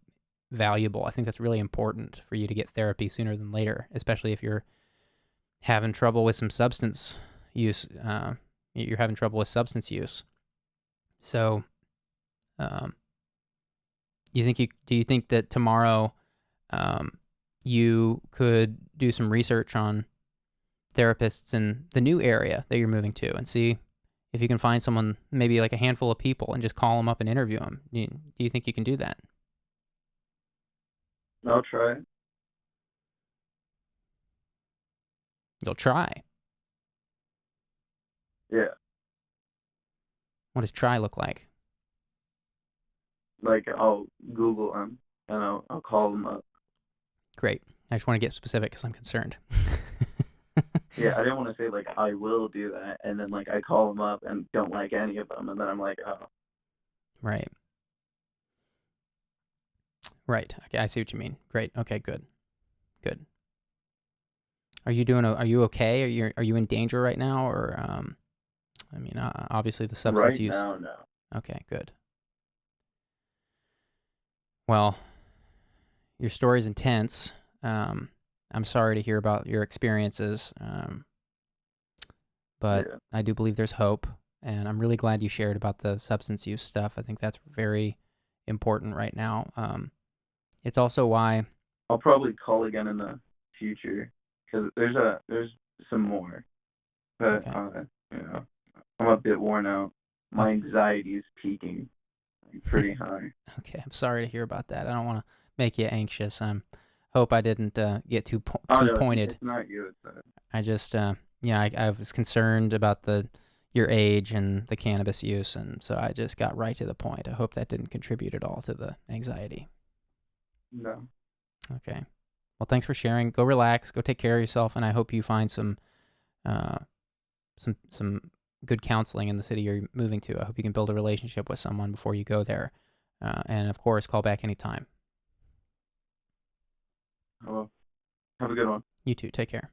valuable. I think that's really important for you to get therapy sooner than later, especially if you're having trouble with some substance use. You're having trouble with substance use. So, do you think that tomorrow you could do some research on therapists in the new area that you're moving to and see if you can find someone, maybe like a handful of people, and just call them up and interview them? Do you think you can do that? I'll try. You'll try. Yeah. What does try look like? Like I'll Google them and I'll call them up. Great. I just want to get specific because I'm concerned. Yeah, I didn't want to say like I will do that, and then like I call them up and don't like any of them, and then I'm like, oh. Right. Right. Okay, I see what you mean. Great. Okay. Good. Good. Are you okay? Are you in danger right now, or I mean, obviously the substance use. Right now, no. Okay. Good. Well, your story's intense. I'm sorry to hear about your experiences, but Yeah. I do believe there's hope, and I'm really glad you shared about the substance use stuff. I think that's very important right now. It's also why I'll probably call again in the future because there's some more, but I'm a bit worn out. My anxiety is peaking pretty high. Okay, I'm sorry to hear about that. I don't want to make you anxious. Hope I didn't get too No, pointed. It's not you. It's I just I was concerned about your age and the cannabis use, and so I just got right to the point. I hope that didn't contribute at all to the anxiety. No. Okay. Well, thanks for sharing. Go relax. Go take care of yourself, and I hope you find some good counseling in the city you're moving to. I hope you can build a relationship with someone before you go there. And of course, call back anytime. Well, have a good one. You too. Take care.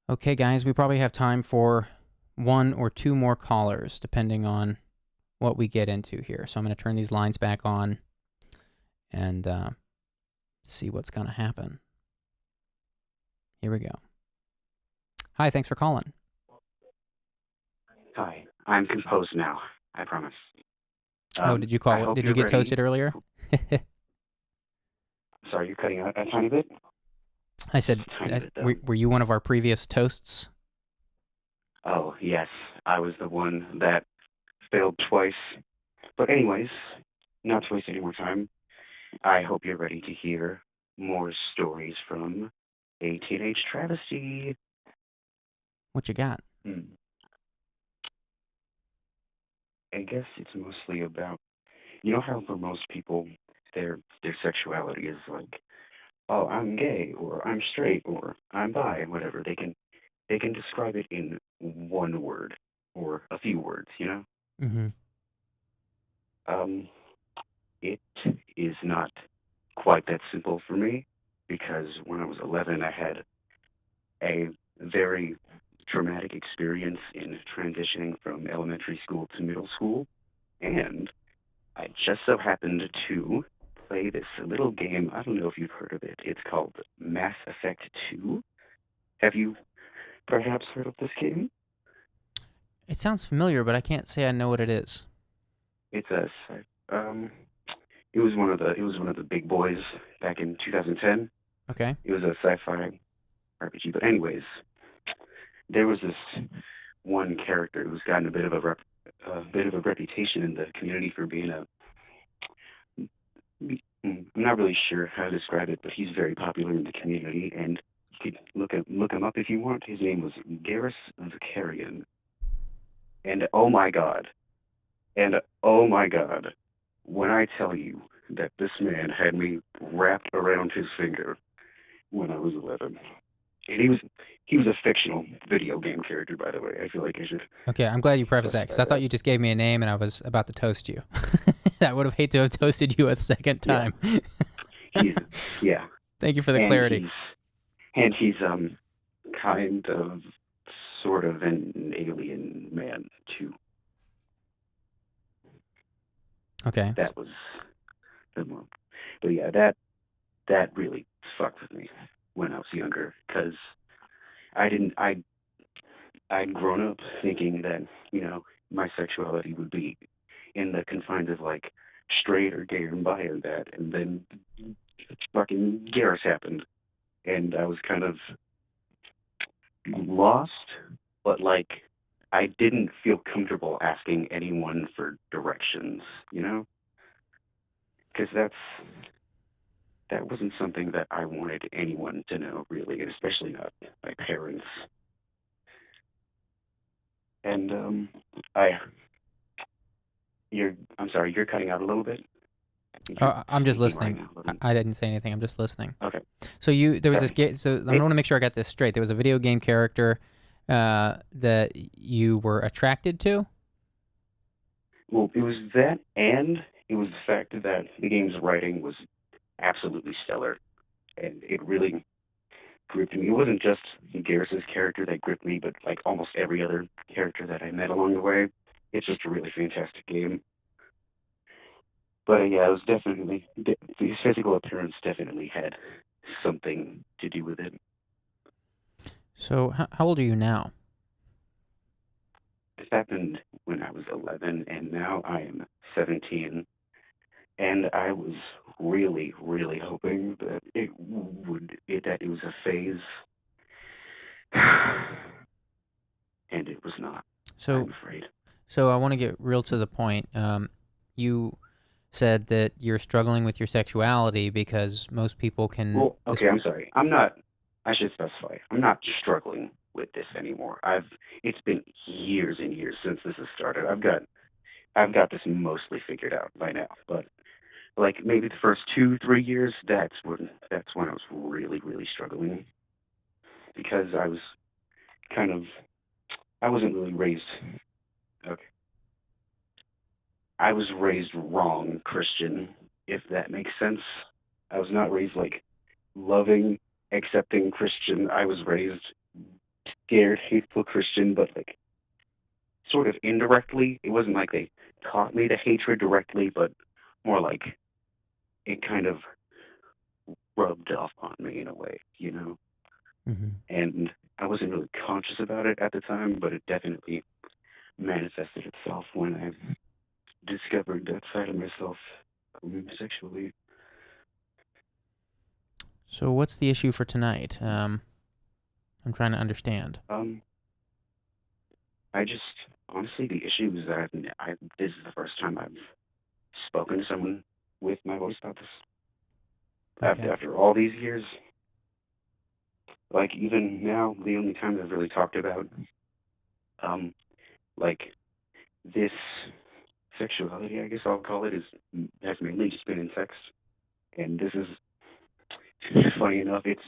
Okay, guys, we probably have time for 1 or 2 more callers, depending on what we get into here. So I'm going to turn these lines back on and see what's going to happen. Here we go. Hi, thanks for calling. Hi, I'm composed now. I promise. Did you call? Did you get toasted earlier? Sorry, you're cutting out a tiny bit. I said, were you one of our previous toasts? Oh, yes. I was the one that failed twice. But anyways, not to waste any more time, I hope you're ready to hear more stories from a teenage travesty. What you got? I guess it's mostly about, you know how for most people, their sexuality is like, oh, I'm gay, or I'm straight, or I'm bi, whatever. They can describe it in one word or a few words, you know? Mm-hmm. It is not quite that simple for me, because when I was 11, I had a very traumatic experience in transitioning from elementary school to middle school, and I just so happened to play this little game. I don't know if you've heard of it. It's called Mass Effect 2. Have you perhaps heard of this game? It sounds familiar, but I can't say I know what it is. It was one of the big boys back in 2010. Okay. It was a sci-fi RPG. But anyways, there was this one character who's gotten a bit of a reputation in the community for being I'm not really sure how to describe it, but he's very popular in the community, and you could look him up if you want. His name was Garrus Vicarian. And oh my god, when I tell you that this man had me wrapped around his finger when I was 11. And he was a fictional video game character, by the way. I feel like I should... Okay, I'm glad you prefaced that, because I thought you just gave me a name and I was about to toast you. I would have hated to have toasted you a second time. Yeah. Thank you for the clarity. He's kind of, sort of an alien man, too. Okay. That was the moment. But yeah, that really fucked with me when I was younger, because I'd grown up thinking that, you know, my sexuality would be in the confines of like straight or gay or bi or that, and then fucking Garrus happened, and I was kind of lost, but like I didn't feel comfortable asking anyone for directions, you know, because that wasn't something that I wanted anyone to know, really, and especially not my parents. And I'm sorry, you're cutting out a little bit. I'm just listening. I didn't say anything. I'm just listening. Okay. So there was this game. So I want to make sure I got this straight. There was a video game character that you were attracted to. Well, it was that, and it was the fact that the game's writing was absolutely stellar, and it really gripped me. It wasn't just Garrus's character that gripped me, but like almost every other character that I met along the way. It's just a really fantastic game. But yeah, it was definitely, his physical appearance definitely had something to do with it. So how old are you now? This happened when I was 11, and now I am 17. And I was really, really hoping that it was a phase. And it was not, I'm afraid. So I want to get real to the point. You said that you're struggling with your sexuality because most people can... Well, okay, I'm sorry. I should specify. I'm not struggling with this anymore. It's been years and years since this has started. I've got this mostly figured out by now. But like maybe the first 2-3 years, that's when I was really, really struggling, because I wasn't really raised. Okay. I was raised wrong Christian, if that makes sense. I was not raised like loving, accepting Christian. I was raised scared, hateful Christian, but like sort of indirectly. It wasn't like they taught me the hatred directly, but more like it kind of rubbed off on me in a way, you know? Mm-hmm. And I wasn't really conscious about it at the time, but it definitely manifested itself when I discovered that side of myself sexually. So what's the issue for tonight? I'm trying to understand. I just, honestly, the issue is that this is the first time I've spoken to someone with my voice about this. Okay. After all these years, like even now, the only time I've really talked about, like this sexuality, I guess I'll call it, has mainly just been in sex. And this is, funny enough, it's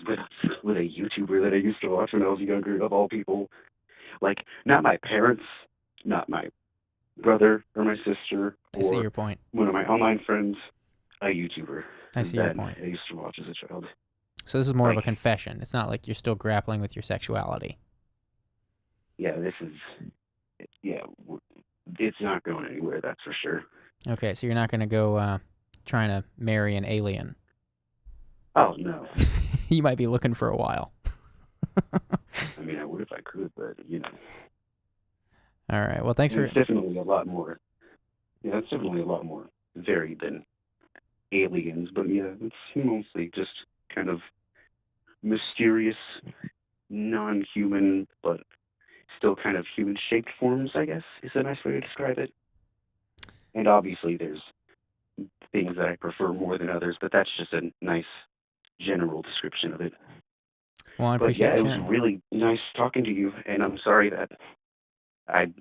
with a YouTuber that I used to watch when I was younger, of all people. Like, not my parents, not my brother or my sister, I see or your point. one of my online friends, a YouTuber I see your that point. I used to watch as a child. So this is more of a Like, confession. It's not like you're still grappling with your sexuality. yeah, it's not going anywhere, that's for sure. Okay, so you're not going to go trying to marry an alien. Oh, no. You might be looking for a while. I mean, I would if I could, but, you know. All right, well, thanks for... It's definitely a lot more. Yeah, it's definitely a lot more varied than aliens, but yeah, it's mostly just kind of mysterious, non-human, but still kind of human-shaped forms, I guess, is a nice way to describe it. And obviously there's things that I prefer more than others, but that's just a nice general description of it. Well, I But appreciate yeah, you it was sharing. really nice talking to you, and I'm sorry that I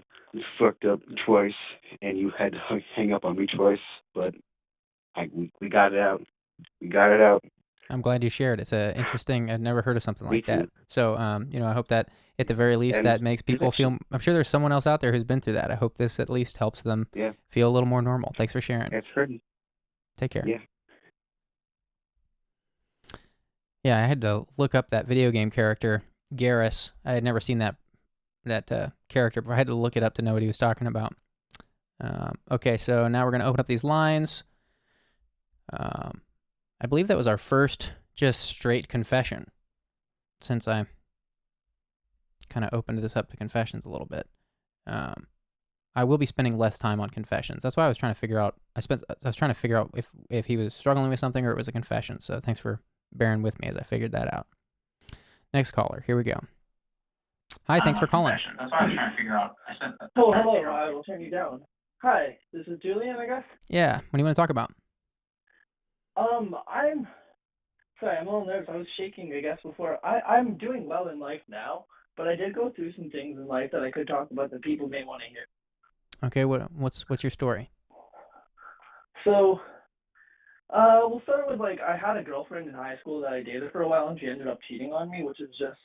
fucked up twice and you had to hang up on me twice, but we got it out. We got it out. I'm glad you shared. It's interesting. I've never heard of something Me like that. too. So, I hope that at the very least And that makes people feel... I'm sure there's someone else out there who's been through that. I hope this at least helps them feel a little more normal. Thanks for sharing. It's heard. Take care. Yeah. Yeah, I had to look up that video game character, Garrus. I had never seen that character, but I had to look it up to know what he was talking about. Okay, so now we're going to open up these lines. I believe that was our first just straight confession, since I kind of opened this up to confessions a little bit. I will be spending less time on confessions. That's why I was trying to figure out. I was trying to figure out if he was struggling with something or it was a confession. So thanks for bearing with me as I figured that out. Next caller. Here we go. Hi, thanks for calling. That's why I was trying to figure out. Oh, hello. I will turn you down. Hi, this is Julian, I guess. Yeah. What do you want to talk about? I'm sorry. I'm a little nervous. I was shaking, I guess, before. I'm doing well in life now, but I did go through some things in life that I could talk about that people may want to hear. Okay. What's your story? So, we'll start with, I had a girlfriend in high school that I dated for a while, and she ended up cheating on me, which is just,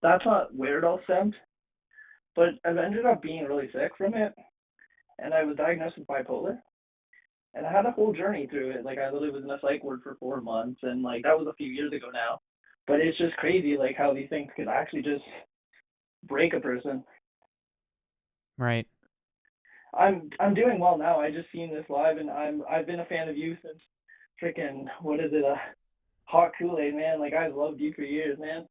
that's not where it all stemmed, but I've ended up being really sick from it, and I was diagnosed with bipolar, and I had a whole journey through it. I literally was in a psych ward for 4 months, and, that was a few years ago now, but it's just crazy, how these things could actually just break a person. Right. I'm doing well now. I just seen this live, and I've been a fan of you since freaking hot Kool-Aid, man. I've loved you for years, man.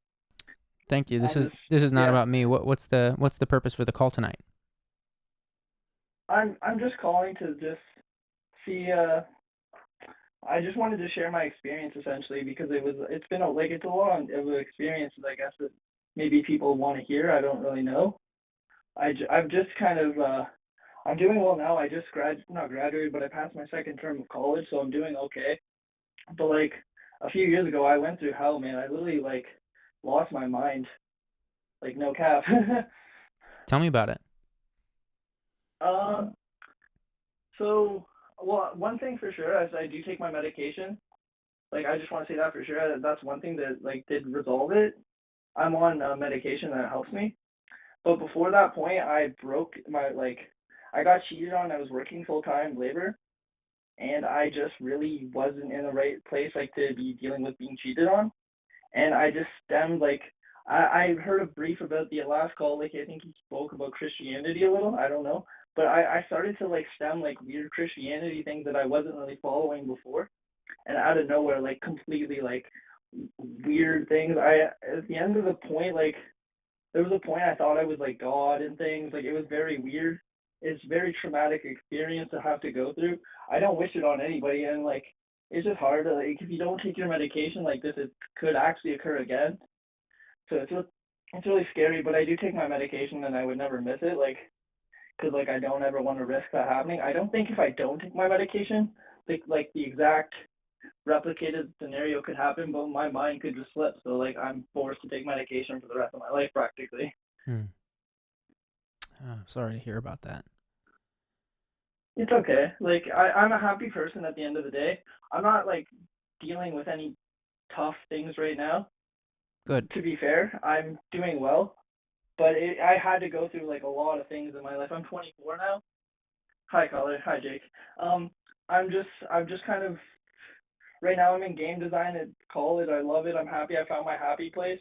Thank you. This is not about me. What's the purpose for the call tonight? I'm just calling to just see. I just wanted to share my experience essentially because it's been a long of an experience, I guess, that maybe people want to hear. I don't really know. I've just kind of I'm doing well now. I just not graduated, but I passed my second term of college, so I'm doing okay. But a few years ago, I went through hell, man. I literally lost my mind, no cap. Tell me about it. So Well, one thing for sure is I do take my medication. Like, I just want to say that for sure. That's one thing that like did resolve it. I'm on medication that helps me. But before that point, I broke my like, I got cheated on. I was working full-time labor, and I just really wasn't in the right place like to be dealing with being cheated on. And I just stemmed like I heard a brief about the last call. Like I think he spoke about Christianity a little. I don't know, but I started to like stem like weird Christianity things that I wasn't really following before, and out of nowhere like completely like weird things. I at the end of the point like there was a point I thought I was like God and things. Like it was very weird. It's very traumatic experience to have to go through. I don't wish it on anybody, and like it's just hard to like if you don't take your medication like this, it could actually occur again. So it's really scary. But I do take my medication, and I would never miss it. Like because like I don't ever want to risk that happening. I don't think if I don't take my medication, like the exact replicated scenario could happen, but my mind could just slip. So like I'm forced to take medication for the rest of my life practically. Hmm. Oh, sorry to hear about that. It's okay. Like I'm a happy person at the end of the day. I'm not like dealing with any tough things right now. Good. To be fair, I'm doing well, but I had to go through like a lot of things in my life. I'm 24 now. Hi, caller. Hi, Jake. I'm just kind of right now. I'm in game design at college. I love it. I'm happy. I found my happy place.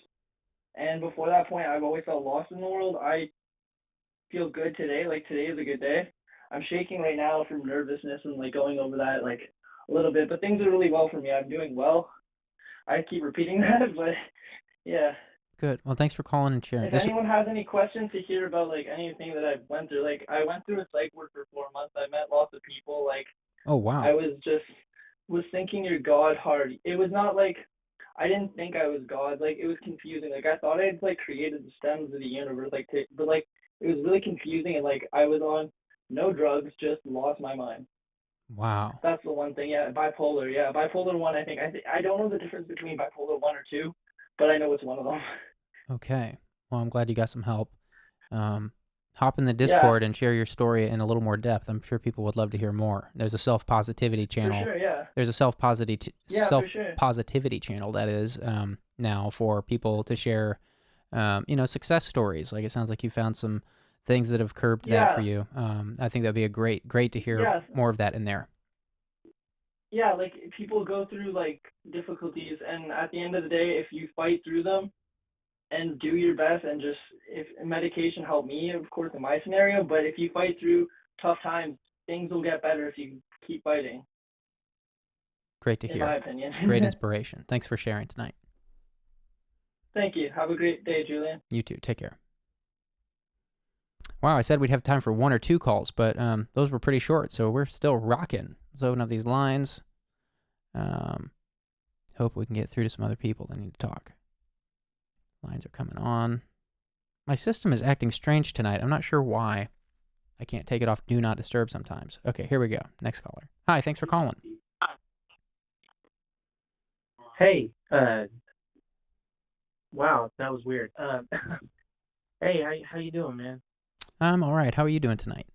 And before that point, I've always felt lost in the world. I feel good today. Like today is a good day. I'm shaking right now from nervousness and like going over that like a little bit, but things are really well for me. I'm doing well. I keep repeating that, but yeah. Good. Well, thanks for calling and sharing. If anyone has any questions to hear about like anything that I've went through, like I went through a psych ward for 4 months. I met lots of people. Like Oh, wow. I was thinking you're God hard. It was not like I didn't think I was God. Like it was confusing. Like I thought I had like created the stems of the universe. But like it was really confusing, and like I was on no drugs, just lost my mind. Wow. That's the one thing. Yeah, bipolar. Yeah, bipolar 1. I don't know the difference between bipolar 1 or 2, but I know it's one of them. Okay. Well, I'm glad you got some help. Hop in the Discord and share your story in a little more depth. I'm sure people would love to hear more. There's a self-positivity channel. For sure, yeah. There's a self-positivity for sure. channel that is now for people to share, success stories. Like it sounds like you found some things that have curbed that for you. I think that'd be a great to hear more of that in there. Yeah, like people go through like difficulties, and at the end of the day, if you fight through them and do your best, and just if medication helped me, of course, in my scenario, but if you fight through tough times, things will get better if you keep fighting. Great to hear. In my opinion. Great inspiration. Thanks for sharing tonight. Thank you. Have a great day, Julian. You too. Take care. Wow, I said we'd have time for 1 or 2 calls, but those were pretty short, so we're still rocking. Let's open up these lines. Hope we can get through to some other people that need to talk. Lines are coming on. My system is acting strange tonight. I'm not sure why. I can't take it off Do Not Disturb sometimes. Okay, here we go. Next caller. Hi, thanks for calling. Hey, wow, that was weird. Hey, how you doing, man? I'm all right. How are you doing tonight?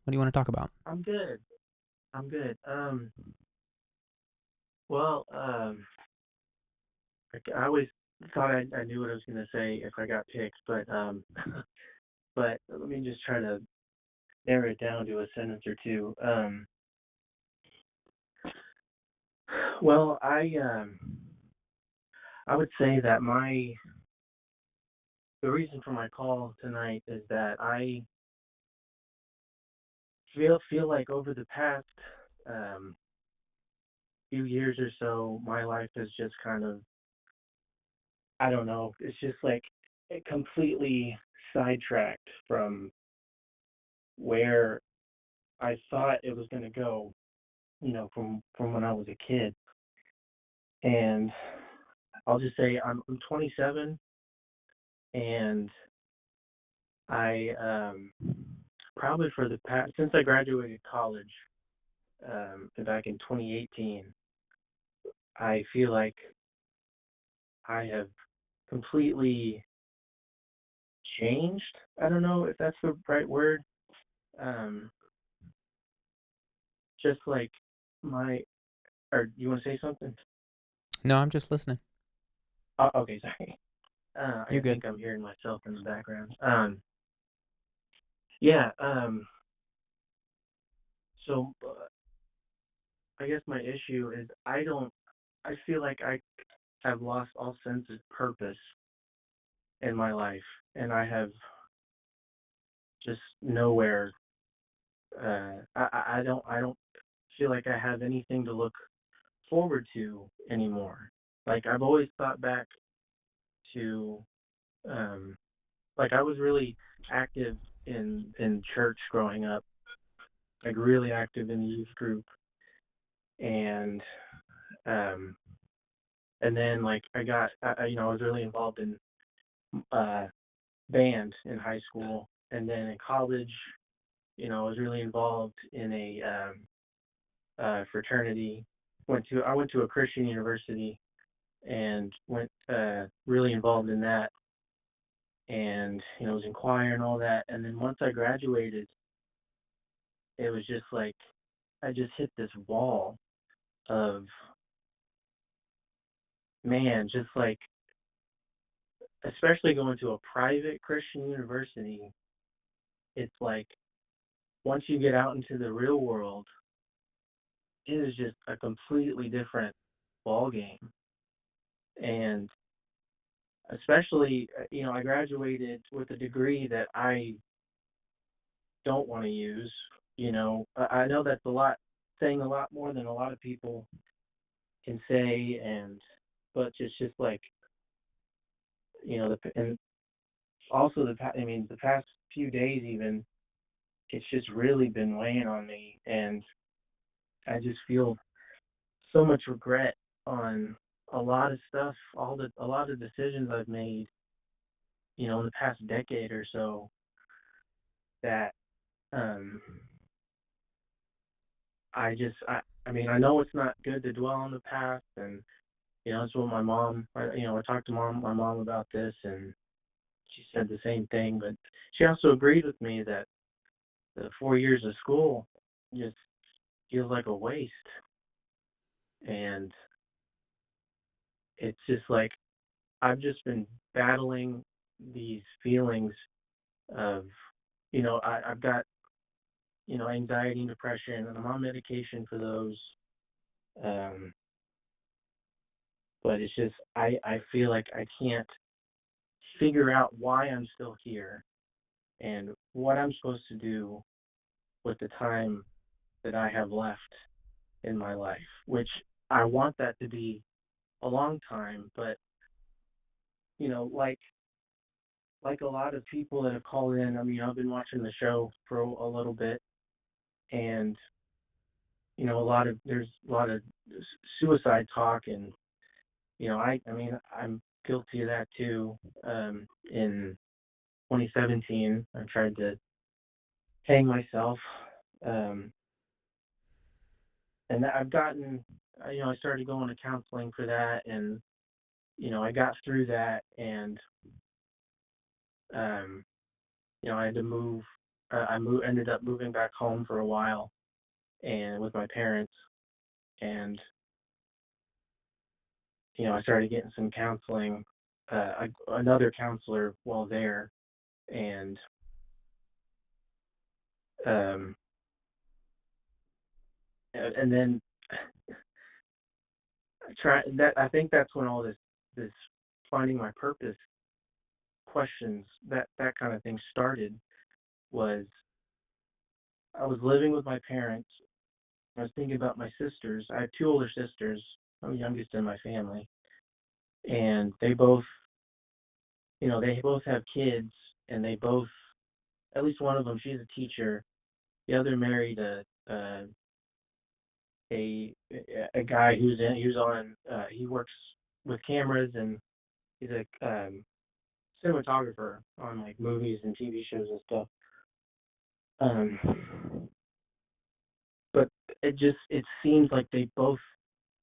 What do you want to talk about? I'm good. Well, I always thought I knew what I was gonna say if I got picked, but but let me just try to narrow it down to a sentence or two. Well, I would say that the reason for my call tonight is that I feel like over the past few years or so, my life has just kind of, I don't know, it's just like it completely sidetracked from where I thought it was going to go, from when I was a kid. And I'll just say I'm 27, and I probably for the past, since I graduated college back in 2018, I feel like I have completely changed. I don't know if that's the right word. just like or you want to say something? No, I'm just listening. Oh, okay, sorry. You're I good. think I'm hearing myself in the background. Yeah. So I guess my issue is I feel like I have lost all sense of purpose in my life, and I have just nowhere. I don't feel like I have anything to look forward to anymore. Like I've always thought back to, like I was really active in church growing up, like really active in the youth group, and um, and then like I was really involved in uh band in high school, and then in college, I was really involved in a fraternity. I went to a Christian university and went really involved in that, and was in choir and all that. And then once I graduated, it was just like I just hit this wall of, man, just like, especially going to a private Christian university, it's like once you get out into the real world, it is just a completely different ball game. And especially, I graduated with a degree that I don't want to use. I know that's saying a lot more than a lot of people can say, but it's just like, and also the past few days even, it's just really been weighing on me, and I just feel so much regret on a lot of stuff, a lot of decisions I've made, in the past decade or so, that um I know it's not good to dwell on the past, and it's what my mom, I talked to my mom about this, and she said the same thing, but she also agreed with me that the 4 years of school just feels like a waste. And it's just like I've just been battling these feelings of, I've got, anxiety and depression, and I'm on medication for those. Um, but it's just, I feel like I can't figure out why I'm still here and what I'm supposed to do with the time that I have left in my life, which I want that to be a long time, but like a lot of people that have called in, I've been watching the show for a little bit, and there's a lot of suicide talk, and I'm guilty of that too. In 2017, I tried to hang myself, and I've gotten, I started going to counseling for that, and I got through that, and um, I had to move. Ended up moving back home for a while, and with my parents, and I started getting some counseling, another counselor while there, and um, and then I think that's when all this finding my purpose questions, that kind of thing started. Was I was living with my parents. I was thinking about my sisters. I have two older sisters. I'm the youngest in my family, and they both have kids, and they both, at least one of them, she's a teacher. The other married a guy he works with cameras, and he's a cinematographer on like movies and TV shows and stuff. But it seems like they both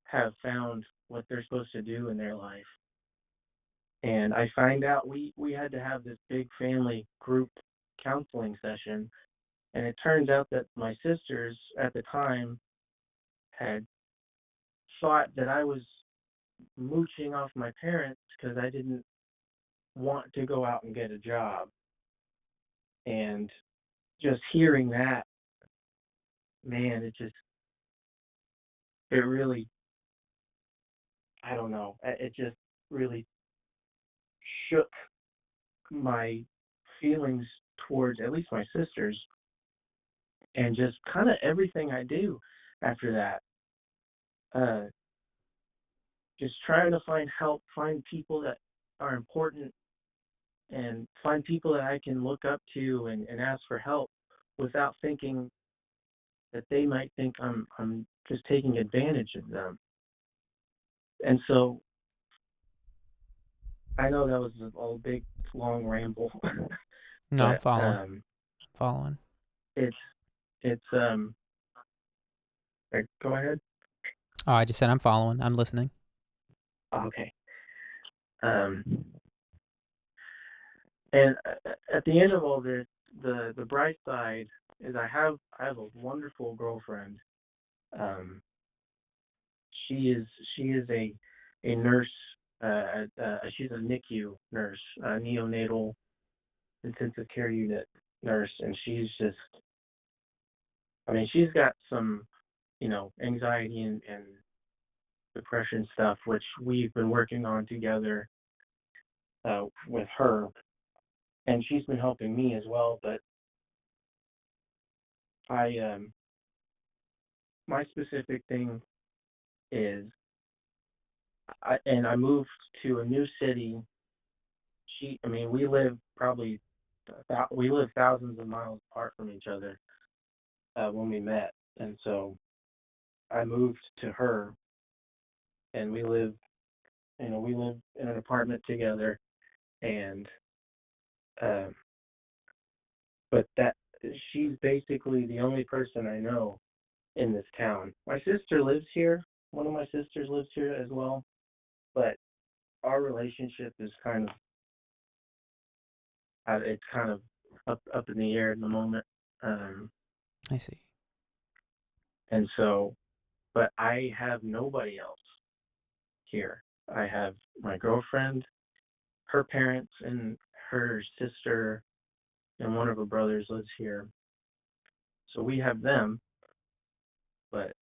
have found what they're supposed to do in their life. And I find out we had to have this big family group counseling session, and it turns out that my sisters at the time had thought that I was mooching off my parents because I didn't want to go out and get a job. And just hearing that, man, it really, I don't know, it just really shook my feelings towards at least my sisters, and just kind of everything I do after that. Just trying to find help, find people that are important, and find people that I can look up to and ask for help without thinking that they might think I'm just taking advantage of them. And so I know that was a big long ramble. No, I'm But following. it's go ahead. Oh, I just said I'm following. I'm listening. Okay. And at the end of all this, the bright side is I have a wonderful girlfriend. She is a nurse. She's a NICU nurse, neonatal intensive care unit nurse, and she's just, I mean, she's got some, anxiety and depression stuff, which we've been working on together with her, and she's been helping me as well. But my specific thing is, I moved to a new city. We live thousands of miles apart from each other when we met, and so I moved to her, and we live in an apartment together, and but that she's basically the only person I know in this town. My sister lives here. One of my sisters lives here as well, but our relationship is kind of up in the air at the moment. I see. And so, but I have nobody else here. I have my girlfriend, her parents, and her sister, and one of her brothers lives here. So we have them, but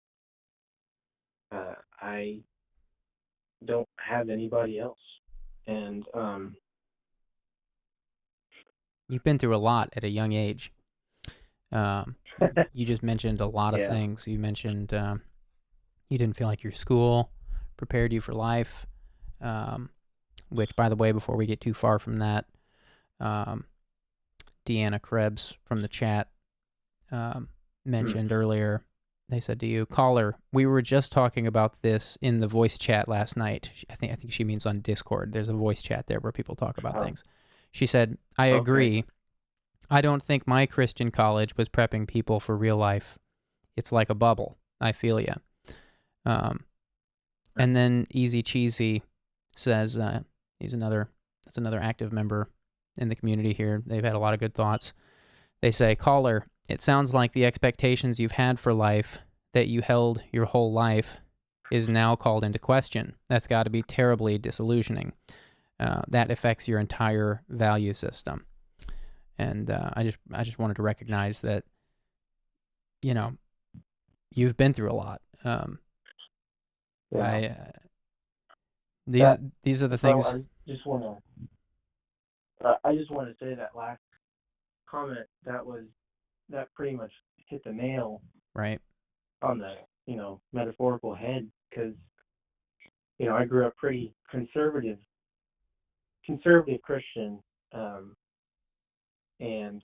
I don't have anybody else. And You've been through a lot at a young age. You just mentioned a lot of things. You mentioned you didn't feel like your school prepared you for life, which, by the way, before we get too far from that, Deanna Krebs from the chat mentioned earlier, they said to you, caller, we were just talking about this in the voice chat last night. I think she means on Discord. There's a voice chat there where people talk about things. She said, I agree. I don't think my Christian college was prepping people for real life. It's like a bubble. I feel ya. And then Easy Cheesy says, that's another active member in the community here. They've had a lot of good thoughts. They say, caller, it sounds like the expectations you've had for life that you held your whole life is now called into question. That's got to be terribly disillusioning. That affects your entire value system. And I just wanted to recognize that, you've been through a lot. These are the things. I just want to say that last comment that pretty much hit the nail right on the metaphorical head, because I grew up pretty conservative Christian, and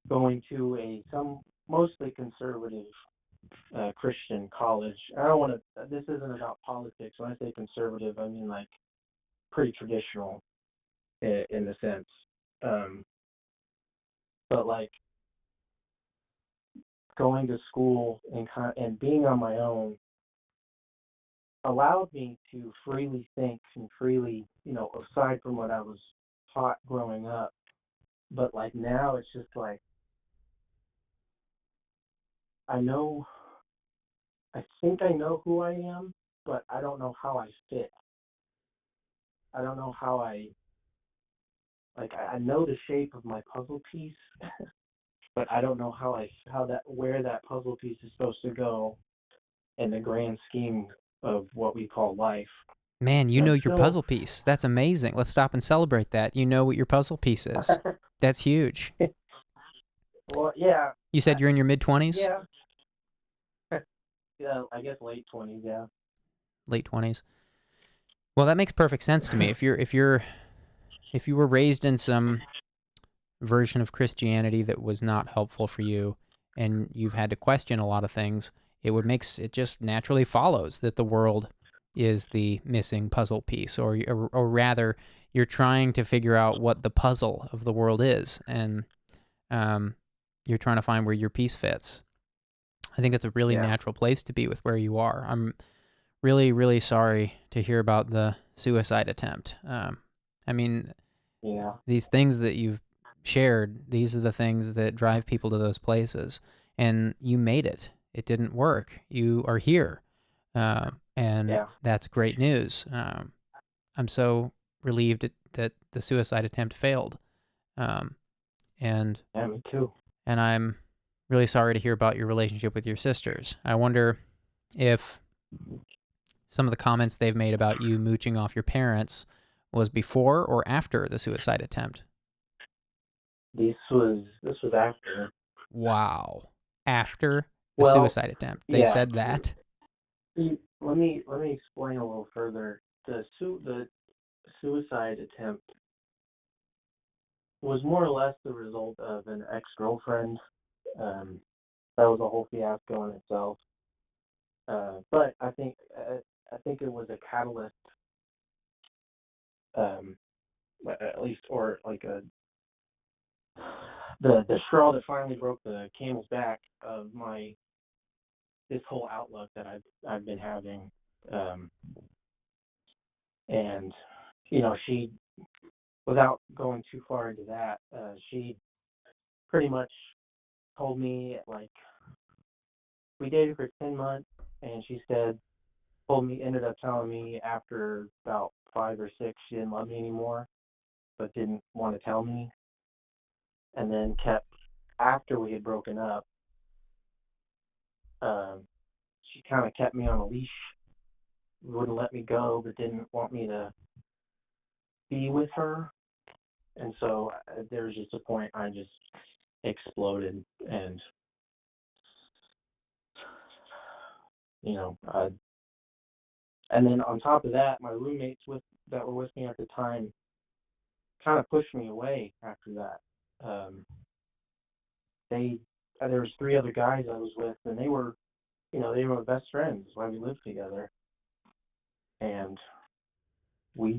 going to some mostly conservative Christian college. This isn't about politics. When I say conservative, I mean like pretty traditional in the sense. But like going to school and being on my own allowed me to freely think and freely, aside from what I was taught growing up. But like now it's just like, I know I think I know who I am, but I don't know how I fit. I don't know how I know the shape of my puzzle piece, but I don't know where that puzzle piece is supposed to go in the grand scheme of what we call life. Man, you So know I'm your still, puzzle piece. That's amazing. Let's stop and celebrate that. You know what your puzzle piece is. That's huge. well, yeah, You said you're in your mid-20s? yeah, yeah, I guess late 20s, yeah. Late 20s. Well, that makes perfect sense to me. If you were raised in some version of Christianity that was not helpful for you and you've had to question a lot of things, it just naturally follows that the world is the missing puzzle piece, or rather, you're trying to figure out what the puzzle of the world is, and you're trying to find where your piece fits. I think that's a really natural place to be with where you are. I'm really, really sorry to hear about the suicide attempt. I mean, Yeah. these things that you've shared, these are the things that drive people to those places. And you made it. It didn't work. You are here. And that's great news. I'm so relieved that the suicide attempt failed. And Yeah, me too. And I'm really sorry to hear about your relationship with your sisters. I wonder if some of the comments they've made about you mooching off your parents was before or after the suicide attempt. This was after. Wow. After the Well, suicide attempt. They yeah. said that? Let me explain a little further. The suicide attempt was more or less the result of an ex-girlfriend. That was a whole fiasco in itself. But I think it was a catalyst, at least, or like the straw that finally broke the camel's back of this whole outlook that I've been having. And she, without going too far into that, she pretty much told me, like, we dated for 10 months, and she ended up telling me after about 5 or 6 she didn't love me anymore, but didn't want to tell me. And then after we had broken up, she kind of kept me on a leash, wouldn't let me go, but didn't want me to be with her. And so there was just a point I just exploded, and and then on top of that, my roommates that were with me at the time kind of pushed me away after that. There was 3 other guys I was with, and they were my best friends while we lived together, and they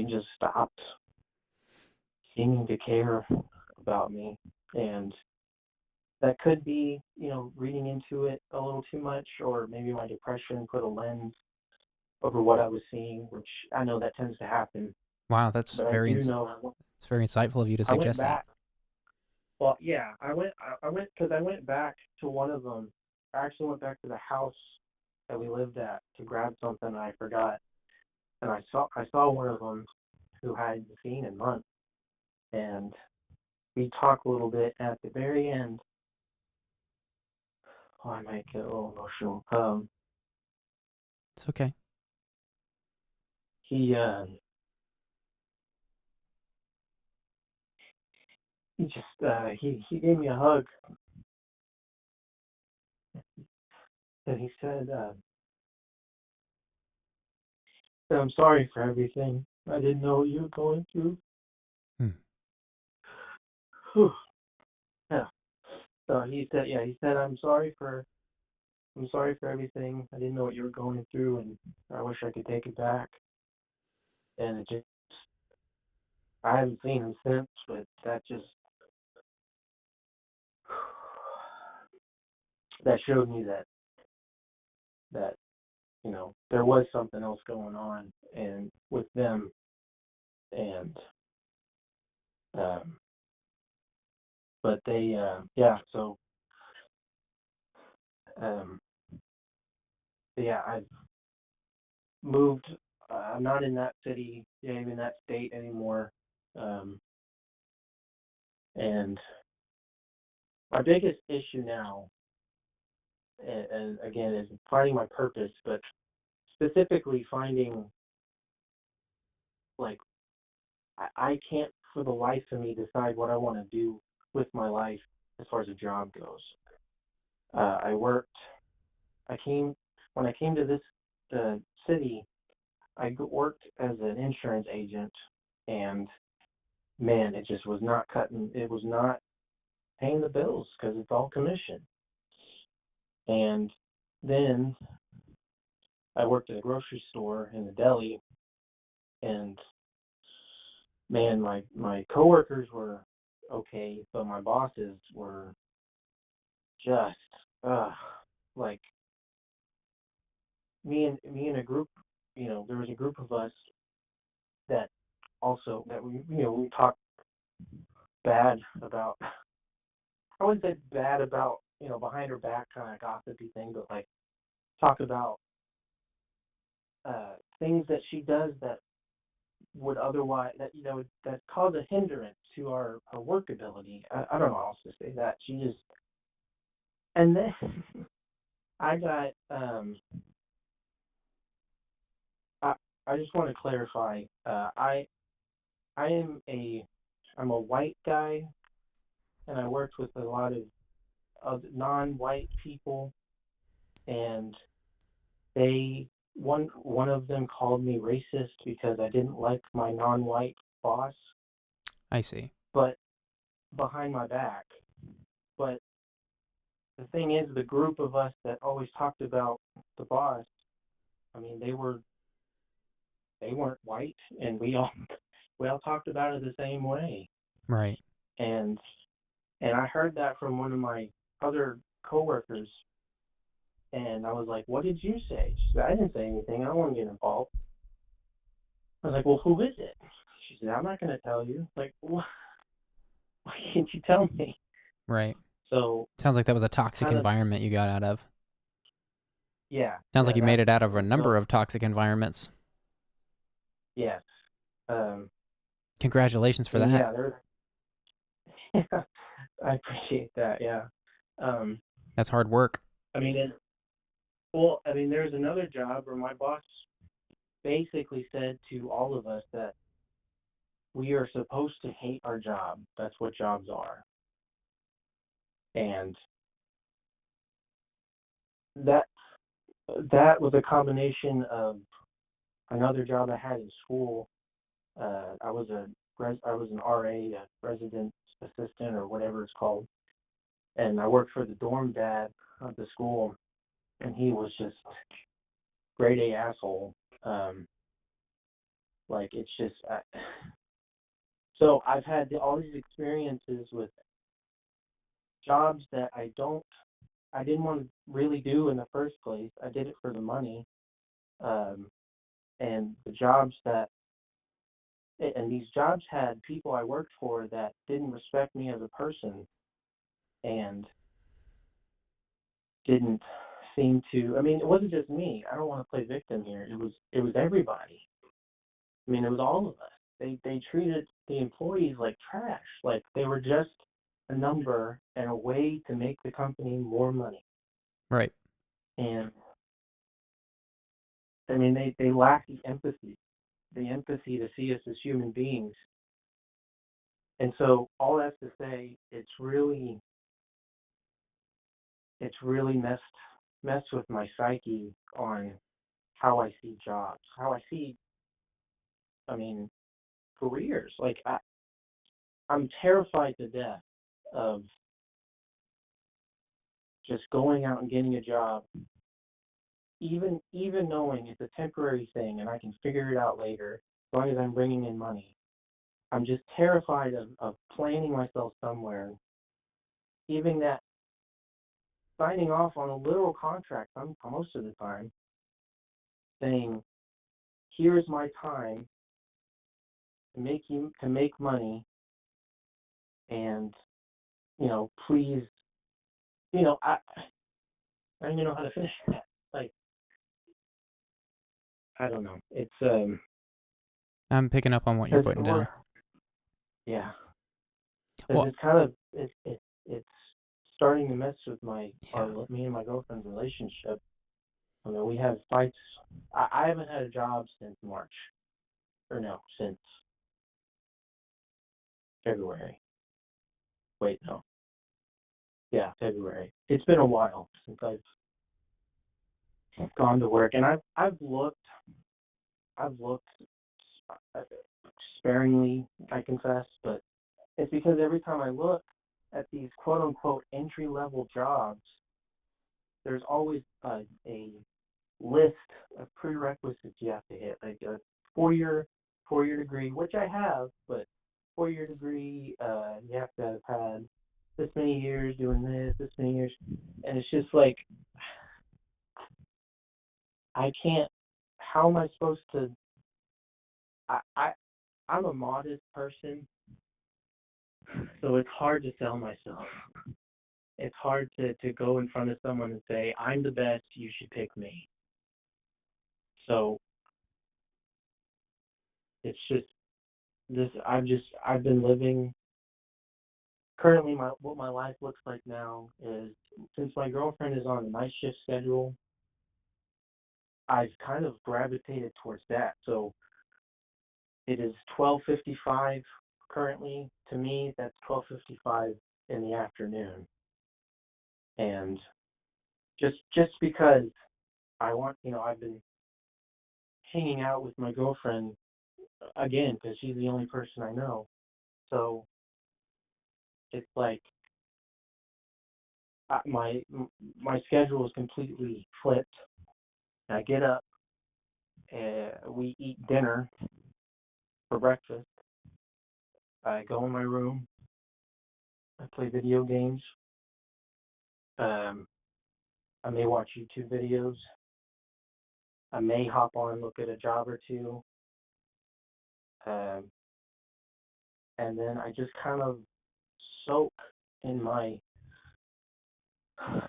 just stopped seeming to care about me. And that could be, reading into it a little too much, or maybe my depression put a lens over what I was seeing, which I know that tends to happen. Wow, that's But very I do know it's very insightful of you to I went suggest that. back. Well, yeah, I went because I went back to one of them. I actually went back to the house that we lived at to grab something I forgot, and I saw one of them who hadn't seen in months, and we talked a little bit. At the very end, I might get a little emotional. It's okay. He gave me a hug, and he said, "I'm sorry for everything. I didn't know what you were going through." Whew. Yeah. So he said, "I'm sorry for everything. I didn't know what you were going through, and I wish I could take it back." And I haven't seen him since, but that showed me that there was something else going on and with them, and but they so yeah, I've moved. I'm not in that city, in that state anymore. And my biggest issue now, and again, is finding my purpose, but specifically finding, like, I can't for the life of me decide what I want to do with my life as far as a job goes. When I came to this city, I worked as an insurance agent, and man, it just was not it was not paying the bills because it's all commission. And then I worked at a grocery store in the deli, and man, my coworkers were okay, but my bosses were just like me and a group. There was a group of us that we talked bad about. I wouldn't say bad about behind her back kind of gossipy thing, but like talk about things that she does that would otherwise that cause a hindrance to our work ability. I don't know how else to say that. She just, and then I got I just want to clarify. I'm a white guy, and I worked with a lot of non-white people, and one of them called me racist because I didn't like my non-white boss. I see. But behind my back. But the thing is, the group of us that always talked about the boss, I mean, they weren't white, and we all talked about it the same way. Right. And I heard that from one of my other coworkers, and I was like, "What did you say?" She said, "I didn't say anything. I don't want to get involved." I was like, "Well, who is it?" She said, "I'm not going to tell you." Like, why can't you tell me? Right. So sounds like that was a toxic environment you got out of. Yeah. Sounds like you made it out of a number so, of toxic environments. Yes. Congratulations for that. Yeah, I appreciate that. Yeah. That's hard work. I mean, there's another job where my boss basically said to all of us that we are supposed to hate our job. That's what jobs are. And that was a combination of another job I had in school. I was an RA, a resident assistant, or whatever it's called, and I worked for the dorm dad of the school, and he was just grade A asshole. Like, it's just so I've had all these experiences with jobs that I didn't want to really do in the first place. I did it for the money, and these jobs had people I worked for that didn't respect me as a person, and didn't seem to. I mean, it wasn't just me. I don't want to play victim here. It was everybody. I mean, it was all of us. They treated the employees like trash. Like they were just a number and a way to make the company more money. Right. And I mean, they lack the empathy to see us as human beings. And so all that's to say, it's really messed with my psyche on how I see jobs, how I see, I mean, careers. Like I'm terrified to death of just going out and getting a job, even knowing it's a temporary thing and I can figure it out later, as long as I'm bringing in money. I'm just terrified of planting myself somewhere, even that signing off on a literal contract most of the time, saying, "Here's my time to make money, and please, I don't even know how to finish that. Like, I don't know. It's I'm picking up on what you're putting down. yeah. Well, It's kind of it's starting to mess with me and my girlfriend's relationship. I mean, we have fights. I haven't had a job since March, or no, since February. Wait, no. Yeah, February. It's been a while since I've gone to work, and I've looked uh, sparingly, I confess, but it's because every time I look at these quote unquote entry level jobs, there's always a list of prerequisites you have to hit, like a four-year degree, which I have, but 4-year degree, you have to have had this many years doing this many years, and it's just like, I can't. How am I supposed to? I'm a modest person, so it's hard to sell myself. It's hard to go in front of someone and say, I'm the best, you should pick me. So it's just this. I've been living. Currently, what my life looks like now is, since my girlfriend is on a night shift schedule, I've kind of gravitated towards that. So it is 12:55 currently. To me, that's 12:55 in the afternoon. And just because I want, I've been hanging out with my girlfriend again because she's the only person I know. So it's like my schedule is completely flipped. I get up, we eat dinner for breakfast. I go in my room. I play video games. I may watch YouTube videos. I may hop on and look at a job or two. And then I just kind of soak in my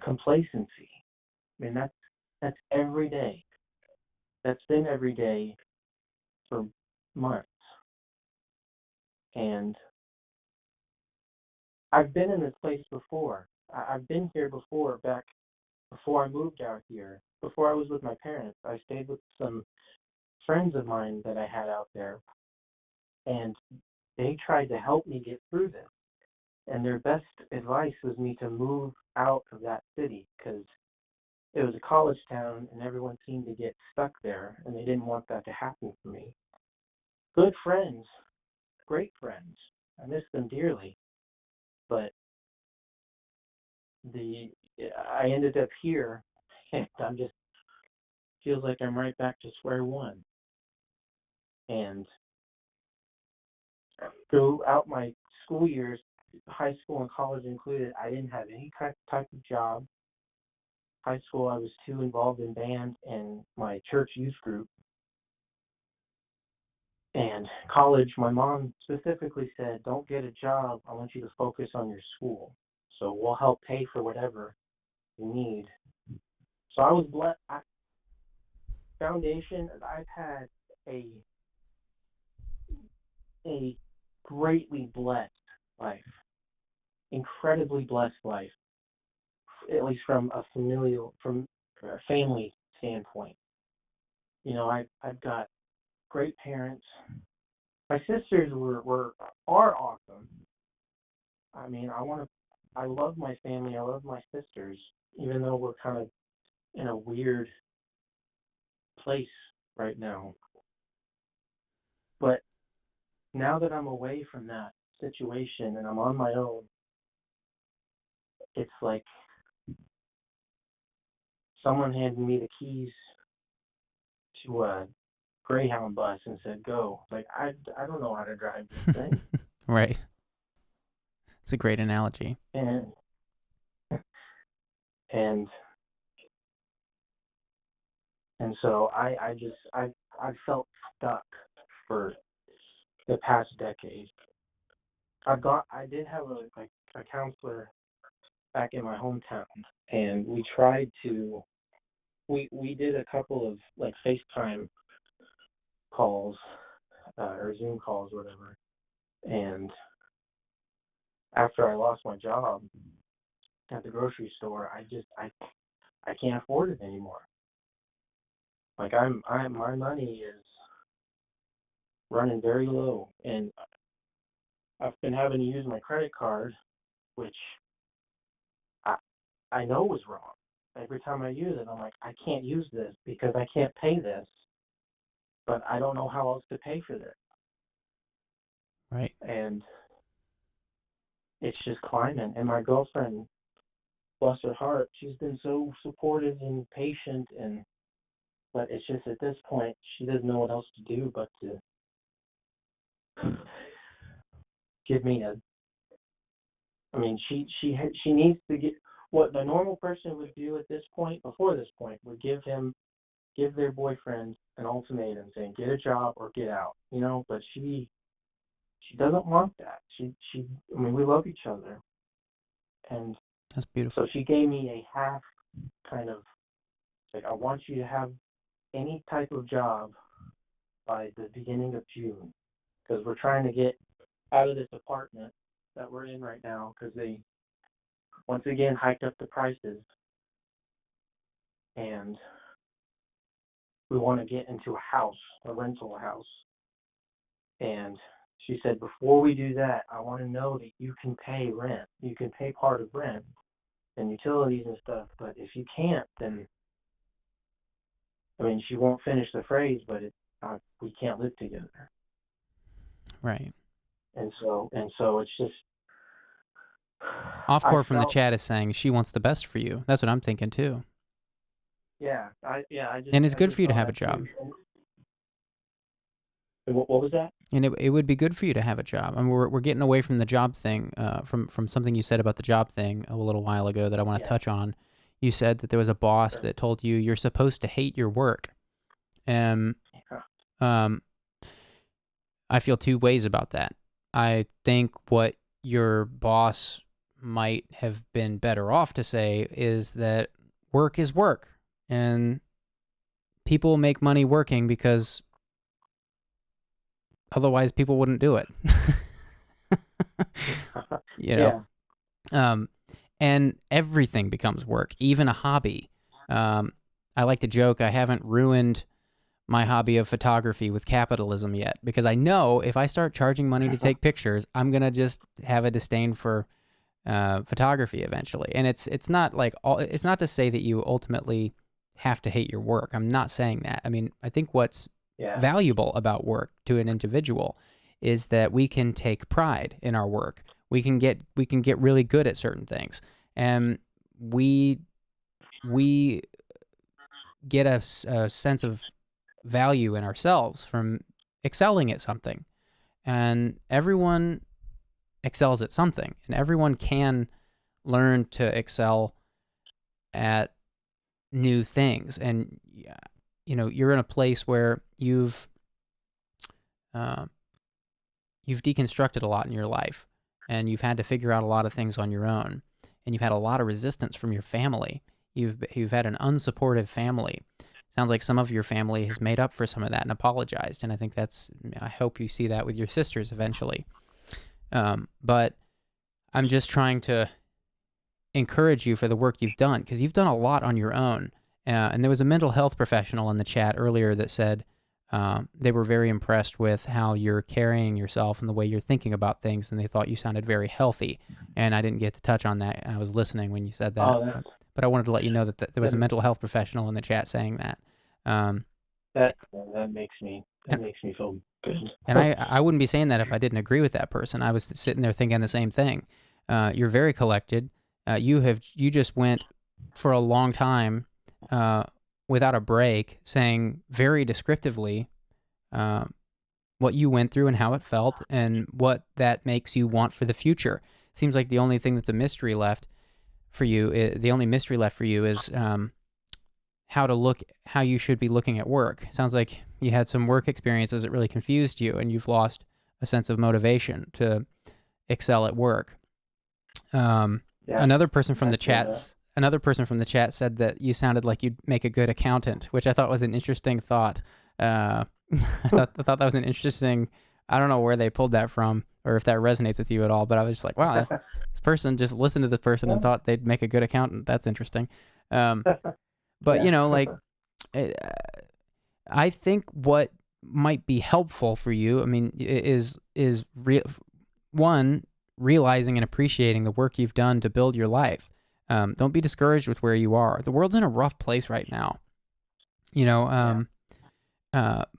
complacency. I mean, that's every day. That's been every day for months. And I've been in this place before. I've been here before, back before I moved out here. Before I was with my parents, I stayed with some friends of mine that I had out there, and they tried to help me get through this. And their best advice was me to move out of that city because it was a college town and everyone seemed to get stuck there, and they didn't want that to happen for me. Good friends, great friends. I miss them dearly. But I ended up here, and feels like I'm right back to square one. And throughout my school years, high school and college included, I didn't have any type of job. High school, I was too involved in band and my church youth group. And college, my mom specifically said, don't get a job. I want you to focus on your school. So we'll help pay for whatever you need. So I was blessed. Foundation, I've had a greatly blessed life, incredibly blessed life, at least from a family standpoint. I've got great parents. My sisters are awesome. I mean, I love my family. I love my sisters, even though we're kind of in a weird place right now. But now that I'm away from that situation and I'm on my own, it's like someone handed me the keys to a Greyhound bus and said, go. Like, I don't know how to drive this thing. Right. It's a great analogy. And so I felt stuck for the past decade. I did have a counselor back in my hometown, and we tried to we did a couple of FaceTime calls or Zoom calls, whatever. And after I lost my job at the grocery store, I can't afford it anymore. Like my money is running very low, and I've been having to use my credit card, which I know was wrong. Every time I use it, I'm like, I can't use this because I can't pay this, but I don't know how else to pay for this. Right. And it's just climbing. And my girlfriend, bless her heart, she's been so supportive and patient, but it's just at this point she doesn't know what else to do but to give me she needs to get what the normal person would do at this point, before this point, would give their boyfriend an ultimatum saying, get a job or get out, but she doesn't want that. We love each other. And that's beautiful. So she gave me a half kind of, like, I want you to have any type of job by the beginning of June, because we're trying to get out of this apartment that we're in right now, because they once again hiked up the prices, and we want to get into a rental house. And she said, before we do that, I want to know that you can pay rent. You can pay part of rent and utilities and stuff, but if you can't, then, she won't finish the phrase, but we can't live together. Right. And so it's just... Offcore from the chat is saying she wants the best for you. That's what I'm thinking too. Yeah, and it's good for you to have a job. What was that? And it would be good for you to have a job. We're getting away from the job thing, from something you said about the job thing a little while ago that I want to touch on. You said that there was a boss that told you you're supposed to hate your work. I feel two ways about that. I think what your boss might have been better off to say is that work is work, and people make money working because otherwise people wouldn't do it. And everything becomes work, even a hobby. I like to joke I haven't ruined my hobby of photography with capitalism yet, because I know if I start charging money to take pictures, I'm gonna just have a disdain for photography eventually. And it's not it's not to say that you ultimately have to hate your work. I'm not saying that. I think what's valuable about work to an individual is that we can take pride in our work. We can get really good at certain things, and we get a sense of value in ourselves from excelling at something. And everyone excels at something, and everyone can learn to excel at new things. And you're in a place where you've deconstructed a lot in your life, and you've had to figure out a lot of things on your own, and you've had a lot of resistance from your family. You've had an unsupportive family. Sounds like some of your family has made up for some of that and apologized, and I think I hope you see that with your sisters eventually. But I'm just trying to encourage you for the work you've done, because you've done a lot on your own. And there was a mental health professional in the chat earlier that said they were very impressed with how you're carrying yourself and the way you're thinking about things, and they thought you sounded very healthy. And I didn't get to touch on that. I was listening when you said that. But I wanted to let you know that there was a mental health professional in the chat saying that. That makes me feel good. And I wouldn't be saying that if I didn't agree with that person. I was sitting there thinking the same thing. You're very collected. You just went for a long time without a break, saying very descriptively what you went through and how it felt and what that makes you want for the future. Seems like the only thing that's a mystery left for you, the only mystery left for you is how you should be looking at work. Sounds like you had some work experiences that really confused you, and you've lost a sense of motivation to excel at work. Another person from the chat said that you sounded like you'd make a good accountant, which I thought was an interesting thought. I thought that was an interesting. I don't know where they pulled that from, or if that resonates with you at all. But I was just like, wow, this person just listened to this person and thought they'd make a good accountant. That's interesting. But Yeah. like, uh, I think what might be helpful for you, I mean, is one, realizing and appreciating the work you've done to build your life. Don't be discouraged with where you are. The world's in a rough place right now,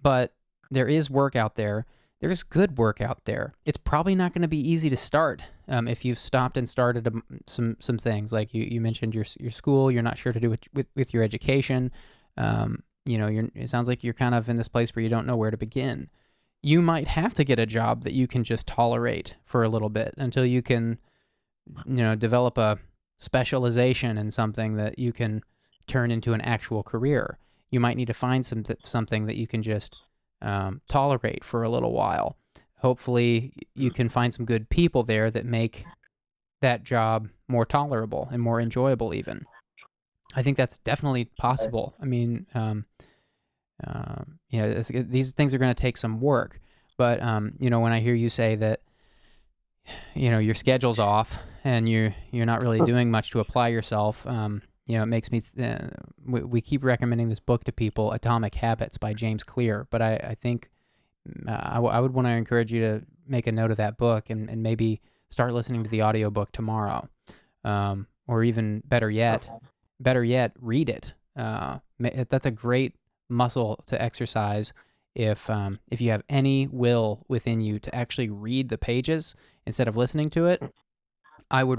but there is work out there. There's good work out there. It's probably not going to be easy to start if you've stopped and started some things. Like you mentioned your school. You're not sure to do with your education. It sounds like you're kind of in this place where you don't know where to begin. You might have to get a job that you can just tolerate for a little bit until you can, develop a specialization in something that you can turn into an actual career. You might need to find something that you can just tolerate for a little while. Hopefully you can find some good people there that make that job more tolerable and more enjoyable even. I think that's definitely possible. I mean, these things are going to take some work, but when I hear you say that, your schedule's off and you're not really doing much to apply yourself, it makes me, we keep recommending this book to people, Atomic Habits by James Clear, but I think I would want to encourage you to make a note of that book and maybe start listening to the audiobook tomorrow. Or even better yet, read it. That's a great muscle to exercise if you have any will within you to actually read the pages instead of listening to it. I like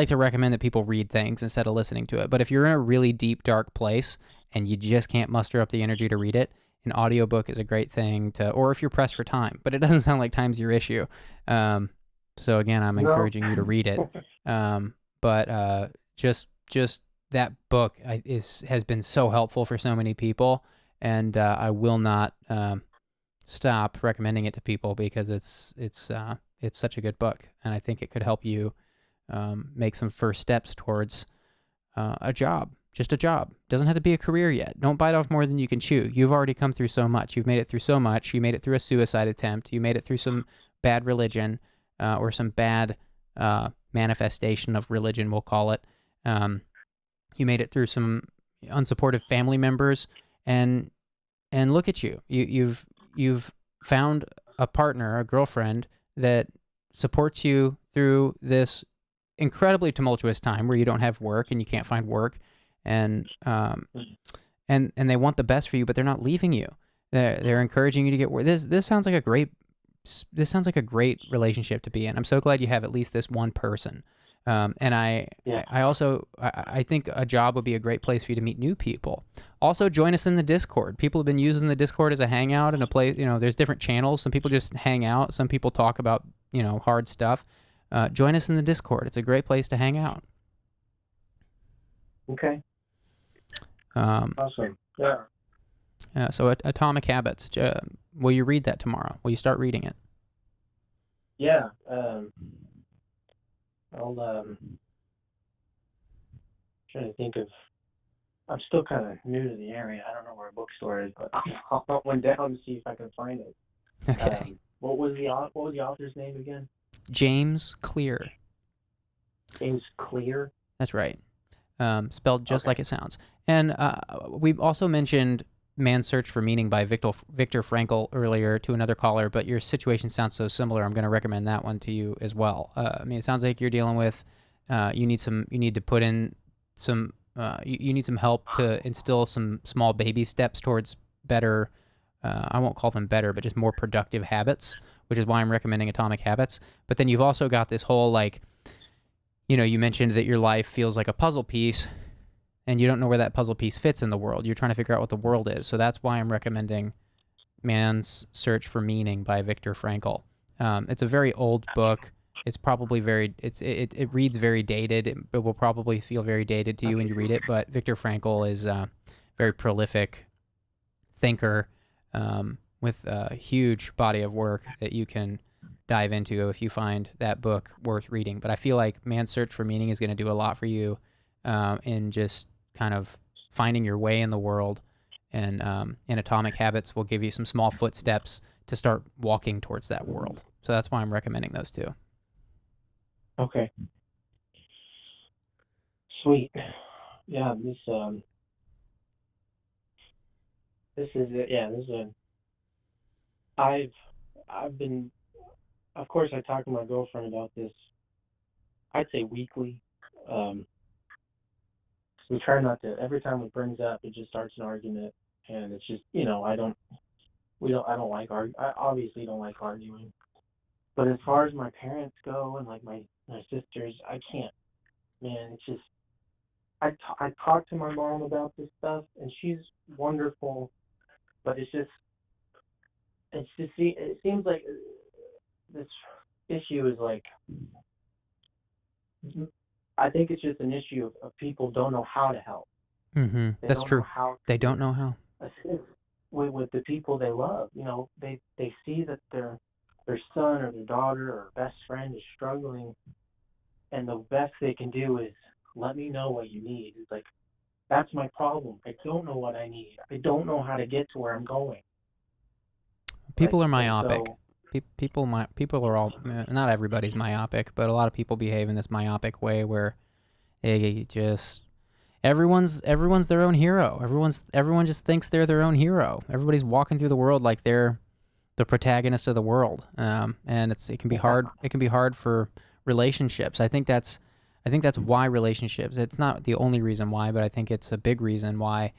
to recommend that people read things instead of listening to it. But if you're in a really deep, dark place and you just can't muster up the energy to read it, an audiobook is a great thing or if you're pressed for time, but it doesn't sound like time's your issue. So again, I'm encouraging you to read it. But just that book has been so helpful for so many people, and I will not stop recommending it to people because it's such a good book, and I think it could help you make some first steps towards a job. Just a job. Doesn't have to be a career yet. Don't bite off more than you can chew. You've already come through so much. You've made it through so much. You made it through a suicide attempt. You made it through some bad religion or some bad manifestation of religion, we'll call it. You made it through some unsupportive family members, and look at you. You've found a partner, a girlfriend that supports you through this incredibly tumultuous time where you don't have work and you can't find work, and they want the best for you, but they're not leaving you. They're encouraging you to get work. This sounds like a great relationship to be in. I'm so glad you have at least this one person. And I think a job would be a great place for you to meet new people. Also, join us in the Discord. People have been using the Discord as a hangout and a place. There's different channels. Some people just hang out. Some people talk about hard stuff. Join us in the Discord. It's a great place to hang out. Okay. Awesome. Yeah. So Atomic Habits. Will you read that tomorrow? Will you start reading it? Yeah. I'll trying to think of. I'm still kind of new to the area. I don't know where a bookstore is, but I'll hunt one down to see if I can find it. Okay. What was the author's name again? James Clear. James Clear. That's right. Spelled just like it sounds. And we also mentioned Man's Search for Meaning by Viktor Frankl earlier to another caller, but your situation sounds so similar. I'm going to recommend that one to you as well. It sounds like you're dealing with you need to put in some you need some help to instill some small baby steps towards better. I won't call them better, but just more productive habits, which is why I'm recommending Atomic Habits. But then you've also got this whole you mentioned that your life feels like a puzzle piece, and you don't know where that puzzle piece fits in the world. You're trying to figure out what the world is. So that's why I'm recommending Man's Search for Meaning by Viktor Frankl. It's a very old book. It's probably it reads very dated. It will probably feel very dated to you when you read it, but Viktor Frankl is a very prolific thinker with a huge body of work that you can dive into if you find that book worth reading. But I feel like Man's Search for Meaning is going to do a lot for you in just kind of finding your way in the world, and Atomic Habits will give you some small footsteps to start walking towards that world. So that's why I'm recommending those two. Okay. Sweet. Yeah, this is it. Yeah, this is a. I've been, of course, I talk to my girlfriend about this. I'd say weekly. We try not to. Every time it brings up, it just starts an argument, and it's just, I don't like I obviously don't like arguing. But as far as my parents go and like my sisters, I can't. Man, it's just. I talk to my mom about this stuff, and she's wonderful, but it seems like this issue is like, I think it's just an issue of people don't know how to help. Mm-hmm. That's true. They don't know how. Assist with the people they love. They see that their son or their daughter or best friend is struggling, and the best they can do is let me know what you need. It's like, that's my problem. I don't know what I need. I don't know how to get to where I'm going. People are myopic. People are all, not everybody's myopic, but a lot of people behave in this myopic way where they just, everyone's their own hero. Everyone just thinks they're their own hero. Everybody's walking through the world like they're the protagonist of the world. And it can be hard. It can be hard for relationships. I think that's why relationships, it's not the only reason why, but I think it's a big reason why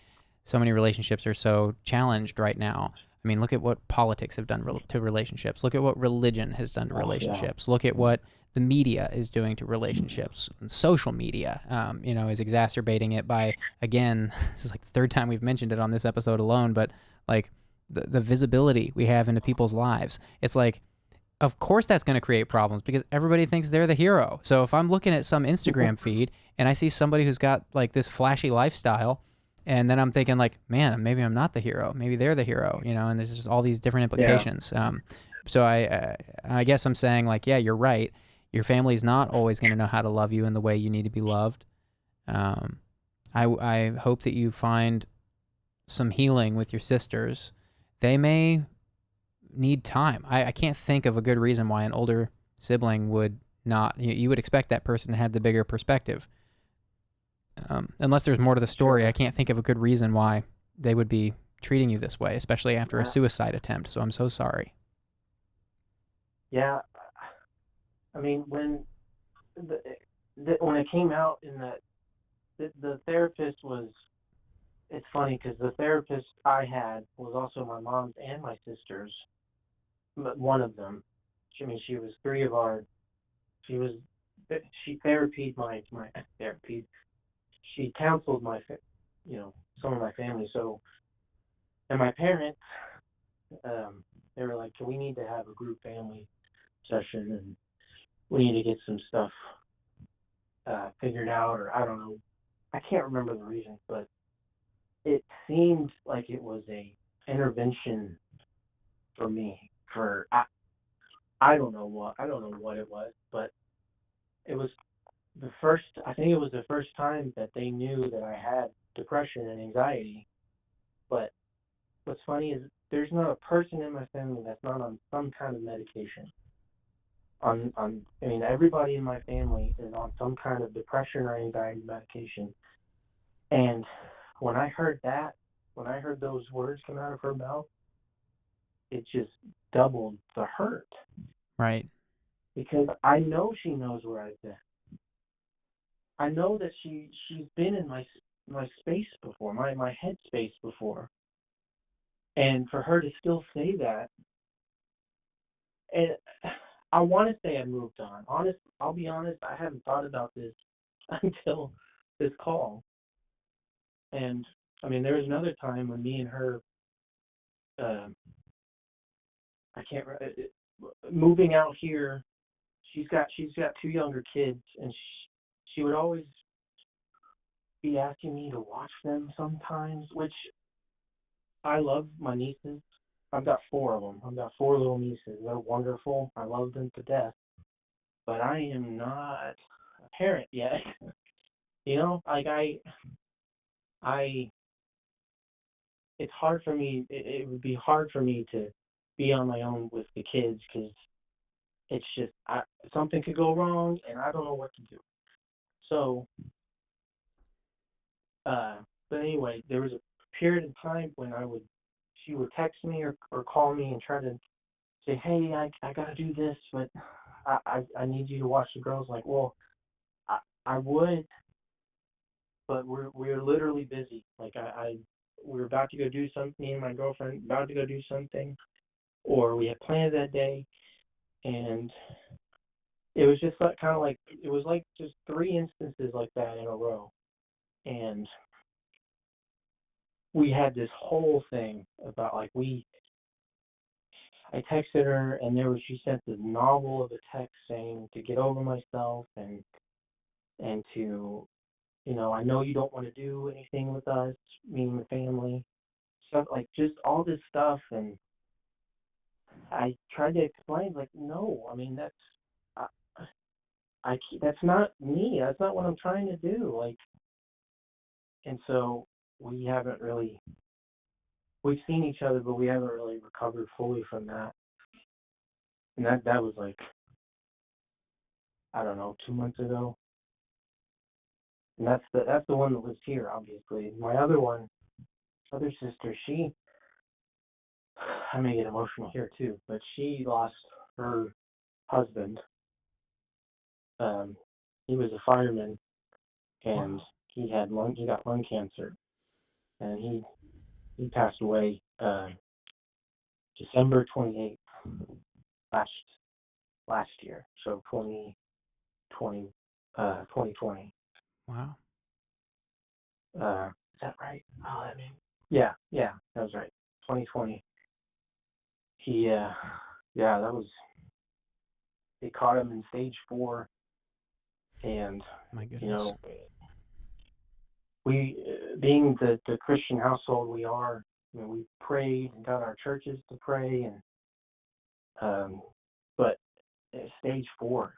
so many relationships are so challenged right now. I mean, look at what politics have done to relationships. Look at what religion has done to relationships. Look at what the media is doing to relationships. And social media, is exacerbating it by, again, this is like the third time we've mentioned it on this episode alone, but like the visibility we have into people's lives. It's like, of course that's going to create problems because everybody thinks they're the hero. So if I'm looking at some Instagram feed and I see somebody who's got like this flashy lifestyle, and then I'm thinking like, man, maybe I'm not the hero. Maybe they're the hero, and there's just all these different implications. Yeah. So I guess I'm saying like, yeah, you're right. Your family's not always going to know how to love you in the way you need to be loved. I hope that you find some healing with your sisters. They may need time. I can't think of a good reason why an older sibling would not. You would expect that person to have the bigger perspective. Unless there's more to the story, sure. I can't think of a good reason why they would be treating you this way, especially after a suicide attempt. So I'm so sorry. Yeah, I mean, when when it came out in that, the therapist was. It's funny because the therapist I had was also my mom's and my sister's. But one of them, she was three of our. She therapied my therapy. She counseled some of my family. So, and my parents, they were like, we need to have a group family session, and we need to get some stuff figured out, or I don't know. I can't remember the reason, but it seemed like it was a intervention for me. I don't know what it was, but it was I think it was the first time that they knew that I had depression and anxiety. But what's funny is there's not a person in my family that's not on some kind of medication. Everybody in my family is on some kind of depression or anxiety medication. And when I heard those words come out of her mouth, it just doubled the hurt. Right. Because I know she knows where I've been. I know that she's been in my space before, my head space before. And for her to still say that, and I want to say I moved on. I'll be honest, I haven't thought about this until this call. And there was another time when me and her, moving out here. She's got two younger kids, and she would always be asking me to watch them sometimes, which I love my nieces. I've got 4 of them. I've got 4 little nieces. They're wonderful. I love them to death. But I am not a parent yet. it's hard for me. It would be hard for me to be on my own with the kids because it's just something could go wrong and I don't know what to do. So, but anyway, there was a period of time when she would text me or call me and try to say, hey, I gotta do this, but I need you to watch the girls. Like, well, I would, but we're literally busy. Like we're about to go do something. Me and my girlfriend about to go do something, or we had plans that day, and it was just like it was like just 3 instances like that in a row, and we had this whole thing about like I texted her and she sent this novel of a text saying to get over myself and to, I know you don't want to do anything with us, me and the family, stuff like just all this stuff. And I tried to explain, like, no, I mean, that's not me. That's not what I'm trying to do. Like, and so we've seen each other, but we haven't really recovered fully from that. And that was like, I don't know, 2 months ago. And that's the one that lives here, obviously. My other sister, I may get emotional here too, but she lost her husband. He was a fireman, and he got lung cancer, and he passed away December 28th last year, so 2020. Wow. Is that right? Oh, yeah, that was right. 2020. He, they caught him in stage 4, and my goodness, we, being the Christian household we are, we prayed and got our churches to pray, and but stage 4,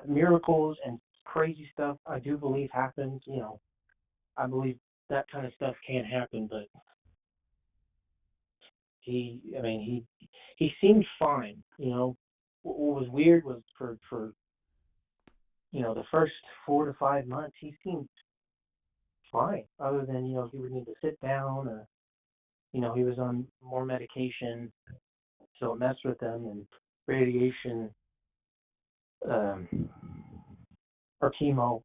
miracles and crazy stuff I do believe happens. I believe that kind of stuff can happen, but he seemed fine. What was weird was for the first 4 to 5 months he seemed fine, other than he would need to sit down, or he was on more medication, so it messed with him, and radiation, or chemo.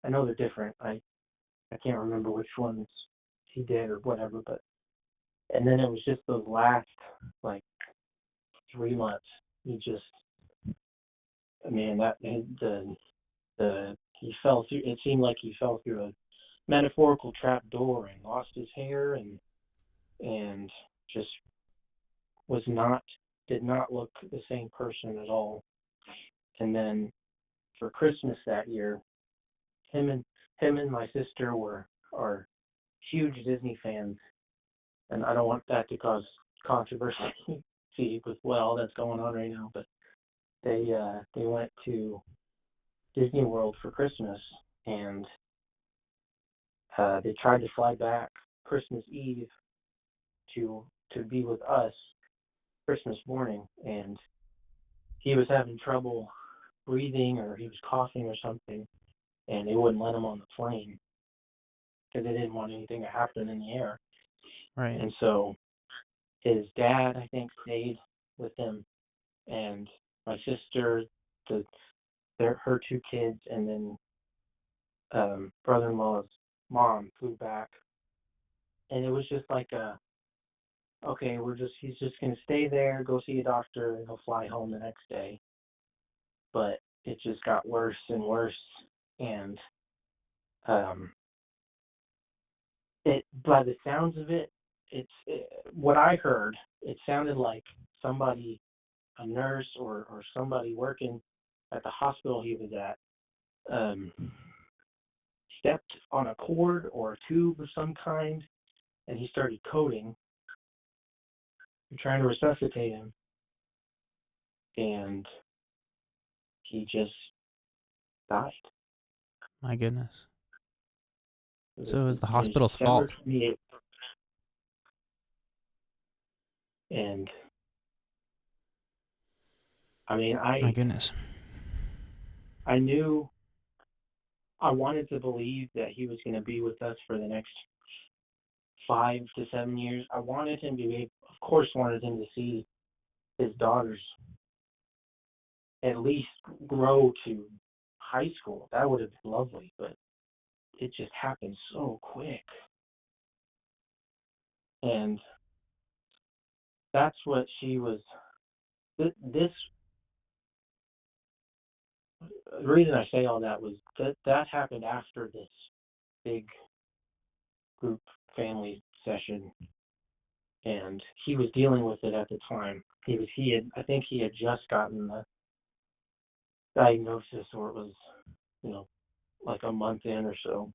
I know they're different. I can't remember which ones he did or whatever, but and then it was just those last like 3 months. He just, he fell through. It seemed like he fell through a metaphorical trap door and lost his hair and just did not look the same person at all. And then for Christmas that year, him and my sister are huge Disney fans, and I don't want that to cause controversy with all that's going on right now, but they went to Disney World for Christmas, and they tried to fly back Christmas Eve to be with us Christmas morning, and he was having trouble breathing, or he was coughing or something, and they wouldn't let him on the plane because they didn't want anything to happen in the air. Right. And so his dad, I think, stayed with him, and my sister, her 2 kids, and then brother-in-law's mom flew back. And it was just like okay, he's just gonna stay there, go see a doctor, and he'll fly home the next day. But it just got worse and worse, and by the sounds of it, what I heard, it sounded like somebody, a nurse or somebody working at the hospital he was at, stepped on a cord or a tube of some kind, and he started coding, trying to resuscitate him, and he just died. My goodness. So it was the It was hospital's December fault. 28th, and I mean, My goodness. I knew I wanted to believe that he was going to be with us for the next 5 to 7 years. I wanted him to be, of course, wanted him to see his daughters at least grow to high school. That would have been lovely, but it just happened so quick. And that's what she was. The reason I say all that was that happened after this big group family session, and he was dealing with it at the time. I think he had just gotten the diagnosis, or it was, like a month in or so.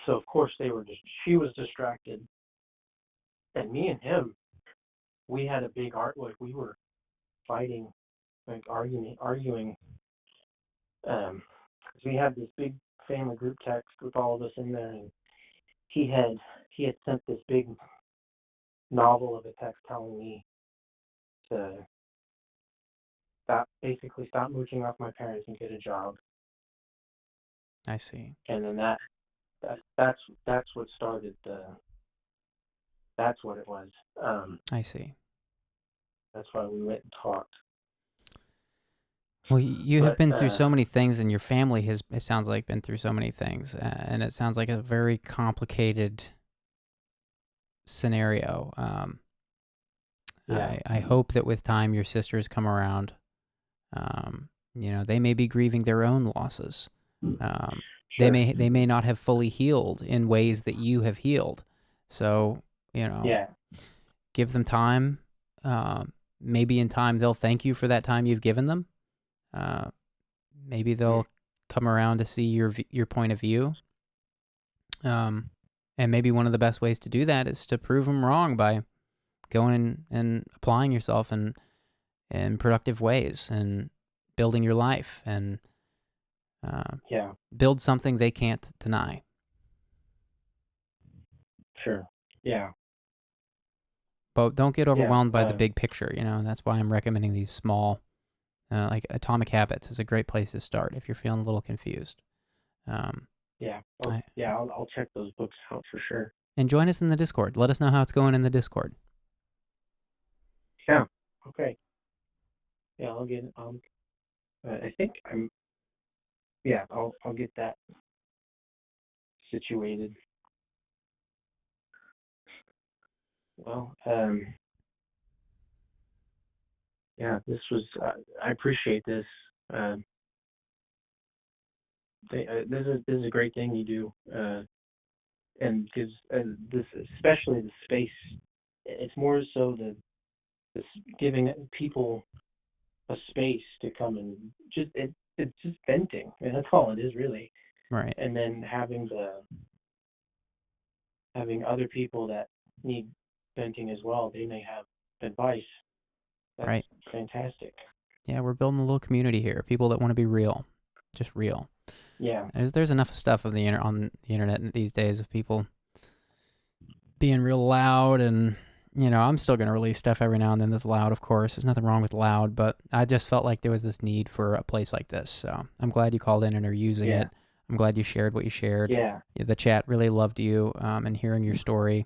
So of course she was distracted, and me and him, we had a big we were fighting, like arguing. 'Cause we had this big family group text with all of us in there, and he had sent this big novel of a text telling me to stop mooching off my parents and get a job. I see. And then that's what started that's what it was. I see. That's why we went and talked. Well, you have But, been through so many things, and your family has, it sounds like, been through so many things, and it sounds like a very complicated scenario. Yeah. I hope that with time your sisters come around. They may be grieving their own losses. They may not have fully healed in ways that you have healed. So, give them time. Maybe in time they'll thank you for that time you've given them. Maybe they'll come around to see your point of view. And maybe one of the best ways to do that is to prove them wrong by going and applying yourself in productive ways and building your life and build something they can't deny. Sure. Yeah. But don't get overwhelmed by the big picture. That's why I'm recommending these small, like Atomic Habits is a great place to start if you're feeling a little confused. I'll check those books out for sure. And join us in the Discord. Let us know how it's going in the Discord. Yeah. Okay. Yeah, I think I'll get that situated. Well, this was, I appreciate this. This is a great thing you do, and gives this, especially the space. It's more so this giving people a space to come and it's just venting, and that's all it is really. Right. And then having other people that need venting as well. They may have advice. That's right. Fantastic. Yeah, we're building a little community here. People that want to be real, just real. Yeah. There's enough stuff on the internet these days of people being real loud, and I'm still going to release stuff every now and then that's loud, of course. There's nothing wrong with loud, but I just felt like there was this need for a place like this. So I'm glad you called in and are using it. I'm glad you shared what you shared. Yeah. The chat really loved you and hearing your story.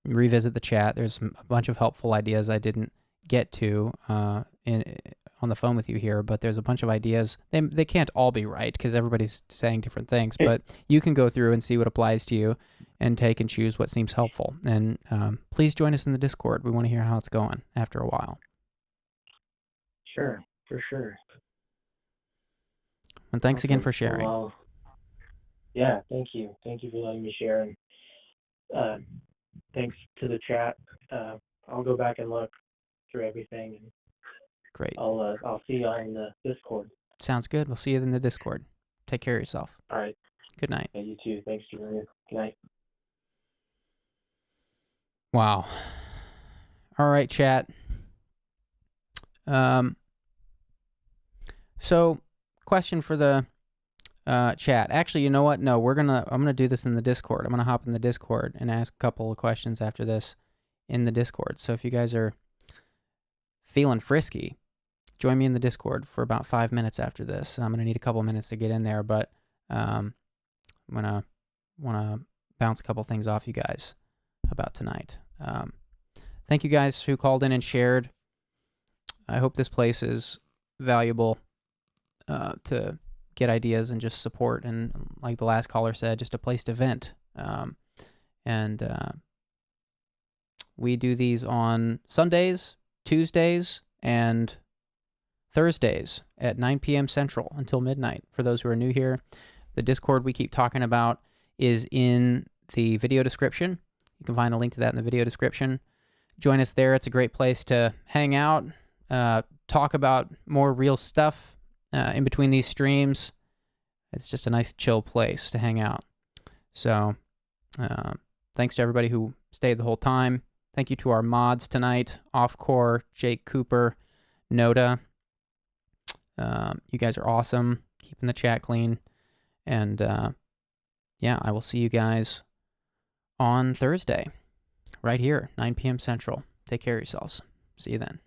Revisit the chat. There's a bunch of helpful ideas I didn't get to on the phone with you here, but there's a bunch of ideas. They can't all be right because everybody's saying different things, but you can go through and see what applies to you and take and choose what seems helpful. And please join us in the Discord. We want to hear how it's going after a while. Sure, for sure. And thanks again for sharing. Well, thank you. Thank you for letting me share. And thanks to the chat. I'll go back and look through everything. And great. I'll see you in the Discord. Sounds good. We'll see you in the Discord. Take care of yourself. All right. Good night. Yeah, you too. Thanks, Julian. Good night. Wow. All right, chat. So, question for the chat. Actually, you know what? No, I'm gonna do this in the Discord. I'm gonna hop in the Discord and ask a couple of questions after this in the Discord. So if you guys are feeling frisky, join me in the Discord for about 5 minutes after this. I'm gonna need a couple minutes to get in there, but I'm gonna wanna bounce a couple things off you guys about tonight. Thank you guys who called in and shared. I hope this place is valuable to get ideas and just support, and like the last caller said, just a place to vent. We do these on Sundays, Tuesdays, and Thursdays at 9 p.m. Central until midnight. For those who are new here, the Discord we keep talking about is in the video description. You can find a link to that in the video description. Join us there. It's a great place to hang out, talk about more real stuff in between these streams. It's just a nice chill place to hang out. So thanks to everybody who stayed the whole time. Thank you to our mods tonight, Offcore, Jake Cooper, Noda. You guys are awesome, keeping the chat clean. And yeah, I will see you guys on Thursday, right here, 9 p.m. Central. Take care of yourselves. See you then.